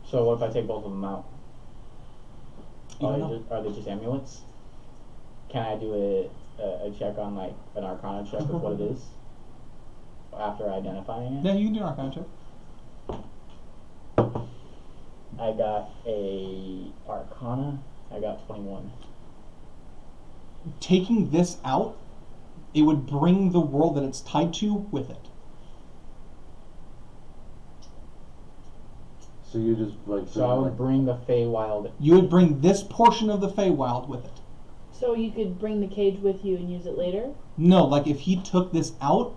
So what if I take both of them out? You Are don't they, know. are they just amulets? Can I do a check on like an Arcana check of what it is after identifying it? Yeah, you can do an Arcana check. I got a Arcana. I got 21. Taking this out, it would bring the world that it's tied to with it. So you just like So I would bring the Feywild. You would bring this portion of the Feywild with it. So you could bring the cage with you and use it later? No, like if he took this out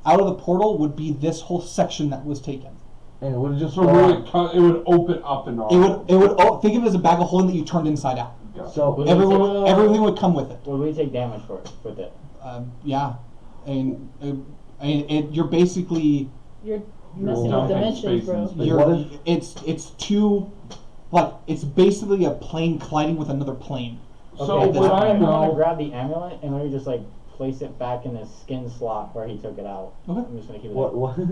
of the portal would be this whole section that was taken. and it would just So it would open up and all. Think of it as a bag of holding that you turned inside out. so Would Everything would come with it. Would we take damage for it with it? Yeah, and you're basically You're messing Don't with have dimensions, space bro. in space. you're what if- it's too like it's basically a plane colliding with another plane. So Okay, would I'm I gonna know? grab the amulet and let me just like place it back in the skin slot where he took it out. Okay. I'm just gonna keep it what there.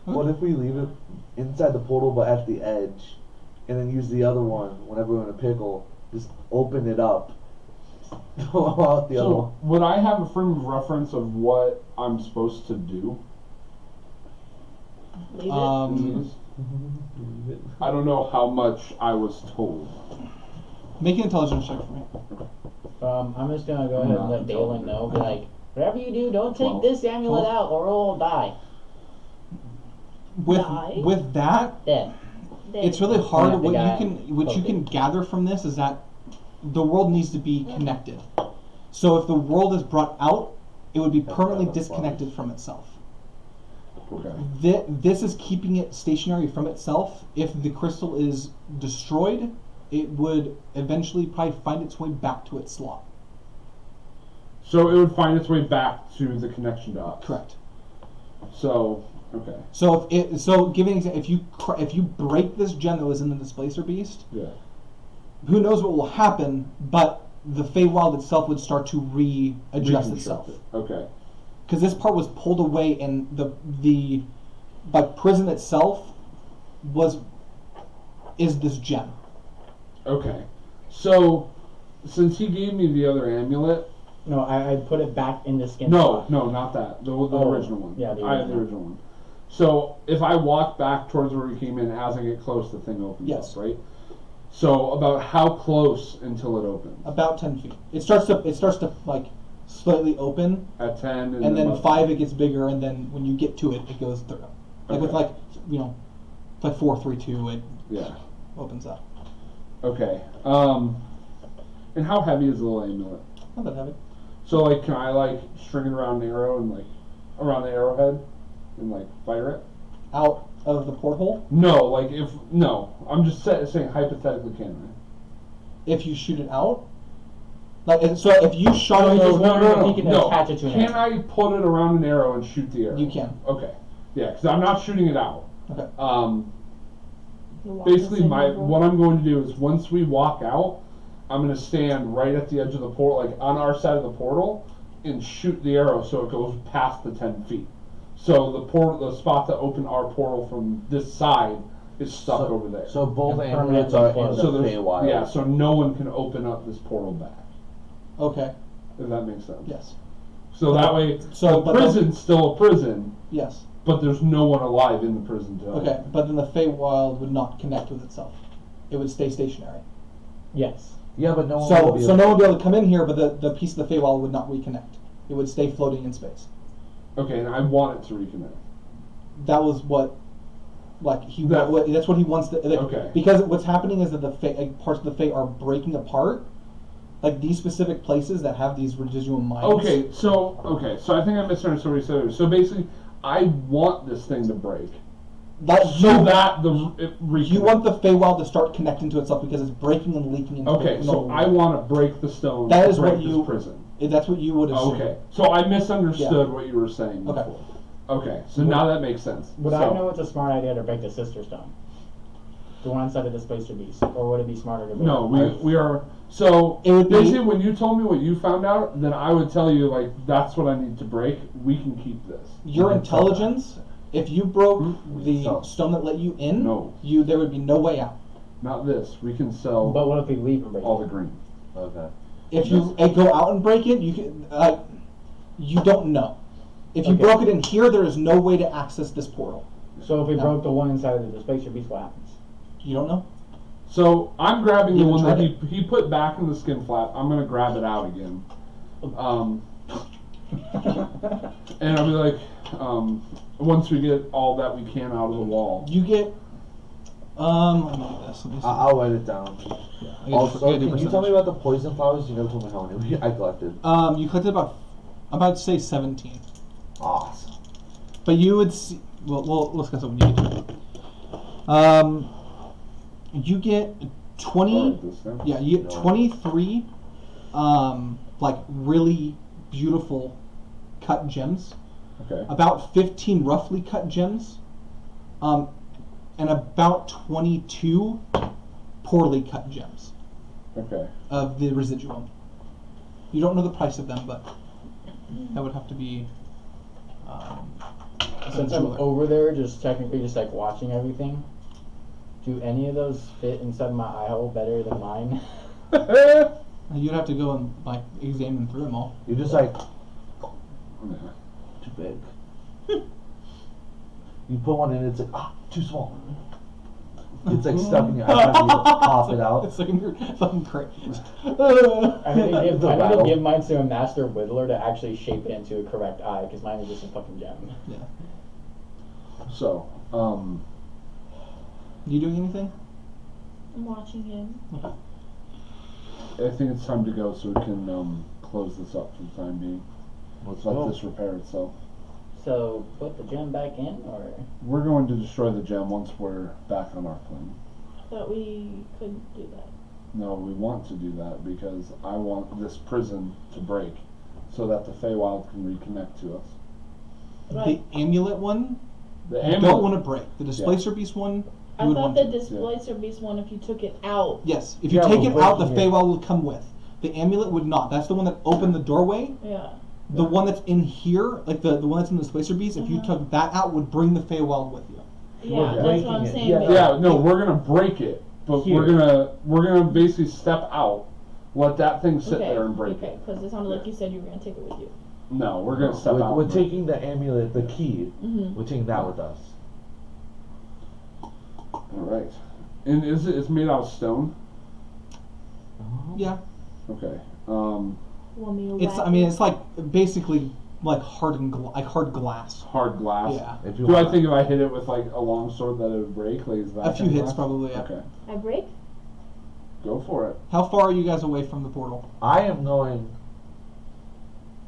what if we leave it inside the portal but at the edge, and then use the other one whenever we're in a pickle? Just open it up. Go out the other one. So would I have a frame of reference of what I'm supposed to do? Leave it. I don't know how much I was told. Make an intelligence check for me. I'm just gonna go ahead and let Dalen know. Be like, whatever you do, don't take 12. this amulet 12? out or it'll die. Die? With that, Dead. it's really hard. Yeah, the What guy you can gather from this is that the world needs to be connected. So if the world is brought out, it would be permanently disconnected from itself. Okay. This is keeping it stationary from itself. If the crystal is destroyed, it would eventually probably find its way back to its slot. So it would find its way back to the connection to us. Correct. So, okay. So giving an example, if you break this gem that was in the Displacer Beast, Yeah. who knows what will happen? But the Feywild itself would start to readjust itself. Okay. Because this part was pulled away, and the prison itself is this gem. Okay. So, since he gave me the other amulet. No, I put it back in the skin. No, not that. The original one. Yeah, I have the original one. So if I walk back towards where we came in, as I get close, the thing opens up, right? So about how close until it opens? About 10 feet. It starts to like slightly open. At 10, and then 5 it gets bigger, and then when you get to it, it goes through. Like with like 4, 3, 2, it opens up. Okay. And how heavy is the little amulet? Not that heavy. So like, can I like string it around an arrow and like around the arrowhead and like fire it out of the porthole? No, I'm just saying hypothetically, can I? If you shoot it out, like so, if you shot it, no. Attach it to an arrow. I put it around an arrow and shoot the arrow? You can. Okay, yeah, because I'm not shooting it out. Okay. Basically, what I'm going to do is once we walk out, I'm going to stand right at the edge of the portal, like on our side of the portal, and shoot the arrow so it goes past the 10 feet. So the spot that opened our portal from this side is stuck over there. So both amulets are in the Feywild. Yeah, so no one can open up this portal back. Okay. If that makes sense. Yes. So that way, the prison's still a prison. Yes. But there's no one alive in the prison to Okay, but then the Feywild would not connect with itself. It would stay stationary. Yes. Yeah, but no one So would be no one would be able to come in here, but the piece of the Feywild would not reconnect. It would stay floating in space. Okay, and I want it to reconnect. That was what, like that's what he wants to. Like, okay. Because what's happening is that the parts of the Fey are breaking apart. Like these specific places that have these residual mines. Okay, so I think I misunderstood what you said. So basically, I want this thing to break. You want the Feywild to start connecting to itself because it's breaking and leaking. Into okay, so I want to break the stone. That is break what you. This prison. That's what you would assume. Okay, so I misunderstood what you were saying before. Okay. Okay, so now that makes sense. Would I know it's a smart idea to break the Sister Stone? The one inside of the Displacer Beast? Or would it be smarter to break No, we are... So, basically when you told me what you found out, then I would tell you, like, that's what I need to break. We can keep this. Your intelligence, if you broke the stone that let you in, there would be no way out. Not this. We can sell... But what if we leave and break all the green? Okay. If you go out and break it, you can, you don't know. If you broke it in here, there is no way to access this portal. So if we broke the one inside of the Displacer Beast, what happens? You don't know? So I'm grabbing the one that he put back in the skin flap. I'm gonna grab it out again. And I'll be like, once we get all that we can out of the wall. You get let me do this. Let me see. I'll write it down. Yeah, also, can you tell me about the poison flowers? You never told me how many I collected. You collected about, I'm about to say 17. Awesome. But you would see, well, let's get something you you get 20, you get 23, like really beautiful cut gems. Okay. About 15 roughly cut gems. And about 22 poorly cut gems. Okay. Of the residuum. You don't know the price of them, but that would have to be. Since I'm over there, just technically just like watching everything, do any of those fit inside my eye hole better than mine? You'd have to go and like examine through them all. You're just like too big. You put one in, it's like too small. It's like stuck in your eye. You pop it out. It's like fucking crazy. I need to give mine to a master whittler to actually shape it into a correct eye, because mine is just a fucking gem. Yeah. So, you doing anything? I'm watching him. I think it's time to go so we can close this up for the time being. Let's let go. this repair itself. So put the gem back in, or We're going to destroy the gem once we're back on our plane. Thought we couldn't do that. No, we want to do that because I want this prison to break so that the Feywild can reconnect to us. Right. The amulet one, The you amulet, don't want to break. The displacer beast one, you I would thought want the to. displacer beast one, if you took it out. Yes, if you Yeah, take but it out, the breaking it- Feywild would come with. The amulet would not. That's the one that opened the doorway. Yeah. The one that's in here, like the one that's in the displacer beast, if you took that out, would bring the Feywild with you. Yeah, that's breaking what I'm it. saying. Yeah. but- yeah, no, we're gonna break it, but Here. we're gonna basically step out, let that thing sit there and break okay, it. because it sounded like you said you were gonna take it with you. No, we're gonna step out. We're and break taking the amulet, the key. Mm-hmm. We're taking that with us. it. All right, and it's made out of stone? Yeah, Okay. Want me to it's. whack I mean, it? it's like basically like hardened, like hard glass. Hard glass. Yeah, If you Do I want. think if I hit it with like a long sword that it would break? Like is that a few kind of hits glass? probably. Yeah. Okay, I break? go for it. How far are you guys away from the portal? I am going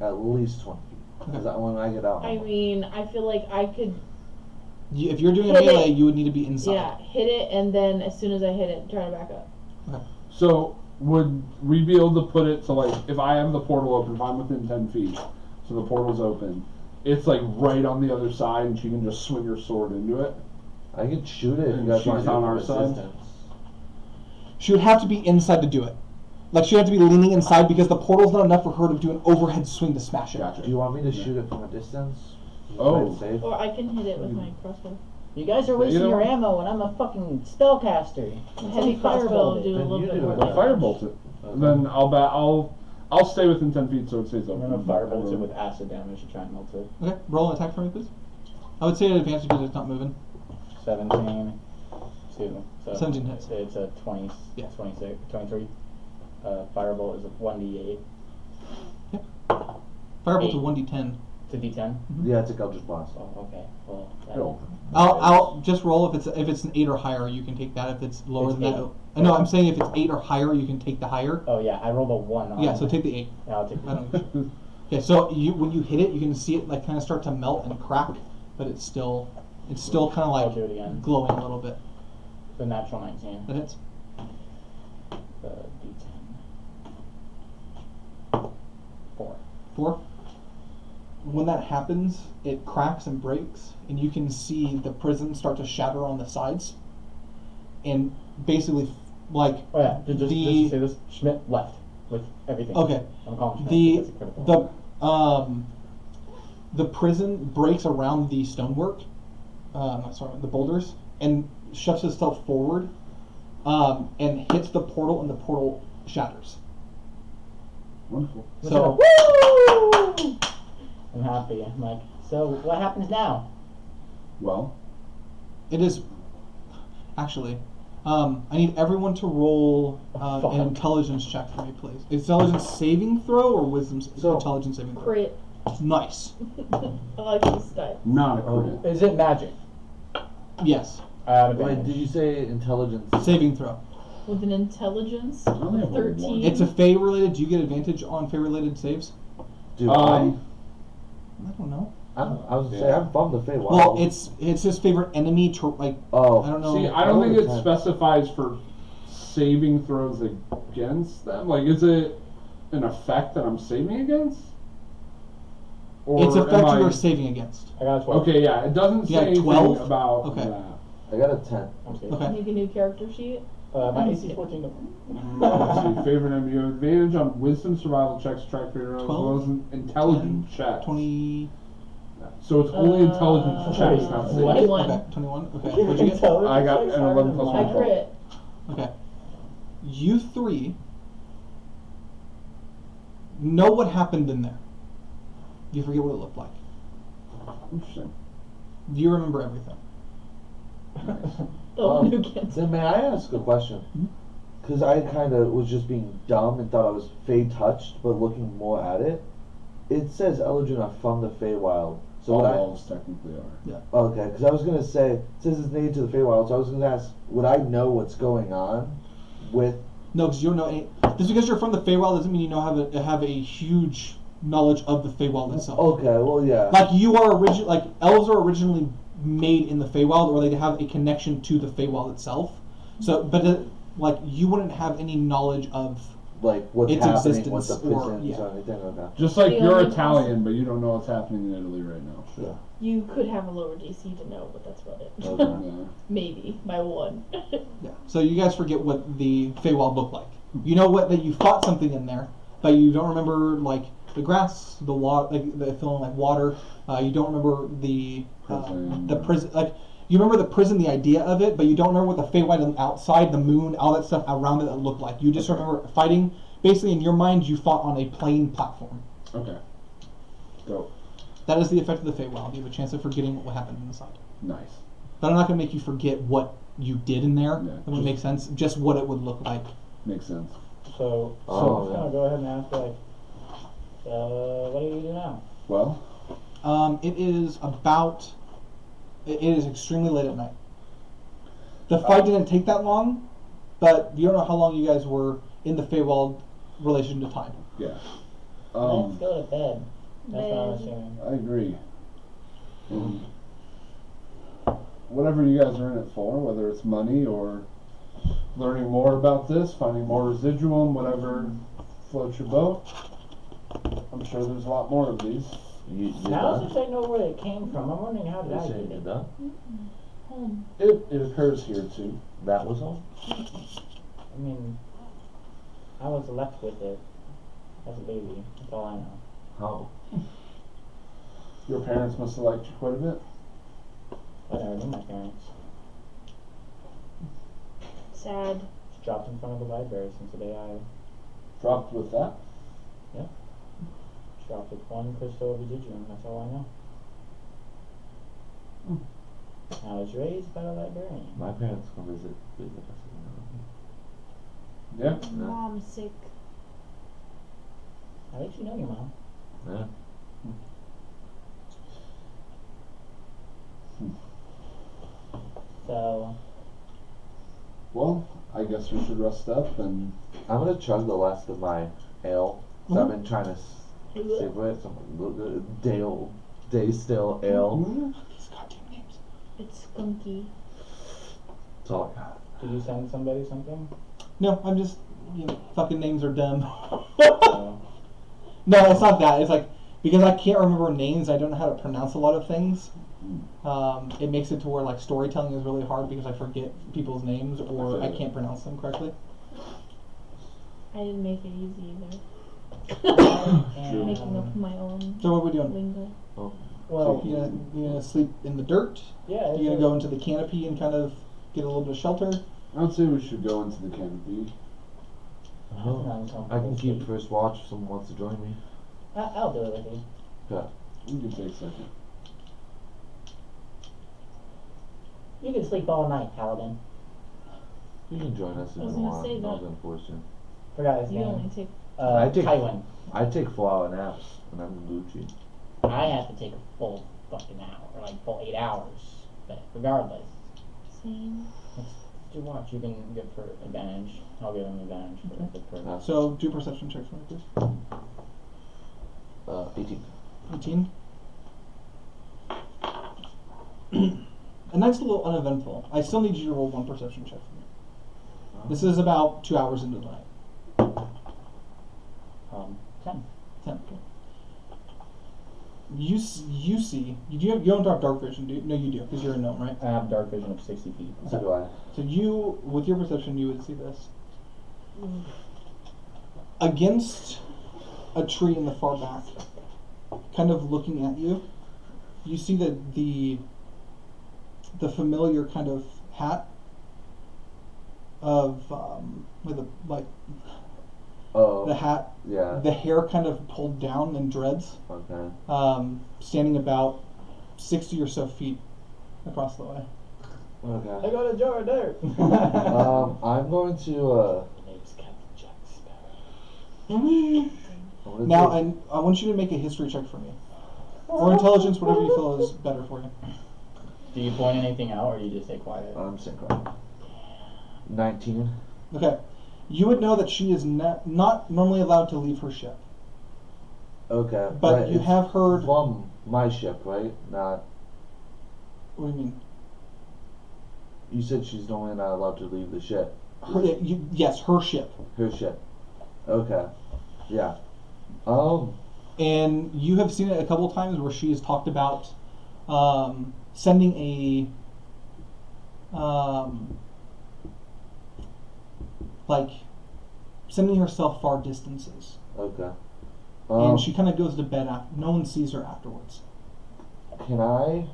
at least 20 feet. Because when I get out, I mean, I feel like I could, If you're doing a Hit it. melee, you would need to be inside. yeah, hit it, and then as soon as I hit it, try to back up. So would we be able to put it to like if I have the portal open, if I'm within 10 feet, so the portal's open, it's like right on the other side, and she can just swing her sword into it. I can shoot it if you And guys she's want to do on it our from side? distance. She would have to be inside to do it. Like she would have to be leaning inside because the portal's not enough for her to do an overhead swing to smash it. Gotcha. Do you want me to shoot it from a distance? Is Oh. that safe? Or I can hit it with my crossbow. you guys are wasting Either your one. ammo, and I'm a fucking spellcaster. Heavy crossbow will do a Then little you bit do more it. damage. Firebolt it. Then I'll stay within 10 feet so it stays I'm open. gonna firebolt it with acid damage to try and melt it. Okay, roll an attack for me, please. I would say an advantage because it's not moving. 17, 2. So 17 hits. It's a 20, Yeah. 26, 23. Firebolt is a 1d8 Firebolt to Eight. 1d10. to d10. Yeah, it's a Eldritch Blast. Oh, okay. Well, Cool. I'll just roll if it's an 8 or higher, you can take that. If it's lower It's than eight. that, no, I'm saying if it's 8 or higher, you can take the higher. Oh yeah, I rolled a 1 on Yeah, so take the 8. Yeah, I'll take I the don't. Okay, so when you hit it, you can see it like kind of start to melt and crack, but it's still kind of I'll like do it again. glowing a little bit. The natural 19. That hits. The d10. 4. 4. When that happens, it cracks and breaks, and you can see the prison start to shatter on the sides, and basically, like Oh yeah, just to say this, Schmidt left with everything. okay, I'm calling Schmidt. the because it's critical. the prison breaks around the stonework, sorry, the boulders, and shoves itself forward, and hits the portal, and the portal shatters. Wonderful. So. Woo! I'm happy. I'm like, so what happens now? Well, It is actually. I need everyone to roll Fuck. an intelligence check for me, please. Intelligence saving throw or wisdom? So- Intelligence saving throw. Crit. Nice. I like this stuff. not a Oh. crit. Is it magic? Yes. I have Wait, advantage. did you say intelligence? Saving throw. With an intelligence only of have a 13. It's a Fey related. Do you get advantage on Fey related saves? Do I? I don't know. I was gonna say I'm from the Feywild. Well, it's his favorite enemy to like. Oh, I don't know. See, I don't think it Ten. specifies for saving throws against them. Like, is it an effect that I'm saving against? Or It's effect am you I- are saving against. I got a 12. Okay, yeah, it doesn't You got say anything 12? about Okay. that. I got a 10. I'm scared. Okay. Make a new character sheet. My AC is 14. Let's see, favorite enemy. You have advantage on wisdom survival checks, track favorite, as 12? well as an intelligence check. 20. So it's only intelligence checks, wait, not what? saves. 21. Okay. 21. Okay. What'd you get? I got an 11 plus I 1. crit. Okay. You three know what happened in there. You forget what it looked like. Interesting. Do you remember everything? The one who gets. Then may I ask a question? Because I kind of was just being dumb and thought I was Fey touched, but looking more at it, it says Eldrin are from the Feywild. So All would I? elves technically are. Okay, because I was gonna say it says it's native to the Feywild, so I was gonna ask, would I know what's going on with? No, because you don't know any. Just because you're from the Feywild doesn't mean you know have a huge knowledge of the Feywild itself. Okay, well, yeah. Like you are like elves are originally made in the Feywild, or they have a connection to the Feywild itself. So, but like you wouldn't have any knowledge of Like what's its happening existence with the or- prisons yeah. or anything like that. Just like The you're only Italian, but you don't know what's happening in Italy right now. Sure. You could have a lower DC to know, but that's about it. Okay. Yeah. Maybe by one. Yeah. So you guys forget what the Feywild looked like. You know that you fought something in there, but you don't remember like the grass, the water, like the feeling like water. You don't remember the prison. Like you remember the prison, the idea of it, but you don't remember what the Feywild outside, the moon, all that stuff around it that looked like. You just remember fighting. Basically, in your mind, you fought on a plain platform. Okay. Dope. That is the effect of the Feywild. You have a chance of forgetting what happened inside. Nice. But I'm not going to make you forget what you did in there. Yeah, That would make sense. Just what it would look like. Makes sense. So, Oh, no, go ahead and ask like, what do you do now? Well, It is about. It is extremely late at night. The fight didn't take that long, but you don't know how long you guys were in the Feywild relation to time. yeah. Let's go to bed. That's what I'm Bed. assuming. I agree. And whatever you guys are in it for, whether it's money or learning more about this, finding more residuum, whatever floats your boat, I'm sure there's a lot more of these. You Now done? since I know where it came from, I'm wondering how did You I saying get you're it? done? Home. It occurs here too. That was all? I mean, I was left with it as a baby. That's all I know. How? Your parents must have liked you quite a bit. I never knew my parents. Sad. Just dropped in front of the library since the day I Dropped with that. dropped with one crystal of residuum. That's all I know. I was raised by a librarian. My parents come visit us. Yeah. Mom's sick. At least you know your mom. Yeah. So, Well, I guess we should rest up and I'm gonna chug the last of my ale. So I've been trying to save it. Some day still ale. These goddamn names. It's skunky. That's all I got. did you send somebody something? No, I'm just. Fucking names are dumb. So, No, it's not that. It's like because I can't remember names. I don't know how to pronounce a lot of things. It makes it to where like storytelling is really hard because I forget people's names or I can't pronounce them correctly. I didn't make it easy either. and, Making up my own So what are we doing? lingo. well, You gonna sleep in the dirt? yeah. You gonna go into the canopy and kind of get a little bit of shelter? I would say we should go into the canopy. I can keep first watch if someone wants to join me. I'll do it with you. Okay. You can take a second. You can sleep all night, Paladin. You can join us if I you was gonna want. say I'm not that. gonna force you. Forgot his You name. only take. I take- Tywin. I take 4-hour naps and I'm Gucci. I have to take a full fucking hour, like full 8 hours. But regardless, Same. do watch. You can get for advantage. I'll give him advantage for the So do perception checks for me, please. 18. 18. A night's a little uneventful. I still need you to roll one perception check for me. This is about 2 hours into the night. 10. 10. Okay. You see. You don't have dark vision, do you? No, you do, because you're a gnome, right? I have dark vision of 60 feet. So do I. So you, with your perception, you would see this. Against a tree in the far back, kind of looking at you, you see that the familiar kind of hat of with the like Oh. the hat, Yeah. the hair kind of pulled down in dreads, Okay. standing about 60 or so feet across the way. I Okay. got a jar of dirt. I'm going to Name's Captain Jack Sparrow. I'm gonna Now, take- and I want you to make a history check for me, or intelligence, whatever you feel is better for you. Do you point anything out, or do you just stay quiet? I'm synchro. 19. Okay. You would know that she is not normally allowed to leave her ship. Okay. But you it's have heard. from my ship, right? Not. What do you mean? You said she's only not allowed to leave the ship. Yes, her ship. Her ship. Okay. Yeah. And you have seen it a couple times where she has talked about sending a like sending herself far distances, Okay. and she kind of goes to bed after. No one sees her afterwards. Can I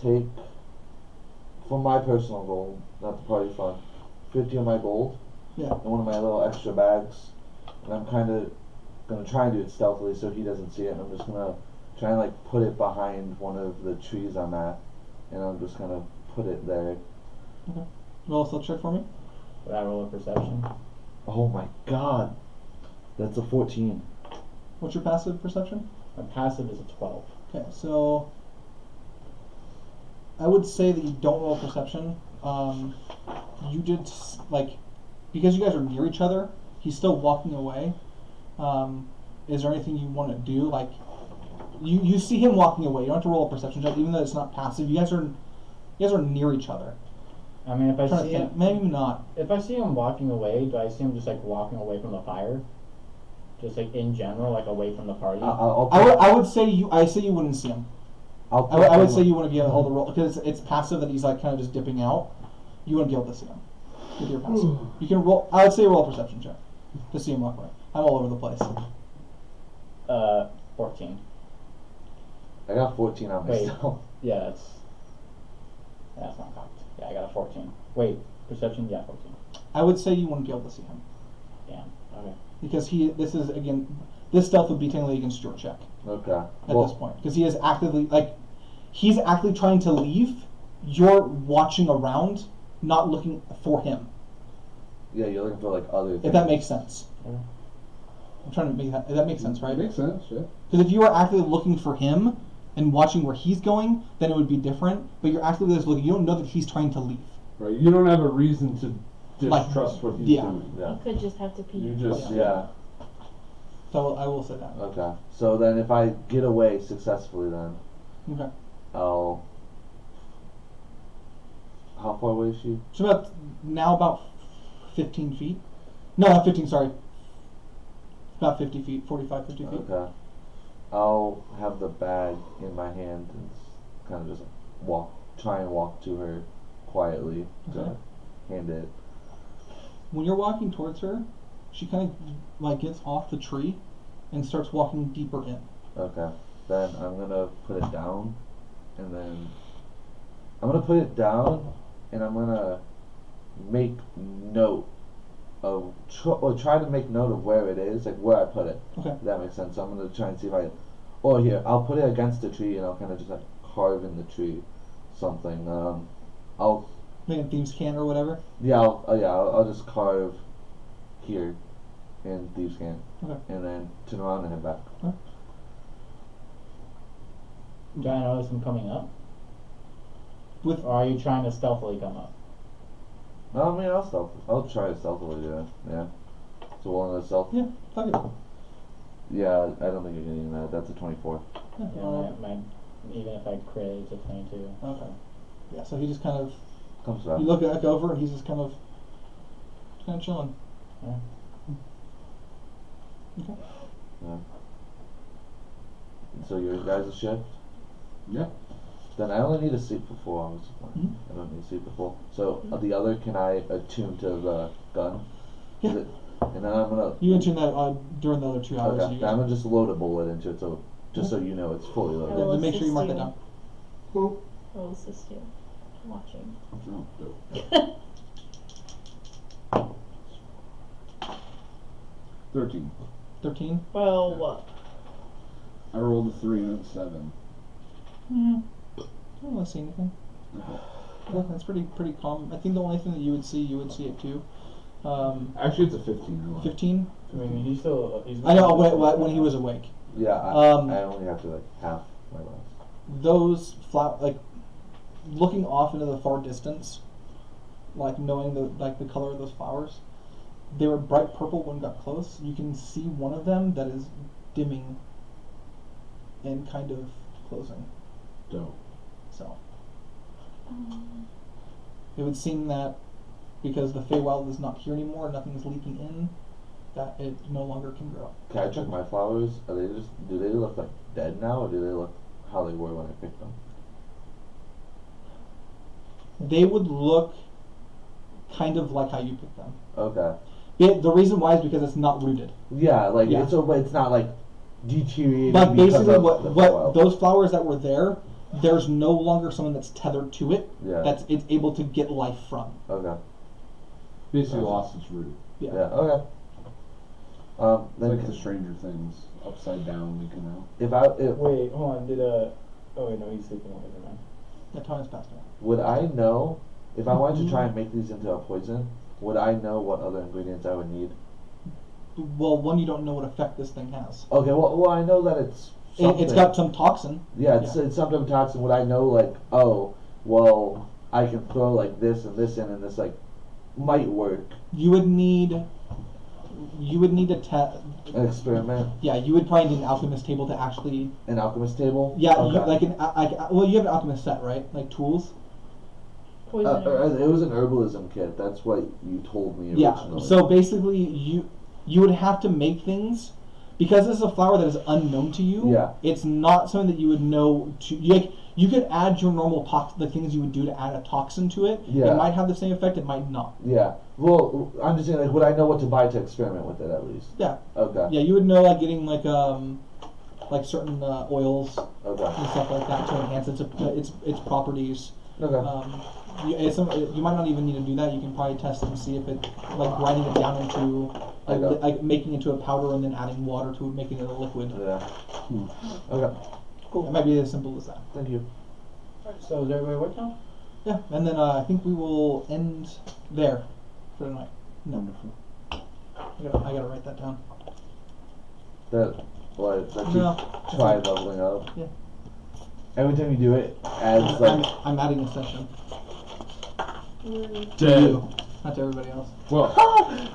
take, for my personal gold, not the party fund, 50 of my gold Yeah. in one of my little extra bags, and I'm kind of gonna try and do it stealthily so he doesn't see it. And I'm just gonna try and like put it behind one of the trees I'm at, and I'm just gonna put it there. Okay. Roll a stealth check for me. Would I roll a perception? Oh my god, that's a 14. What's your passive perception? My passive is a 12. Okay, so I would say that you don't roll perception. You did because you guys are near each other. He's still walking away. Is there anything you want to do? Like, you see him walking away. You don't have to roll a perception check, even though it's not passive. You guys are near each other. I mean, if I I'm trying to see him, think. Maybe not. if I see him walking away, do I see him just like walking away from the fire? Just like in general, like away from the party. I would say you. I say you wouldn't see him. I would say you wouldn't be able to hold the roll because it's passive that he's like kind of just dipping out. You wouldn't be able to see him with your passive. You can roll. I would say roll a perception check to see him walk away. I'm all over the place. 14. I got 14 on Wait. myself. Yeah, that's not cocked. Yeah, I got a 14. Wait, perception? Yeah, 14. I would say you wouldn't be able to see him Damn. Okay. because this stealth would be technically against your check Okay. at this point because he is he's actively trying to leave. You're watching around, not looking for him. Yeah, you're looking for like other things. If that makes sense. Yeah. I'm trying to make that makes sense, right? Makes sense, yeah. Because if you were actively looking for him and watching where he's going, then it would be different. But you're actively just looking. You don't know that he's trying to leave. Right. You don't have a reason to Like, distrust what he's yeah. doing. Yeah. You could just have to pee. You just Yeah. So I will say that. Okay. So then if I get away successfully then, Okay. I'll... How far away is she? So about 15 feet. No, not 15. Sorry. About 50 feet. 45, 50 feet. Okay. I'll have the bag in my hand and kind of just try and walk to her quietly to Okay. hand it. When you're walking towards her, she kind of like gets off the tree and starts walking deeper in. Okay. Then I'm gonna put it down, and then I'm gonna put it down, and I'm gonna make note of try to make note of where it is, like where I put it. Okay. If that makes sense. So I'm gonna try and see if I. Oh, here I'll put it against the tree, and I'll kind of just like carve in the tree something. I'll Like a thieves' can or whatever. yeah I'll just carve here in Thieves' Camp, Okay. and then turn around and head back. Do I notice him coming up? With Or are you trying to stealthily come up? No, I mean I'll try to stealthily do it. Yeah. So one of the stealth. yeah, fuck it. Yeah, I don't think you're getting that. That's a 24. Yeah, Yeah, even if I crit, it's a 22. okay. Yeah, so he just kind of Comes back. you look back over and he's just kind of chilling. Yeah. Okay. Yeah. And so your guys' shift? Yeah. Then I only need to sleep for 4 hours. Mhm. I don't need to sleep for 4. So the other, can I attune to the gun? Yeah. Is it, and then I'm gonna. You mentioned that during the other 2 hours. Okay. You Then I'm gonna just load a bullet into it, so just so you know it's fully I loaded. will then make sure you mark that assist down. I will assist you. Watching. Oh, dope. 13. 13. Well, what? I rolled a 3 and a 7. I don't want to see anything. Okay. Yeah, that's pretty calm. I think the only thing that you would see it too. Actually, it's a 15. I lied. 15. I mean, he's still. He's I know when he was awake. Yeah, I only have to like half my rounds. Those looking off into the far distance, like knowing the color of those flowers, they were bright purple when it got close. You can see one of them that is dimming and kind of closing. Dope. So it would seem that because the Feywild is not here anymore, nothing's leaking in, that it no longer can grow. Can I check my flowers? Are they do they look like dead now, or do they look how they were when I picked them? They would look kind of like how you picked them. Okay. The reason why is because it's not rooted. Yeah, like Yeah. it's not like deteriorating. But because basically, of what the what Feywild. those flowers that were there, there's no longer someone that's tethered to it. Yeah. That's it's able to get life from. Okay. Basically lost its root. Yeah. Okay. It's Then like the Stranger Things, upside down leaking out. if Wait, hold on. Oh wait, no, he's sleeping. Never mind. That time has passed away. would I know if I wanted to try and make these into a poison? Would I know what other ingredients I would need? Well, one, you don't know what effect this thing has. Okay. Well, I know that it's. It's got some toxin. Yeah, it's some type of toxin. Would I know like, oh, well, I can throw like this and this in, and this like might work. You would need a An experiment, yeah. You would probably need an alchemist table to actually. an alchemist table. Yeah, Okay. you, well, you have an alchemist set, right? Like tools. Poison. It was an herbalism kit. That's what you told me Yeah. originally. So basically, you would have to make things because this is a flower that is unknown to you. Yeah. It's not something that you would know to. You could add your normal the things you would do to add a toxin to it. Yeah. It might have the same effect. It might not. Yeah. Well, I'm just saying, like, would I know what to buy to experiment with it at least? Yeah. Okay. Yeah, you would know like getting like certain oils Okay. and stuff like that to enhance its properties. Okay. You might not even need to do that. You can probably test it and see if it, like grinding it down into, Okay. like making it into a powder and then adding water to it, making it a liquid. Yeah. Okay. Cool. It might be as simple as that. Thank you. So is everybody worked on? Yeah, and then I think we will end there for tonight. No. Wonderful. I gotta write that down. That you No. try leveling up. Yeah. Every time you do it, adds like. I'm adding a session. To Dead. you, not to everybody else. Well,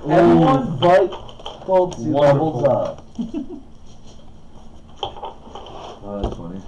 Everyone but Folksy levels Wonderful. up. Oh, that's funny.